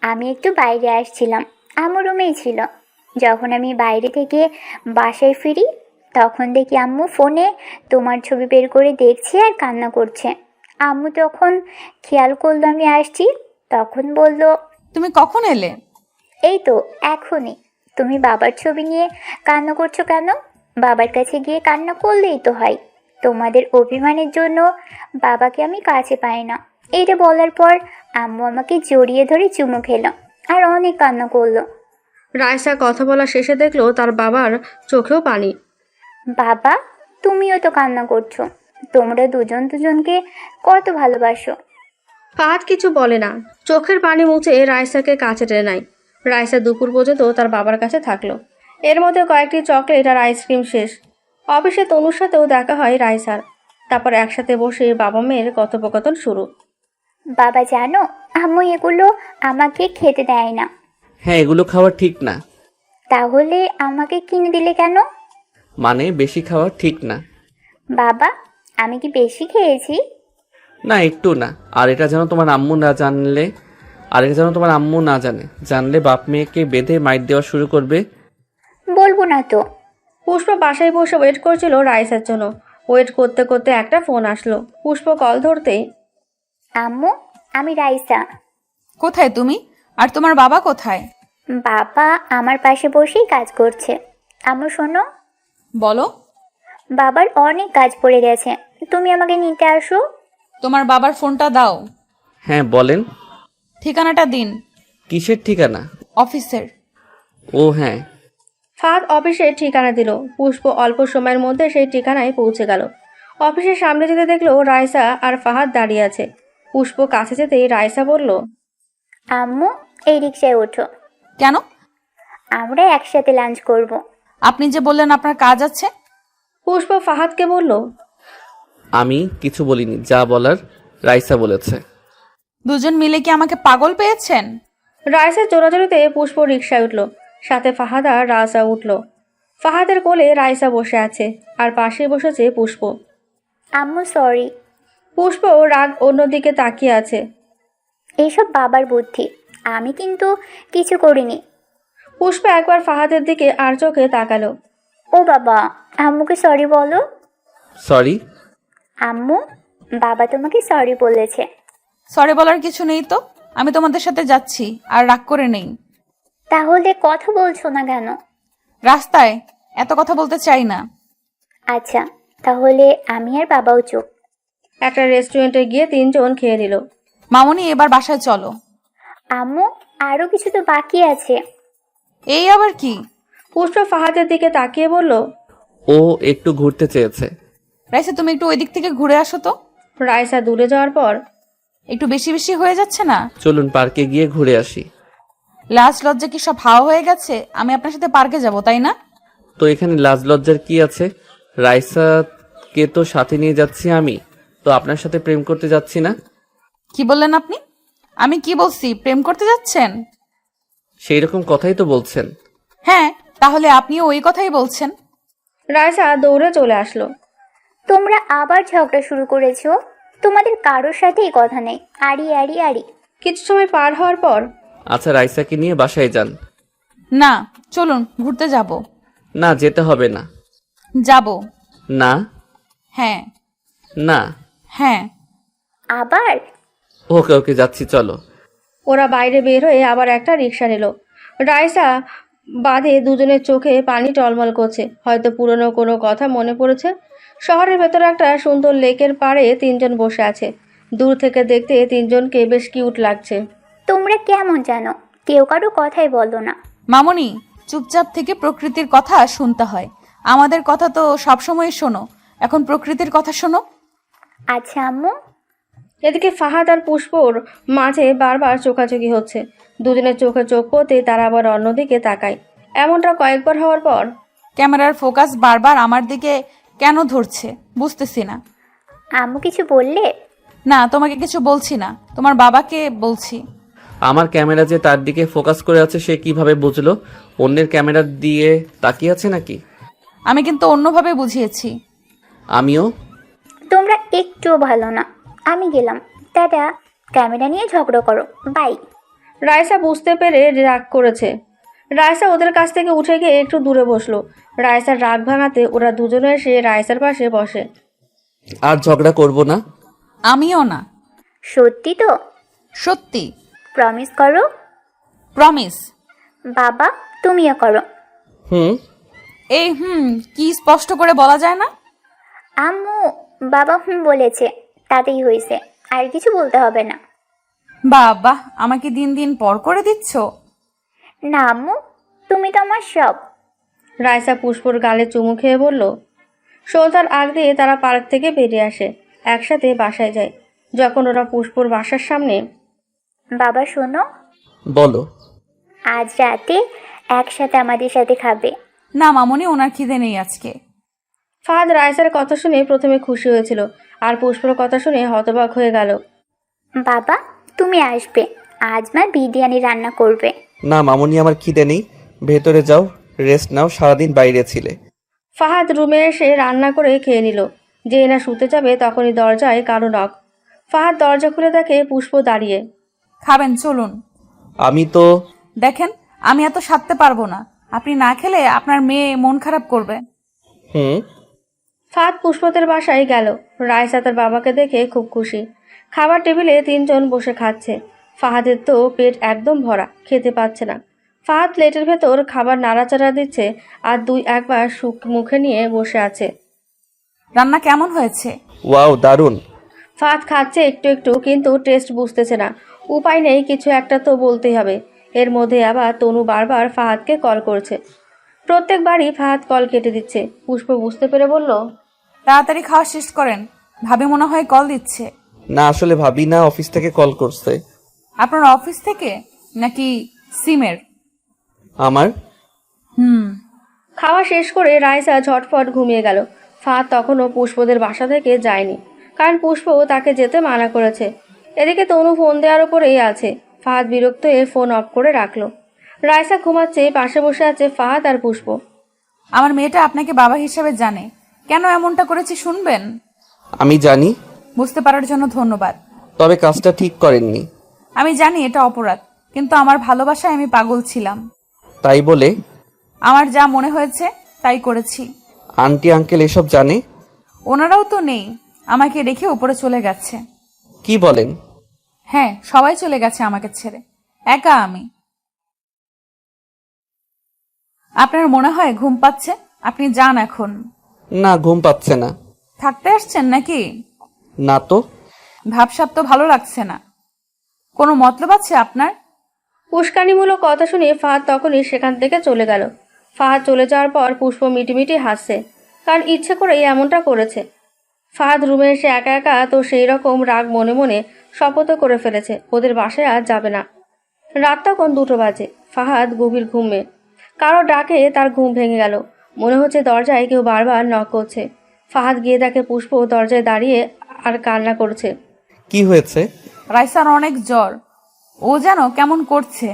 আমি একটু বাইরে আসছিলাম, আম্মু রুমেই ছিল। যখন আমি বাইরে থেকে বাসায় ফিরি তখন দেখি আম্মু ফোনে তোমার ছবি বের করে দেখছে আর কান্না করছে। আম্মু তখন খেয়াল করলো আমি আসছি, তখন বলল, তুমি কখন এলে? এই তো এখনই। তুমি বাবার ছবি নিয়ে কান্না করছো কেন? বাবার কাছে গিয়ে কান্না করলেই তো হয়। তোমাদের অভিমানের জন্য বাবাকে আমি কাছে পাই না। এইটা বলার পর আম্মু আমাকে জড়িয়ে ধরে চুমু খেলো আর অনেক কান্না করলো। রাইসা কথা বলা শেষে দেখলো তার বাবার চোখেও পানি। বাবা, তুমিও তো কান্না করছো। তোমরা দুজন দুজনকে কত ভালোবাসো। ফাহাদ কিছু বলে না, চোখের পানি মুছে রাইসাকে কাছে টেনে নেয়। রাইসা দুপুর পর্যন্ত তার বাবার কাছে থাকলো। এর মধ্যে কয়েকটি চকলেট আর আইসক্রিম শেষ। অফিসে তনুর সাথেও দেখা হয় রাইসার। তারপর একসাথে বসে বাবা মেয়ের কথোপকথন শুরু। বাবা জানো, আম্মু এগুলো আমাকে খেতে দেয় না। হ্যাঁ, এগুলো খাওয়া ঠিক না। তাহলে আমাকে কিনে দিলে কেন? মানে বেশি খাওয়া ঠিক না। বাবা, আমি কি বেশি খেয়েছি? না, একটু না। আর এটা যেন তোমার আম্মু না জানে। জানলে বাপ মেয়েকে বেঁধে মাইর দেওয়া শুরু করবে। বলবো না তো। পুষ্প বাসায় বসে ওয়েট করছিল রাইসার জন্য। ওয়েট করতে করতে একটা ফোন আসলো। পুষ্প কল ধরতেই, আম্মু, আমি রাইসা। কোথায় তুমি? আর তোমার বাবা কোথায়? বাবা আমার পাশে বসেই কাজ করছে। আম্মু শোনো। বলো। বাবার অনেক কাজ পড়ে গেছে, তুমি আমাকে নিতে আসো। তোমার বাবার ফোনটা দাও। হ্যাঁ বলেন। ঠিকানাটা দিন। কিসের ঠিকানা? অফিসের। ও হ্যাঁ। ফাহাদ অফিসের ঠিকানা দিল। পুষ্প অল্প সময়ের মধ্যে সেই ঠিকানায় পৌঁছে গেল। অফিসের সামনে যেতে দেখলো রাইসা আর ফাহাদ দাঁড়িয়ে আছে। পুষ্প কাছে যেতেই রাইসা বলল, আম্মু, এই রিকশায় ওঠো। কেন? আমরা একসাথে লাঞ্চ করব। আপনি যে বললেন আপনার কাজ আছে। পুষ্প ফাহাদকে বলল, আমি কিছু বলিনি, যা বলার রাইসা বলেছে। দুজন মিলে কি আমাকে পাগল পেয়েছেন? রাইসার জোরাজোরিতে পুষ্প রিকশায় উঠল। সাথে ফাহাদ আর রাইসা উঠল। ফাহাদের কোলে রাইসা বসে আছে আর পাশে বসেছে পুষ্প। আম্মু সরি। পুষ্প রাগ অন্যদিকে তাকিয়ে আছে। এইসব বাবার বুদ্ধি, আমি কিন্তু কিছু করিনি। পুষ্প একবার ফাহাদের দিকে আর চোখে তাকালো। ও বাবা, আম্মুকে সরি বলো। সরি। আম্মু, বাবা তোমাকে সরি বলেছে। সরি বলার কিছু নেই তো। আমি তোমাদের সাথে যাচ্ছি, আর রাগ করে নেই। তাহলে কথা বলছো না কেন? রাস্তায় এত কথা বলতে চাই না। আচ্ছা, তাহলে আমি আর বাবাও চুপ। একটা রেস্টুরেন্টে গিয়ে তিনজন খেয়ে নিল। মামনি, এবার বাসায় চলো। আম্মু, আরো কিছু তো বাকি আছে। এই আবার কি? পুষ্প ফাহাদের দিকে তাকিয়ে বলল, ও একটু ঘুরতে চেয়েছে। রাইসা, তুমি একটু ওই দিক থেকে ঘুরে আসো তো। রাইসা দূরে যাওয়ার পর, একটু বেশি বেশি হয়ে যাচ্ছে না? চলুন পার্কে গিয়ে ঘুরে আসি। লাজ লজ্জা কি সব হাওয়া হয়ে গেছে? আমি আপনার সাথে পার্কে যাব, তাই না? তো এখানে লাজ লজ্জার কি আছে? রাইসাকে তো সাথে নিয়ে যাচ্ছি আমি, তো আপনার সাথে প্রেম করতে যাচ্ছি না। কি বললেন আপনি? আমি কি বলছি? প্রেম করতে যাচ্ছেন? সেই রকম কথাই তো বলছেন। হ্যাঁ, তাহলে আপনিও ওই কথাই বলছেন। রাইসা দৌড়ে চলে আসলো। তোমরা আবার ঝগড়া শুরু করেছো। তোমাদের কারোর সাথেই কথা নেই। আড়ি আড়ি আড়ি। কিছু সময় পার হওয়ার পর, আচ্ছা, রাইসাকে নিয়ে বাসায় যান। না, চলুন ঘুরতে যাব। না, যেতে হবে না। যাব। না। হ্যাঁ। না। হ্যাঁ। আবার? ওকে ওকে, যাচ্ছি, চলো। ওরা বাইরে বের হয়ে আবার একটা রিক্সা নিল। রাইসা বাদে দুজনের চোখে পানি টলমল করছে। হয়তো পুরনো কোনো কথা মনে পড়েছে। শহরের ভেতরে একটা সুন্দর লেকের পাড়ে তিনজন বসে আছে। দূর থেকে দেখতে তিনজনকে বেশ কিউট লাগছে। তোমরা কেমন জানো? কেউ কারো কথাই বলো না। মামনি, চুপচাপ থেকে প্রকৃতির কথা শুনতে হয়। আমাদের কথা তো সবসময় শোনো, এখন প্রকৃতির কথা শোনো। আচ্ছা আম্মু। এদিকে ফাহাদ আর পুষ্পর মাঝে বারবার চোখাচোখি হচ্ছে। দুজনের চোখে চোখ পড়তে তারা আবার অন্যদিকে তাকায়। এমনটা কয়েকবার হওয়ার পর, ক্যামেরার ফোকাস বারবার আমার দিকে কেন ধরছে বুঝতেছি না। আম্মু কিছু বললে? না, তোমাকে কিছু বলছি না, তোমার বাবাকে বলছি। আমার ক্যামেরা যে তার দিকে ফোকাস করে আছে সে কিভাবে বুঝলো? অন্যের ক্যামেরা দিয়ে তাকিয়ে আছে নাকি? আমি কিন্তু অন্যভাবে বুঝিয়েছি। আমিও। তোমরা একটুও ভালো না। আমি গেলাম, দাদা। ক্যামেরা নিয়ে ঝগড়া করো, বাই। রাইসা বুঝতে পেরে রাগ করেছে। রাইসা ওদের কাছ থেকে উঠে গিয়ে একটু দূরে বসলো। রাইসার রাগ ভাঙাতে ওরা দুজনে এসে রাইসার পাশে বসে। আর ঝগড়া করব না। আমিও না। সত্যি তো? সত্যি। প্রমিস করো। প্রমিস। বাবা, তুমিও করো। হুম। এই কি স্পষ্ট করে বলা যায় না? আম্মু, বাবা বলেছে, তাতেই হয়েছে, আর কিছু বলতে হবে না। বাবা, আমাকে দিন দিন পর করে দিচ্ছ। না আম্মু, তুমি তো আমার সব। রাইসা পুষ্পর গালে চুমু খেয়ে বলল। সন্ধ্যার আগ দিয়ে তারা পার্ক থেকে বেরিয়ে আসে, একসাথে বাসায় যায়। যখন ওরা পুষ্পর বাসার সামনে। বাবা শোনো, বলো। আজ রাতে একসাথে আমাদের সাথে খাবে। না মামনি, ওনার খিদে নেই আজকে। ফাহাদ রাইসার কথা শুনে প্রথমে খুশি হয়েছিল, আর পুষ্পর কথা শুনে হতবাক হয়ে গেল। বাবা, তুমি আসবে, আজ মা বিরিয়ানি রান্না করবে। না মামুনি, আমার খিদে নেই। ভেতরে যাও, রেস্ট নাও, সারাদিন বাইরে ছিলে। ফাহাদ রুমে এসে রান্না করে খেয়ে নিল। যে না শুতে যাবে তখনই দরজায় কারো নক। ফাহাদ দরজা খুলে দেখে পুষ্প দাঁড়িয়ে। খাবেন, চলুন। আমি তো। দেখেন, আমি এত সারতে পারবো না। আপনি না খেলে আপনার মেয়ে মন খারাপ করবে। হুম। ফাহাদ পুষ্পদের বাসায় গেল। রাইসা তার বাবাকে দেখে খুব খুশি। খাবার টেবিলে তিনজন বসে খাচ্ছে। ফাহাদের তো পেট একদম ভরা, খেতে পাচ্ছে না। ফাহাদ প্লেটের ভেতর খাবার নাড়াচাড়া দিচ্ছে আর দুই একবার মুখে নিয়ে বসে আছে। রান্না কেমন হয়েছে? ওয়াও, দারুণ। ফাহাদ খাচ্ছে একটু একটু, কিন্তু টেস্ট বুঝতেছে না। উপায় নেই, কিছু একটা তো বলতেই হবে। এর মধ্যে আবার তনু বারবার ফাহাদকে কল করছে। প্রত্যেকবারই ফাহাদ কল কেটে দিচ্ছে। পুষ্প বুঝতে পেরে বলল, তাড়াতাড়ি খাওয়া শেষ করেন, ভাবি মনে হয় কল দিচ্ছে। না, আসলে ভাবি না, অফিস থেকে কল করছে। আপনার অফিস থেকে নাকি সিমের? আমার। খাওয়া শেষ করে রাইসা ঝটফট ঘুমিয়ে গেল। ফাহাদ তখনও পুষ্পদের বাসা থেকে যায়নি, কারণ পুষ্প তাকে যেতে মানা করেছে। এদিকে তনু ফোন দেওয়ার উপরেই আছে। ফাহাদ বিরক্ত হয়ে ফোন অফ করে রাখলো। রাইসা ঘুমাচ্ছে, পাশে বসে আছে ফাহাদ আর পুষ্প। আমার মেয়েটা আপনাকে বাবা হিসেবে জানে। কেন এমনটা করেছি শুনবেন? আমি জানি। বুঝতে পারার জন্য ধন্যবাদ। তবে কাজটা ঠিক করেননি। আমি জানি এটা অপরাধ, কিন্তু আমার ভালোবাসায় আমি পাগল ছিলাম। তাই বলে? আমার যা মনে হয়েছে তাই করেছি। আন্টি আঙ্কেল এসব জানে? ওনারাও তো নেই, আমাকে রেখে উপরে চলে গেছে। কি বলেন? হ্যাঁ, সবাই চলে গেছে আমাকে ছেড়ে, একা আমি। আপনার মনে হয় ঘুম পাচ্ছে? আপনি যান এখন। না, ঘুম পাচ্ছে না। থাকতে আসছেন নাকি? না তো। ভাবসাব তো ভালো লাগছে না। কোনো মতলব আছে আপনার? উস্কানিমূলক কথা শুনে ফাহাদ তখনই সেখান থেকে চলে গেল। ফাহাদ চলে যাওয়ার পর পুষ্প মিটিমিটি হাসছে, কারণ ইচ্ছে করেই এমনটা করেছে। ফাহাদ রুমে এসে একা একা তো সেই রকম রাগ মনে মনে শপথও করে ফেলেছে ওদের বাসায় আর যাবে না। রাত তখন 2টো বাজে। ফাহাদ গভীর ঘুমে। কারো ডাকে তার ঘুম ভেঙে গেল। মনে হচ্ছে দরজায় কেউ বারবার নক করছে। ফাহাদ গিয়ে দেখে পুষ্প দরজায় দাঁড়িয়ে আর কান্না করছে। কি হয়েছে? রাইসার অনেক জ্বর, ও যেন কেমন করছে।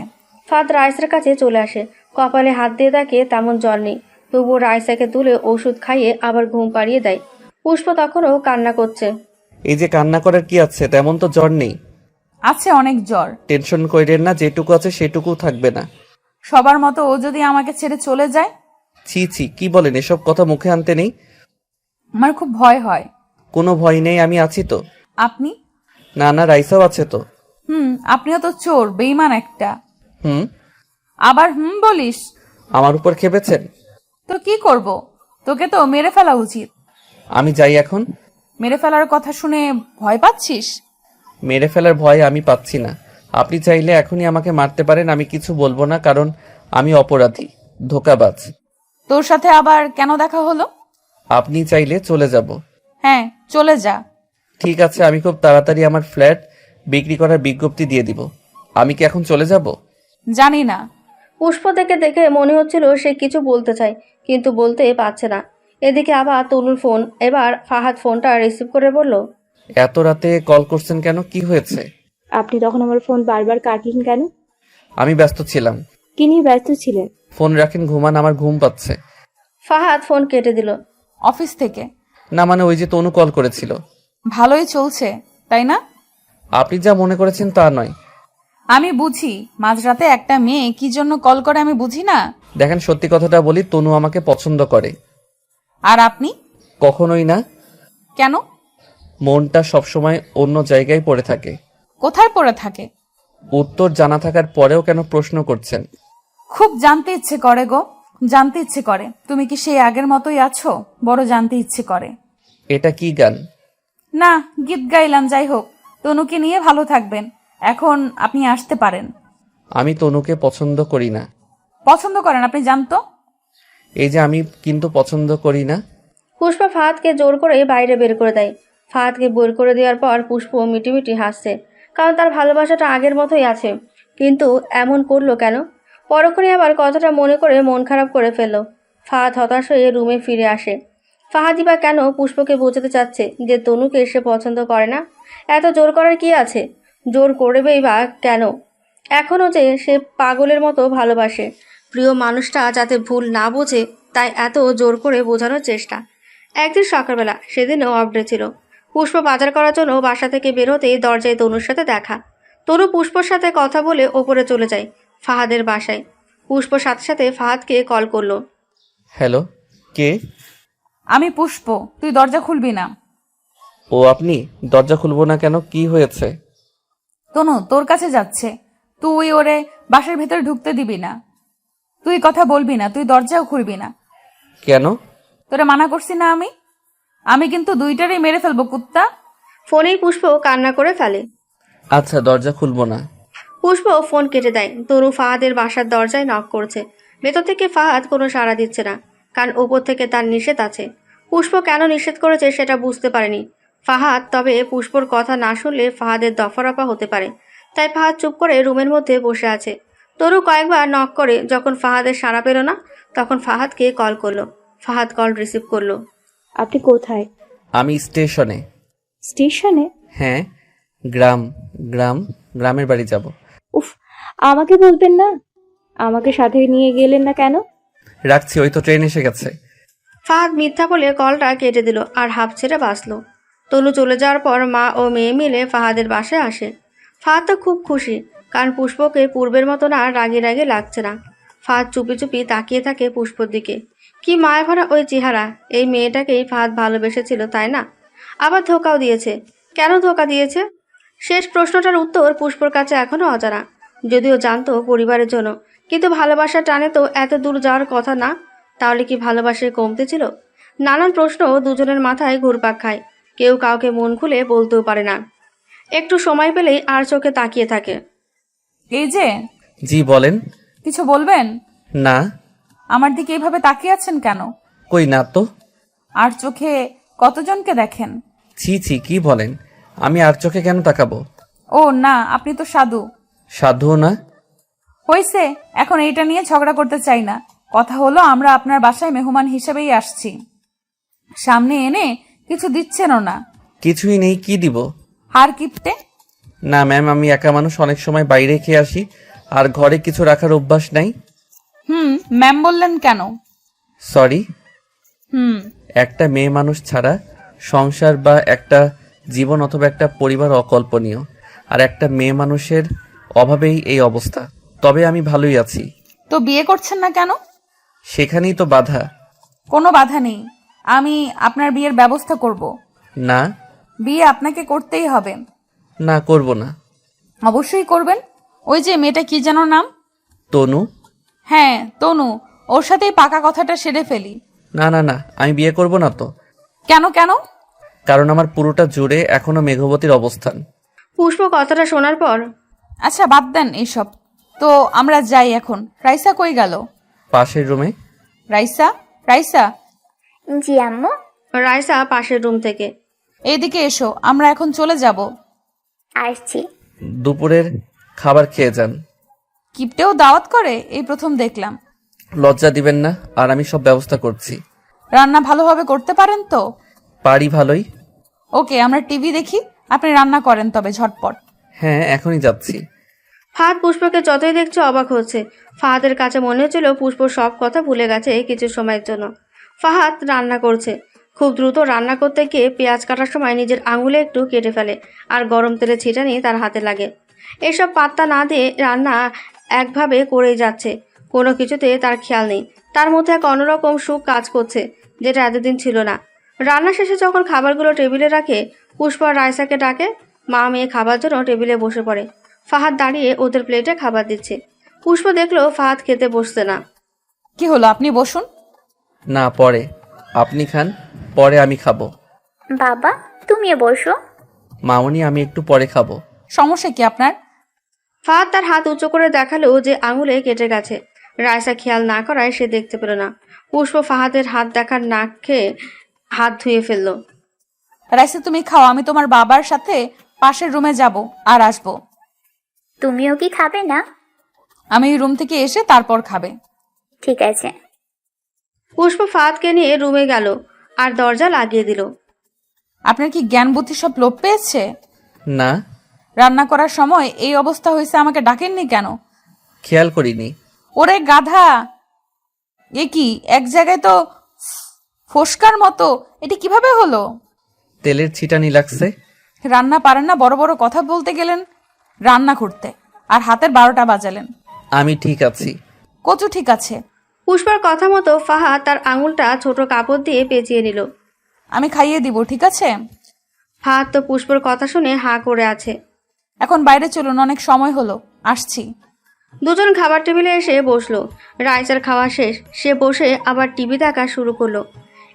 ফাহাদ রাইসার কাছে চলে আসে। কপালে হাত দিয়ে দেখে তেমন জ্বর নেই, তবুও রাইসাকে তুলে ওষুধ খাইয়ে আবার ঘুম পাড়িয়ে দেয়। পুষ্প তখনও কান্না করছে। এই যে কান্না করার কি আছে? তেমন তো জ্বর নেই। আছে অনেক জ্বর। টেনশন কইরেন না, যেটুকু আছে সেটুকু থাকবে না। সবার মতো ও যদি আমাকে ছেড়ে চলে যায়? ছি ছি, কি বলেন? এসব কথা মুখে আনতে নেই। আমার খুব ভয় হয়। কোনো ভয় নেই, আমি আছি তো। আপনি? না না, রাইসাও আছে তো। আপনিও তো চোর, বেঈমান একটা। হুম। আবার বলিস? আমার উপর খেপেছেন? তো কি করব? তোকে তো মেরে ফেলা উচিত। আমি যাই এখন। মেরে ফেলার কথা শুনে ভয় পাচ্ছিস? মেরে ফেলার ভয় আমি পাচ্ছি না। আপনি চাইলে এখনই আমাকে মারতে পারেন, আমি কিছু বলবো না, কারণ আমি অপরাধী, ধোঁকাবাজ। তোর সাথে আবার কেন দেখা হলো? আপনি চাইলে চলে যাব। হ্যাঁ, চলে যা। ঠিক আছে, আমি খুব তাড়াতাড়ি আমার ফ্ল্যাট বিক্রি করার বিজ্ঞপ্তি দিয়ে দিব। আমি কি এখন চলে যাব? জানি না। পুষ্প থেকে দেখে মনে হচ্ছিল সে কিছু বলতে চায়, কিন্তু বলতে পারছে না। এদিকে আবার তনুর ফোন। এবার ফাহাদ ফোনটা রিসিভ করে বলল, এত রাতে কল করছেন কেন? কি হয়েছে? আপনি তখন আমার ফোন বারবার কাটলেন কেন? আমি ব্যস্ত ছিলাম। কি নিয়ে ব্যস্ত ছিলেন? ফোন রাখেন, ঘুমান, আমার ঘুম পাচ্ছে। ফাহাদ ফোন কেটে দিল। অফিস থেকে। না মানে ওই যে তনু কল করেছিল। ভালোই চলছে তাই না? আপনি যা মনে করেছেন তা নয়। আমি বুঝি মাঝরাতে একটা মেয়ে কি জন্য কল করে আমি বুঝি না। দেখেন সত্যি কথাটা বলি, তনু আমাকে পছন্দ করে। আর আপনি? কখনোই না। কেন? মনটা সবসময় অন্য জায়গায় পড়ে থাকে। কোথায় পড়ে থাকে? উত্তর জানা থাকার পরেও কেন প্রশ্ন করছেন? খুব জানতে ইচ্ছে করে গো, জানতে ইচ্ছে করে তুমি কি সেই আগের মতোই আছো। বড় জানতে ইচ্ছে করে। এটা কি গান? না, গীত গাইলাম। যাই হোক, তনুকে নিয়ে ভালো থাকবেন। এখন আপনি আসতে পারেন। আমি তনুকে পছন্দ করি না। পছন্দ করেন আপনি? জানতো। এই যে আমি কিন্তু পছন্দ করি না। পুষ্পা ফাহাদকে জোর করে বাইরে বের করে দেয়। ফাহাদকে বের করে দেওয়ার পর পুষ্প মিটিমিটি হাসছে, কারণ তার ভালোবাসাটা আগের মতোই আছে। কিন্তু এমন করলো কেন? পরক্ষণে আবার কথাটা মনে করে মন খারাপ করে ফেলল। ফাহাদ হতাশ হয়ে রুমে ফিরে আসে। ফাহাদই বা কেন পুষ্পকে বোঝাতে চাচ্ছে যে তনুকে সে পছন্দ করে না? এত জোর করার কি আছে? জোর করবেই বা কেন? এখনও যে সে পাগলের মতো ভালোবাসে প্রিয় মানুষটা, যাতে ভুল না বোঝে, তাই এত জোর করে বোঝানোর চেষ্টা। একদিন সকালবেলা, সেদিনও অফ ডে ছিল। পুষ্প বাজার করার জন্য বাসা থেকে বেরোতেই দরজায় তনুর সাথে দেখা। তনু পুষ্পর সাথে কথা বলে ওপরে চলে যায় ফাহাদের বাসায়। পুষ্প সাথে সাথে ফাহাদকে কল করলো। হ্যালো, কে? আমি পুষ্প। তুই দরজা খুলবি না। ও আপনি? দরজা খুলবো না কেন? কি হয়েছে? তনু তোর কাছে যাচ্ছে। তুই ওরে বাসার ভেতরে ঢুকতে দিবি না। তুই কথা বলবি না, তুই দরজাও খুলবি না। কেন? তোরে মানা করছি না আমি? আমি কিন্তু দুইটারই মেরে ফেলবো কুত্তা। ফোনেই পুষ্প কান্না করে ফেলে। আচ্ছা, দরজা খুলবো না। পুষ্প ফোন কেটে দেয়। তনু ফাহাদের বাসার দরজায় নক করছে। ভেতর থেকে ফাহাদ কোনো সাড়া দিচ্ছে না, কারণ ওপর থেকে তার নিষেধ আছে। পুষ্প কেন নিষেধ করেছে সেটা বুঝতে পারেনি ফাহাদ। তবে পুষ্পর কথা না শুনলে ফাহাদের দফারফা হতে পারে, তাই ফাহাদ চুপ করে রুমের মধ্যে বসে আছে। তনু কয়েকবার নক করে, যখন ফাহাদের সাড়া পেল না, তখন ফাহাদকে কল করলো। ফাহাদ কল রিসিভ করলো। আপনি কোথায়? আমি স্টেশনে। স্টেশনে? হ্যাঁ, গ্রামের বাড়ি যাব। উফ, আমাকে বলবেন না? আমাকে সাথে নিয়ে গেলেন না কেন? রাখছি, ওই তো ট্রেন এসে গেছে। ফাহাদ মিথ্যা বলে কলটা কেটে দিল আর হাঁপ ছেড়ে বাঁচল। তনু চলে যাওয়ার পর মা ও মেয়ে মিলে ফাহাদের বাসায় আসে। ফাহাদ তো খুব খুশি, কারণ পুষ্পকে পূর্বের মতো না রাগে রাগে লাগছে না। ফাহাদ চুপি চুপি তাকিয়ে থাকে পুষ্পর দিকে। কি মায়া ভরা ওই চেহারা! এই মেয়েটাকেই ফাহাদ ভালোবেসেছিল, তাই না? আবার ধোকাও দিয়েছে। কেন ধোকা দিয়েছে? শেষ প্রশ্নটার উত্তর পুষ্পর কাছে এখনো অজানা। যদিও জানতো পরিবারের জন্য, কিন্তু ভালোবাসার টানে তো এত দূর যাওয়ার কথা না। তাহলে কি ভালোবাসে কমতে ছিল? নানান প্রশ্ন দুজনের মাথায় ঘুরপাক খায়। কেউ কাউকে মন খুলে বলতেও পারে না। একটু সময় পেলেই আর চোখে তাকিয়ে থাকে। এই যে। জি বলেন। কিছু বলবেন? না। আমার দিকে এইভাবে তাকিয়ে আছেন কেন? কই না তো। আর চোখে কতজনকে দেখেন? ছি ছি, কি বলেন? আমি আর চোখে কেন তাকাবো? ও না, আপনি তো সাধু। সাধুও না। হয়েছে, এখন এইটা নিয়ে ঝগড়া করতে চাই না। কথা হলো, আমরা আপনার বাসায় মেহমান হিসেবেই আসছি। সামনে এনে কিছু দিচ্ছেনও না। কিছুই নেই, কি দিব? হার কিপটে। না ম্যাম, আমি একা মানুষ, অনেক সময় বাইরে খেয়ে আসি, আর ঘরে কিছু রাখার অভ্যাস নাই। ম্যাম বললেন কেন? সরি। একটা মেয়ে মানুষ ছাড়া সংসার বা একটা জীবন অথবা একটা পরিবার অকল্পনীয়, আর একটা মেয়ে মানুষের অভাবেই এই অবস্থা। তবে আমি ভালোই আছি। তো বিয়ে করছেন না কেন? সেখানেই তো বাধা। কোনো বাধা নেই, আমি আপনার বিয়ের ব্যবস্থা করব। না। বিয়ে আপনাকে করতেই হবে। না, করব না। অবশ্যই করবেন। ওই যে মেয়েটা, কি যেন নাম? তনু। হ্যাঁ তনু, ওর সাথেই পাকা কথাটা সেরে ফেলি। না না না, আমি বিয়ে করব না তো। কেন কেন? কারণ আমার পুরোটা জুড়ে এখনো মেঘবতীর অবস্থান। পুষ্প কথাটা শোনার পর, আচ্ছা বাদ দেন এইসব, তো আমরা যাই এখন। রাইসা কই গেল? পাশের রুমে। রাইসা, রাইসা। জি আম্মু। রাইসা পাশের রুম থেকে, এইদিকে এসো, আমরা এখন চলে যাব। আসছি। দুপুরের খাবার খেয়ে যান। কিপটেও দাওয়াত করে, এই প্রথম দেখলাম। লজ্জা দিবেন না, আর আমি সব ব্যবস্থা করছি। রান্না ভালোভাবে করতে পারেন তো? পারি ভালোই। ওকে, আমরা টিভি দেখি, আপনি রান্না করেন তবে ঝটপট। হ্যাঁ, এখনই যাচ্ছি। ফাহাদ পুষ্পকে যতই দেখছে অবাক হচ্ছে। ফাহাদের কাছে মনে হচ্ছিল পুষ্প সব কথা ভুলে গেছে কিছু সময়ের জন্য। ফাহাদ রান্না করছে। খুব দ্রুত রান্না করতে গিয়ে পেঁয়াজ কাটার সময় নিজের আঙুলে একটু কেটে ফেলে আর গরম তেলে ছিটানি তার হাতে লাগে। এসব পাত্তা না দিয়ে রান্না একভাবে করেই যাচ্ছে, কোনো কিছুতে তার খেয়াল নেই। তার মধ্যে এক অন্যরকম সুখ কাজ করছে, যেটা এতদিন ছিল না। রান্না শেষে যখন খাবারগুলো টেবিলে রাখে, পুষ্প আর রাইসাকে ডাকে। মা মেয়ে খাবার জন্য টেবিলে বসে পড়ে। ফাহাদ দাঁড়িয়ে ওদের প্লেটে খাবার দিচ্ছে। পুষ্প দেখলো ফাহাদ খেতে বসছে না। কি হলো, আপনি বসুন। না, পরে আপনি খান, পরে আমি খাবো। বাবা, তুমিও বসো। মামুনি, আমি একটু পরে খাবো। সমস্যা কি আপনার? ফাহাদ তার হাত উঁচু করে দেখালো যে আঙুলে কেটে গেছে। রাইসা খেয়াল না করায় সে দেখতে পেল না। পুষ্প ফাহাদের হাত দেখার নাক খেয়ে হাত ধুয়ে ফেললো। রাইসা, তুমি খাও, আমি তোমার বাবার সাথে পাশের রুমে যাব আর আসবো। তুমিও কি খাবে না? আমি রুম থেকে এসে তারপর খাবে। ঠিক আছে। পুষ্প ফাহাদকে নিয়ে রুমে গেল আর দরজা লাগিয়ে দিল। আপনার কি জ্ঞান বুদ্ধি সব লোপ পেয়েছে? না, রান্না করার সময় এই অবস্থা হয়েছে, আমাকে ডাকেননি কেন? খেয়াল করিনি। ওরে গাধা, এ কি এক জায়গায় তো ফোসকার মতো, এটি কিভাবে হলো? তেলের ছিটানি লাগছে। রান্না পারেন না, বড় বড় কথা বলতে গেলেন রান্না করতে আর হাতের 12টা বাজালেন। আমি ঠিক আছি। কচু ঠিক আছে। পুষ্পার কথা মতো ফাহাদ তার আঙুলটা ছোট কাপড় দিয়ে পেঁচিয়ে নিল। আমি খাইয়ে দিব, ঠিক আছে? ফাহাদ তো পুষ্পর কথা শুনে হাঁ করে আছে। এখন বাইরে চলুন, অনেক সময় হলো, আসছি। দুজন খাবার টেবিলে এসে বসলো। রাইসার খাওয়া শেষ, সে বসে আবার টিভি দেখা শুরু করলো।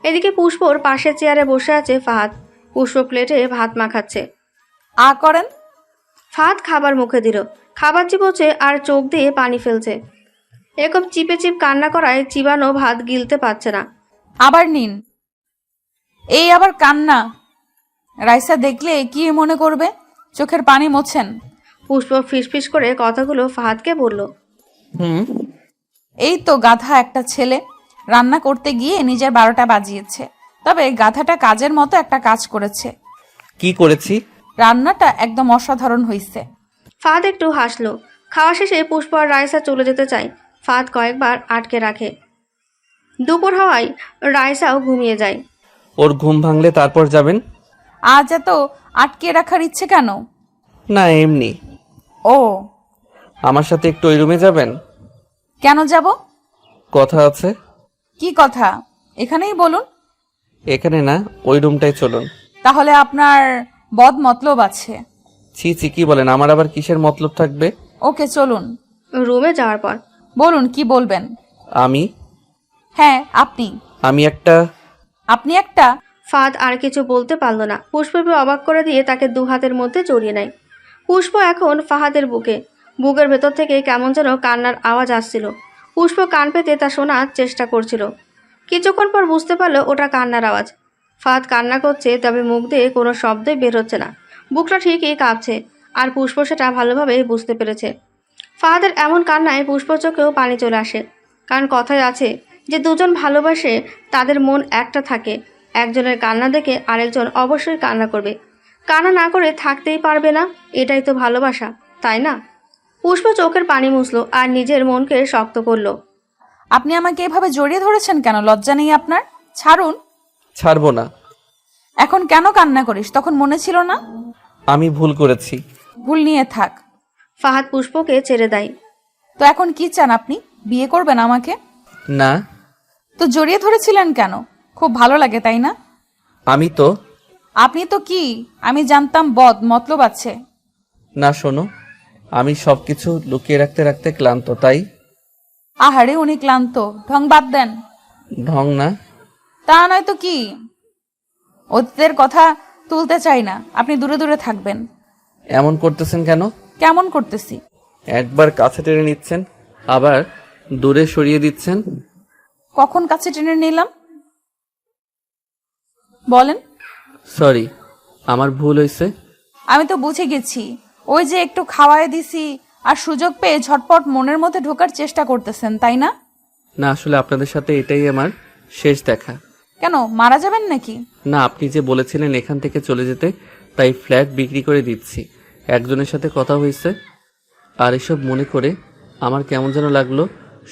এদিকে পুষ্পর পাশের চেয়ারে বসে আছে ফাহাদ। পুষ্প প্লেটে ভাত মাখাচ্ছে। আ করেন। ফাহাদ খাবার মুখে দিল, খাবার চিবোচ্ছে আর চোখ দিয়ে পানি ফেলছে। এরকম চিপে চিপ কান্না করায় চিবানো ভাত গিলতে পারছে না। আবার নিন। এই আবার কান্না। রাইসা দেখলে কি মনে করবে? চোখের পানি মোছেন। পুষ্প ফিসফিস করে কথাগুলো ফাহাদকে বলল। এই তো গাধা একটা ছেলে, রান্না করতে গিয়ে নিজের 12টা বাজিয়েছে। তবে গাধাটা কাজের মতো একটা কাজ করেছে। কি করেছি? রান্নাটা একদম অসাধারণ হয়েছে। ফাহাদ একটু হাসলো। খাওয়া শেষে পুষ্প আর রাইসা চলে যেতে চায়। ফাহাদ কয়েকবার আটকে রাখে। দুপুর হওয়ায় রাইসাও ঘুমিয়ে যায়। ওর ঘুম ভাঙলে তারপর যাবেন? আজ এত আটকে রাখার ইচ্ছে কেন? না, এমনি। ও, আমার সাথে একটু ওই রুমে যাবেন? কেন যাব? কথা আছে। কি কথা? এখানেই বলুন। এখানে না, ওই রুমটাই চলুন। তাহলে আপনার বদ মতলব আছে। ছি ছি, কি বলেন? আমার আবার কিসের মতলব থাকবে? ওকে, চলুন। রুমে যাওয়ার পর বলুন, কি বলবেন? আমি হ্যাঁ, আপনি আমি একটা ফাহাদ আর কিছু বলতে পারল না। পুষ্পকে অবাক করে দিয়ে তাকে দু হাতের মধ্যে জড়িয়ে নেয়। পুষ্প এখন ফাহাদের বুকের ভেতর থেকে কেমন যেন কান্নার আওয়াজ আসছিল। পুষ্প কান পেতে তা শোনার চেষ্টা করছিল। কিছুক্ষণ পর বুঝতে পারলো ওটা কান্নার আওয়াজ। ফাহাদ কান্না করছে, তবে মুখ দিয়ে কোনো শব্দই বের হচ্ছে না। বুকটা ঠিকই কাঁপছে, আর পুষ্প সেটা ভালোভাবে বুঝতে পেরেছে। ফাহাদের এমন কান্নায় পুষ্প চোখেও পানি চলে আসে। কারণ কথায় আছে যে দুজন ভালোবাসে তাদের মন একটা থাকে। একজনের কান্না দেখে আরেকজন অবশ্যই কান্না করবে। কান্না না করে থাকতেই পারবে না। এটাই তো ভালোবাসা, তাই না? পুষ্প চোখের পানি মুছলো আর নিজের মনকে শক্ত করলো। আপনি আমাকে এভাবে জড়িয়ে ধরেছেন কেন? লজ্জা নেই আপনার? ছাড়ুন। ছাড়বো না। এখন কেন কান্না করিস? তখন মনে ছিল না? আমি ভুল করেছি। ভুল নিয়ে থাক। ফাহাদ পুষ্পকে ছেড়ে দেয়। তো এখন কি চান আপনি? বিয়ে করবেন আমাকে? না। তো জড়িয়ে ধরেছিলেন কেন? খুব ভালো লাগে, তাই না? আপনি তো কি? আমি জানতাম বদ মতলব আছে। না, শোনো, আমি সবকিছু লুকিয়ে রাখতে রাখতে ক্লান্ত, তাই। আহারে, উনি ক্লান্ত। ঢং বাদ দেন। ঢং না। তা নয় তো কি? অতীতের কথা তুলতে চাই না। আপনি দূরে দূরে থাকবেন। এমন করতেছেন কেন? কেমন করতেছি? একবার কাছে টেনে নিচ্ছেন, আবার দূরে সরিয়ে দিচ্ছেন। কখন কাছে টেনে নিলাম বলেন? সরি, আমার ভুল হয়েছে। আমি তো বুঝে গেছি। ওই যে একটু খাওয়ায় দিছি আর সুযোগ পেয়ে ঝটপট মনের মধ্যে ঢোকার চেষ্টা করতেছেন, তাই না? না, আসলে আপনাদের সাথে এটাই আমার শেষ দেখা। কেন, মারা যাবেন নাকি? না, আপনি যে বলেছিলেন এখান থেকে চলে যেতে, তাই ফ্ল্যাট বিক্রি করে দিচ্ছি। একজনের সাথে কথা হয়েছে, আর এসব মনে করে আমার কেমন যেন লাগলো,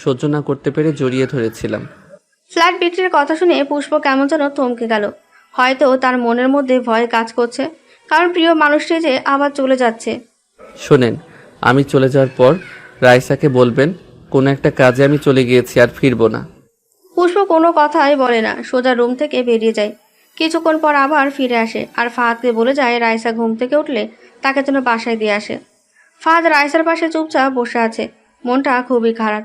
সহ্য না করতে পেরে জড়িয়ে ধরেছিলাম। ফ্ল্যাট বিক্রির কথা শুনে পুষ্প কেমন যেন থমকে গেল। হয়তো তার মনের মধ্যে ভয় কাজ করছে, কারণ প্রিয় মানুষটি যে আবার চলে যাচ্ছে। শোনেন, আমি চলে যাওয়ার পর রাইসাকে বলবেন কোনো একটা কাজে আমি চলে গিয়েছি, আর ফিরবো না। পুষ্প কোনো কথাই বলে না, সোজা রুম থেকে বেরিয়ে যায়। কিছুক্ষণ পর আবার ফিরে আসে আর ফাহাদকে বলে যায় রাইসা ঘুম থেকে উঠলে তাকে যেন বাসায় দিয়ে আসে। ফাহাদ রাইসার পাশে চুপচাপ বসে আছে, মনটা খুবই খারাপ।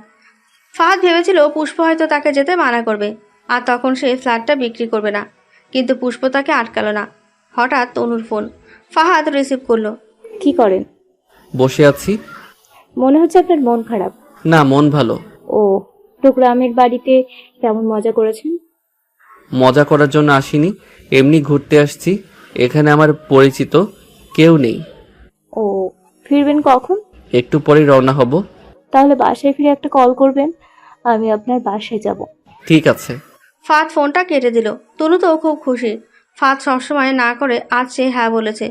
ফাহাদ ভেবেছিল পুষ্প হয়তো তাকে যেতে মানা করবে, আর তখন সে ফ্ল্যাটটা বিক্রি করবে না, কিন্তু পুষ্প তাকে আটকালো না। হঠাৎ তনুর ফোন। ফাহাদ রিসিভ করলো। কি করেন? বসে আছি। মনে হচ্ছে আপনার মন খারাপ। না, মন ভালো। ও, তো গ্রামের বাড়িতে কেমন মজা করেছেন? মজা করার জন্য আসিনি, এমনি ঘুরতে আসছি। এখানে আমার পরিচিত কেউ নেই। ও, ফিরবেন কখন? একটু পরেই রওনা হব। তাহলে বাসায় ফিরে একটা কল করবেন, আমি আপনার বাসায় যাব। ঠিক আছে। ফাহাদ ফোনটা কেটে দিল। তনু তো খুব খুশি। ফাহাদ সবসময় না করে আজ সে হ্যাঁ বলেছে।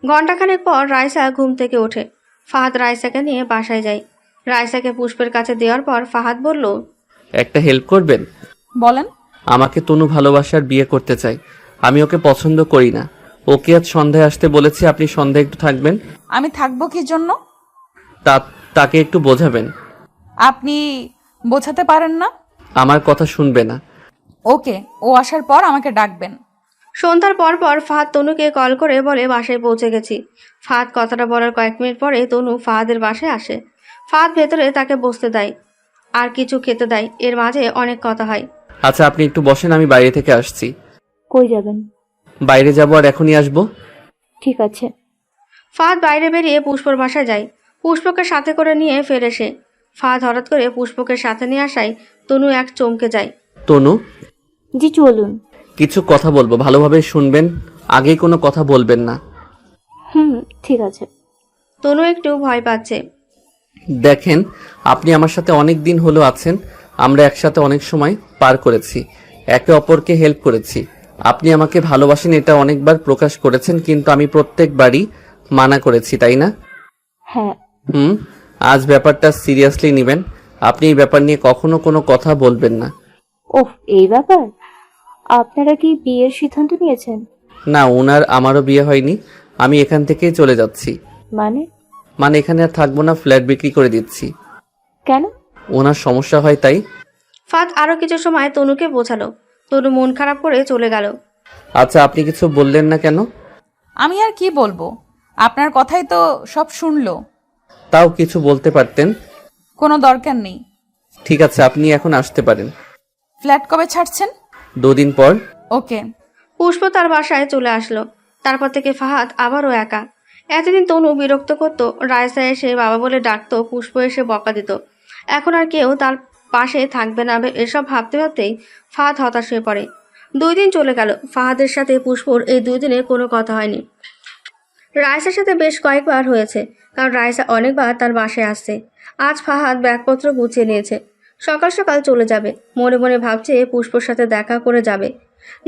ঘণ্টাখানেক পর রাইসা ঘুম থেকে ওঠে। ফাহাদ রাইসাকে নিয়ে বাসায় যায়। রাইসাকে পুষ্পের কাছে দেওয়ার পর ফাহাদ বলল, একটা হেল্প করবেন? বলেন। আমাকে তনু ভালোবাসার বিয়ে করতে চাই। আমি ওকে পছন্দ করি না। ওকে আজ সন্ধ্যায় আসতে বলেছি, আপনি সন্ধ্যায় একটু থাকবেন। আমি থাকবো কি জন্য? তাকে একটু বোঝাবেন। আপনি বোঝাতে পারেন না? আমার কথা শুনবে না। ওকে, ও আসার পর আমাকে ডাকবেন। সন্ধ্যার পর পর ফাহাদ তনুকে কল করে বলে বাসায় পৌঁছে গেছি। ফাহাদ কথাটা বলার কয়েক মিনিট পরে তনু ফাহাদের বাসায় আসে। ফাহাদ ভেতরে তাকে বসতে দেয় আর কিছু খেতে দেয়। এর মাঝে অনেক কথা হয়। আচ্ছা, আপনি একটু বসেন, আমি বাইরে থেকে আসছি। কই যাবেন? বাইরে যাব, আর এখনই আসবো। ঠিক আছে। ফাহাদ বাইরে বেরিয়ে পুষ্পর বাসায় যায়। পুষ্পকে সাথে করে নিয়ে ফেরে সে। ফাহাদ হঠাৎ করে পুষ্পকে সাথে নিয়ে আসায় তনু এক চমকে যায়। তনু, জি চলুন। কিছু কথা বলবো, ভালোভাবে শুনবেন। আগেই কোনো কথা বলবেন না। ঠিক আছে। তনু একটু ভয় পাচ্ছে। দেখেন, আপনি আমার সাথে অনেক দিন হলো আছেন। আমরা একসাথে অনেক সময় পার করেছি, একে অপরকে হেল্প করেছি। আপনি আমাকে ভালোবাসেন এটা অনেকবার প্রকাশ করেছেন, কিন্তু আমি প্রত্যেকবারই মানা করেছি, তাই না? হ্যাঁ। আজ ব্যাপারটা সিরিয়াসলি নেবেন। আপনি এই ব্যাপার নিয়ে কখনো কোনো কথা বলবেন না। ওহ, এই ব্যাপার? আপনারা কি বিয়ের সিদ্ধান্ত নিয়েছেন? না, ওনার আমারও বিয়ে হয়নি। আমি এখান থেকেই চলে যাচ্ছি। মানে এখানে আর থাকবো না, ফ্ল্যাট বিক্রি করে দিচ্ছি। কেন? ওনার সমস্যা হয় তাই। ফাহাদ আরো কিছু সময় তনুকে বোঝালো। তনু মন খারাপ করে চলে গেল। আচ্ছা, আপনি কিছু বললেন না কেন? আমি আর কি বলবো, আপনার কথাই তো সব শুনলো। তাও কিছু বলতে পারতেন। কোনো দরকার নেই। ঠিক আছে, আপনি এখন আসতে পারেন। ফ্ল্যাট কবে ছাড়ছেন? 2 দিন পর। ওকে। পুষ্প তার বাসায় চলে আসলো। তারপর থেকে ফাহাদ আবারও একা। এতদিন তনু বিরক্ত করতো, রায়সা এসে বাবা বলে ডাকতো, পুষ্প এসে বকা দিত। এখন আর কেউ তার পাশে থাকবে না, এসব ভাবতে ভাবতেই ফাহাদ হতাশ হয়ে পড়ে। 2 দিন চলে গেল। ফাহাদের সাথে পুষ্পর এই 2 দিনে কোনো কথা হয়নি। রায়সার সাথে বেশ কয়েকবার হয়েছে, কারণ রায়সা অনেকবার তার বাসায় আসছে। আজ ফাহাদ ব্যাগপত্র গুছিয়ে নিয়েছে, সকাল সকাল চলে যাবে। মনে মনে ভাবছে পুষ্পর সাথে দেখা করে যাবে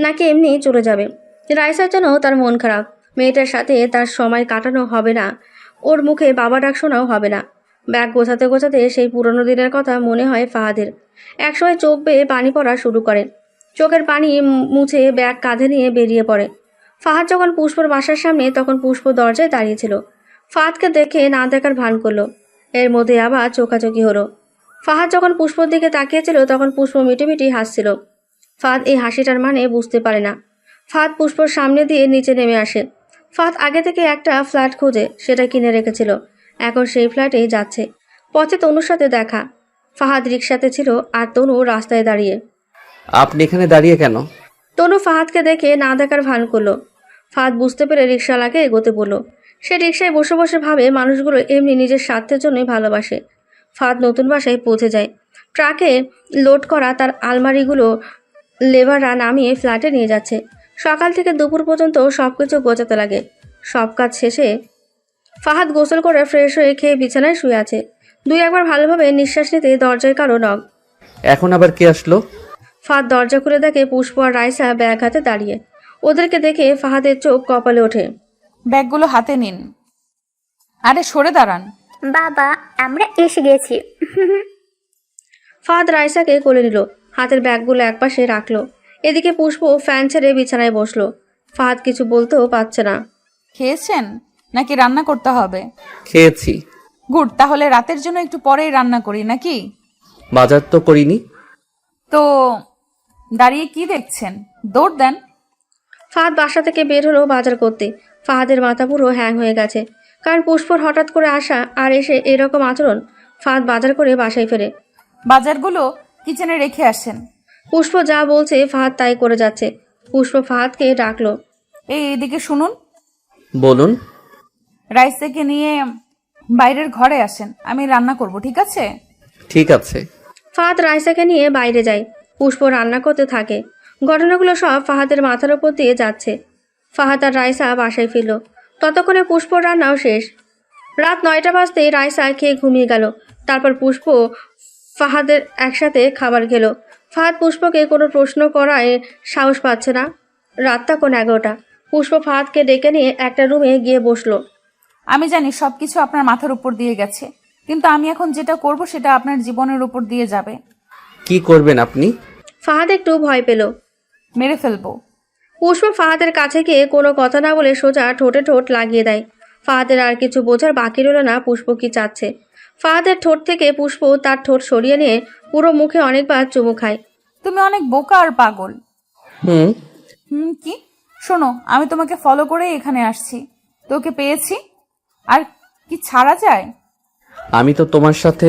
নাকি এমনি চলে যাবে। রায়সার জন্য তার মন খারাপ। মেয়েটার সাথে তার সময় কাটানো হবে না, ওর মুখে বাবা ডাক শোনাও হবে না। ব্যাগ গোছাতে গোছাতে সেই পুরনো দিনের কথা মনে হয় ফাহাদের। একসময় চোখ বেয়ে পানি পড়া শুরু করে। চোখের পানি মুছে ব্যাগ কাঁধে নিয়ে বেরিয়ে পড়ে। ফাহাদ যখন পুষ্পর বাসার সামনে, তখন পুষ্প দরজায় দাঁড়িয়েছিল। ফাহাদকে দেখে না দেখার ভান করলো। এর মধ্যে আবার চোখাচোখি হলো। ফাহাদ যখন পুষ্পর দিকে তাকিয়েছিল, তখন পুষ্প মিটিমিটি হাসছিল। ফাহাদ এই হাসিটার মানে বুঝতে পারে না। ফাহাদ পুষ্পর সামনে দিয়ে নিচে নেমে আসে। ফাহাদ আগে থেকে একটা ফ্ল্যাট খোঁজে, সেটা কিনে রেখেছিল। এখন সেই ফ্ল্যাটেই যাচ্ছে। পথে তনুর সাথে দেখা। ফাহাদ রিকশাতে ছিল আর তনু রাস্তায় দাঁড়িয়ে। আপনি এখানে দাঁড়িয়ে কেন? তনু ফাহাদকে দেখে না দেখার ভান করলো। ফাহাদ বুঝতে পেরে রিকশাওয়ালাকে এগোতে বলল। সে রিকশায় বসে বসে ভাবে মানুষগুলো এমনি নিজের স্বার্থের জন্যই ভালোবাসে। ফাহাদ নতুন বাসায় পৌঁছে যায়। ট্রাকে লোড করা তার আলমারিগুলো লেবাররা নামিয়ে ফ্ল্যাটে নিয়ে যাচ্ছে। সকাল থেকে দুপুর পর্যন্ত সব কিছু গোছাতে লাগে। সব কাজ শেষে ফাহাদ গোসল করে ফ্রেশ হয়ে খেয়ে বিছানায় শুয়ে আছে। 2-1 বার ভালোভাবে নিঃশ্বাস নিতে দরজায় কারো নক। এখন আবার কে আসলো? ফাহাদ দরজা খুলে দেখে পুষ্প আর রাইসা ব্যাগ হাতে দাঁড়িয়ে। ওদেরকে দেখে ফাহাদের চোখ কপালে ওঠে। ব্যাগগুলো হাতে নিন। আরে সরে দাঁড়ান। বাবা আমরা এসে গেছি। ফাহাদ রাইসাকে কোলে নিল, হাতের ব্যাগগুলো একপাশে রাখলো। এদিকে পুষ্প ফ্যান ছেড়ে বিছানায় বসলো। ফাহাদ কিছু বলতেও পারছে না। খেয়েছেন নাকি রান্না করতে হবে? খেয়েছি। গুড, তাহলে রাতের জন্য একটু পরেই রান্না করি নাকি? বাজার তো করিনি। তো দাঁড়িয়ে কি দেখছেন, দৌড় দেন। ফাহাদ বাসা থেকে বের হলো বাজার করতে। ফাহাদের মাথা পুরো হ্যাং হয়ে গেছে, কারণ পুষ্পর হঠাৎ করে আসা আর এসে এরকম আচরণ। ফাহাদ বাজার করে বাসায় ফেরে। বাজারগুলো কিচেনে রেখে আসেন। পুষ্প যা বলছে ফাহাদ তাই করে যাচ্ছে। পুষ্প ফাহাদকে ডাকলো। এদিকে শুনুন। বলুন। রাইসাকে নিয়ে বাইরের ঘরে আসেন, আমি রান্না করব, ঠিক আছে? ঠিক আছে। ফাহাদ রাইসাকে নিয়ে বাইরে যায়। পুষ্প রান্না করতে থাকে। ঘটনাগুলো সব ফাহাদের মাথার উপর দিয়ে যাচ্ছে। ফাহাদ আর রাইসা বাসায় ফিরল। ততক্ষণে পুষ্পর রান্নাও শেষ। রাত 9টা বাজতেই রাইসা খেয়ে ঘুমিয়ে গেল। তারপর পুষ্প ফাহাদের একসাথে খাবার খেলো। ফাহাদ পুষ্পকে কোনো প্রশ্ন করায় সাহস পাচ্ছে না। রাত তখন 11টা। পুষ্প ফাহাদকে ডেকে নিয়ে একটা রুমে গিয়ে বসলো। আমি জানি সবকিছু আপনার মাথার উপর দিয়ে গেছে, কিন্তু আমি এখন যেটা করব সেটা আপনার জীবনের উপর দিয়ে যাবে। কি করবেন আপনি? ফাহাদ একটু ভয় পেল। মেরে ফেলবো। পুষ্প ফাহাদের কাছে গিয়ে কোনো কথা না বলে সোজা ঠোঁটে ঠোঁট লাগিয়ে দেয়। ফাহাদের আর কিছু বোঝার বাকি রইল না পুষ্প কি চাচ্ছে। ফাহাদের ঠোঁট থেকে পুষ্প তার ঠোঁট সরিয়ে নিয়ে পুরো মুখে অনেকবার চুমু খায়। তুমি অনেক বোকা আর পাগল। কি? শোনো, আমি তোমাকে ফলো করে এখানে আসছি, তোকে পেয়েছি, আর কি ছাড়া যায়? আমি তো তোমার সাথে।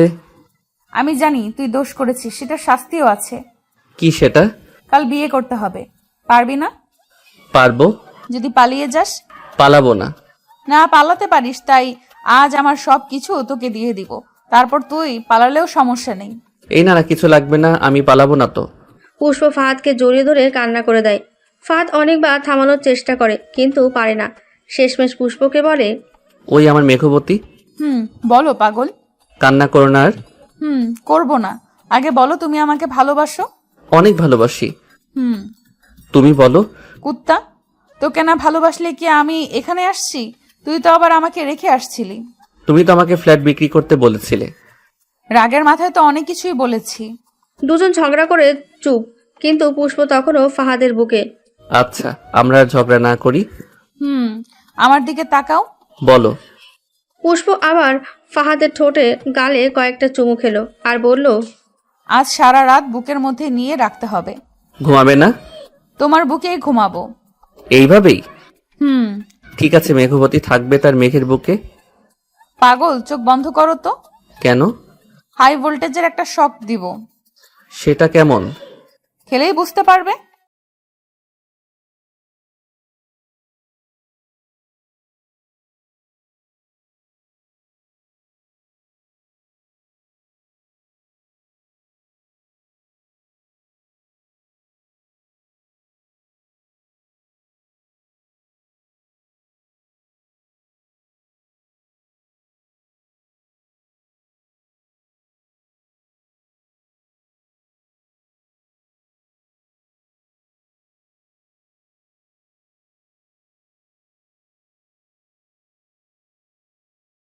আমি জানি তুই দোষ করেছিস, সেটার শাস্তিও আছে। কি সেটা? কাল বিয়ে করতে হবে, পারবি না? পারবো। যদি পালিয়ে যাস? পালাবো না। না পালাতে পারিস, তাই আজ আমার সব কিছু তোকে দিয়ে দিব, তারপর তুই পালালেও সমস্যা নেই। এই না কিছু লাগবে না, আমি পালাবো না তো। পুষ্প ফাহাদকে জড়িয়ে ধরে কান্না করে দেয়। ফাহাদ অনেকবার থামানোর চেষ্টা করে, কিন্তু পারে না। শেষমেশ পুষ্পকে বলে, ওই আমার মেঘবতী। বলো পাগল। কান্না করো না আর। করবো না, আগে বলো তুমি আমাকে ভালোবাসো? অনেক ভালোবাসি। তুমি বলো। কুত্তা, তোকে না ভালোবাসলে কি আমি এখানে আসছি? তুই তো আবার আমাকে রেখে আসছিলি। তুমি তো আমাকে ফ্ল্যাট বিক্রি করতে বলেছিলে। রাগের মাথায় তো অনেক কিছুই বলেছি। দুজন ঝগড়া করে চুপ, কিন্তু পুষ্প তখনও ফাহাদের বুকে। আচ্ছা, আমরা আর ঝগড়া না করি। আমার দিকে তাকাও। বলো। পুষ্প আবার ফাহাদের ঠোঁটে গালে কয়েকটা চুমু খেলো আর বলল, আজ সারা রাত বুকের মধ্যে নিয়ে রাখতে হবে। ঘুমাবে না? তোমার বুকেই ঘুমাবো। এইভাবেই? ঠিক আছে, মেঘবতী থাকবে তার মেঘের বুকে। পাগল, চোখ বন্ধ করো তো। কেন? হাই ভোল্টেজের একটা শক দিব। সেটা কেমন? খেলেই বুঝতে পারবে।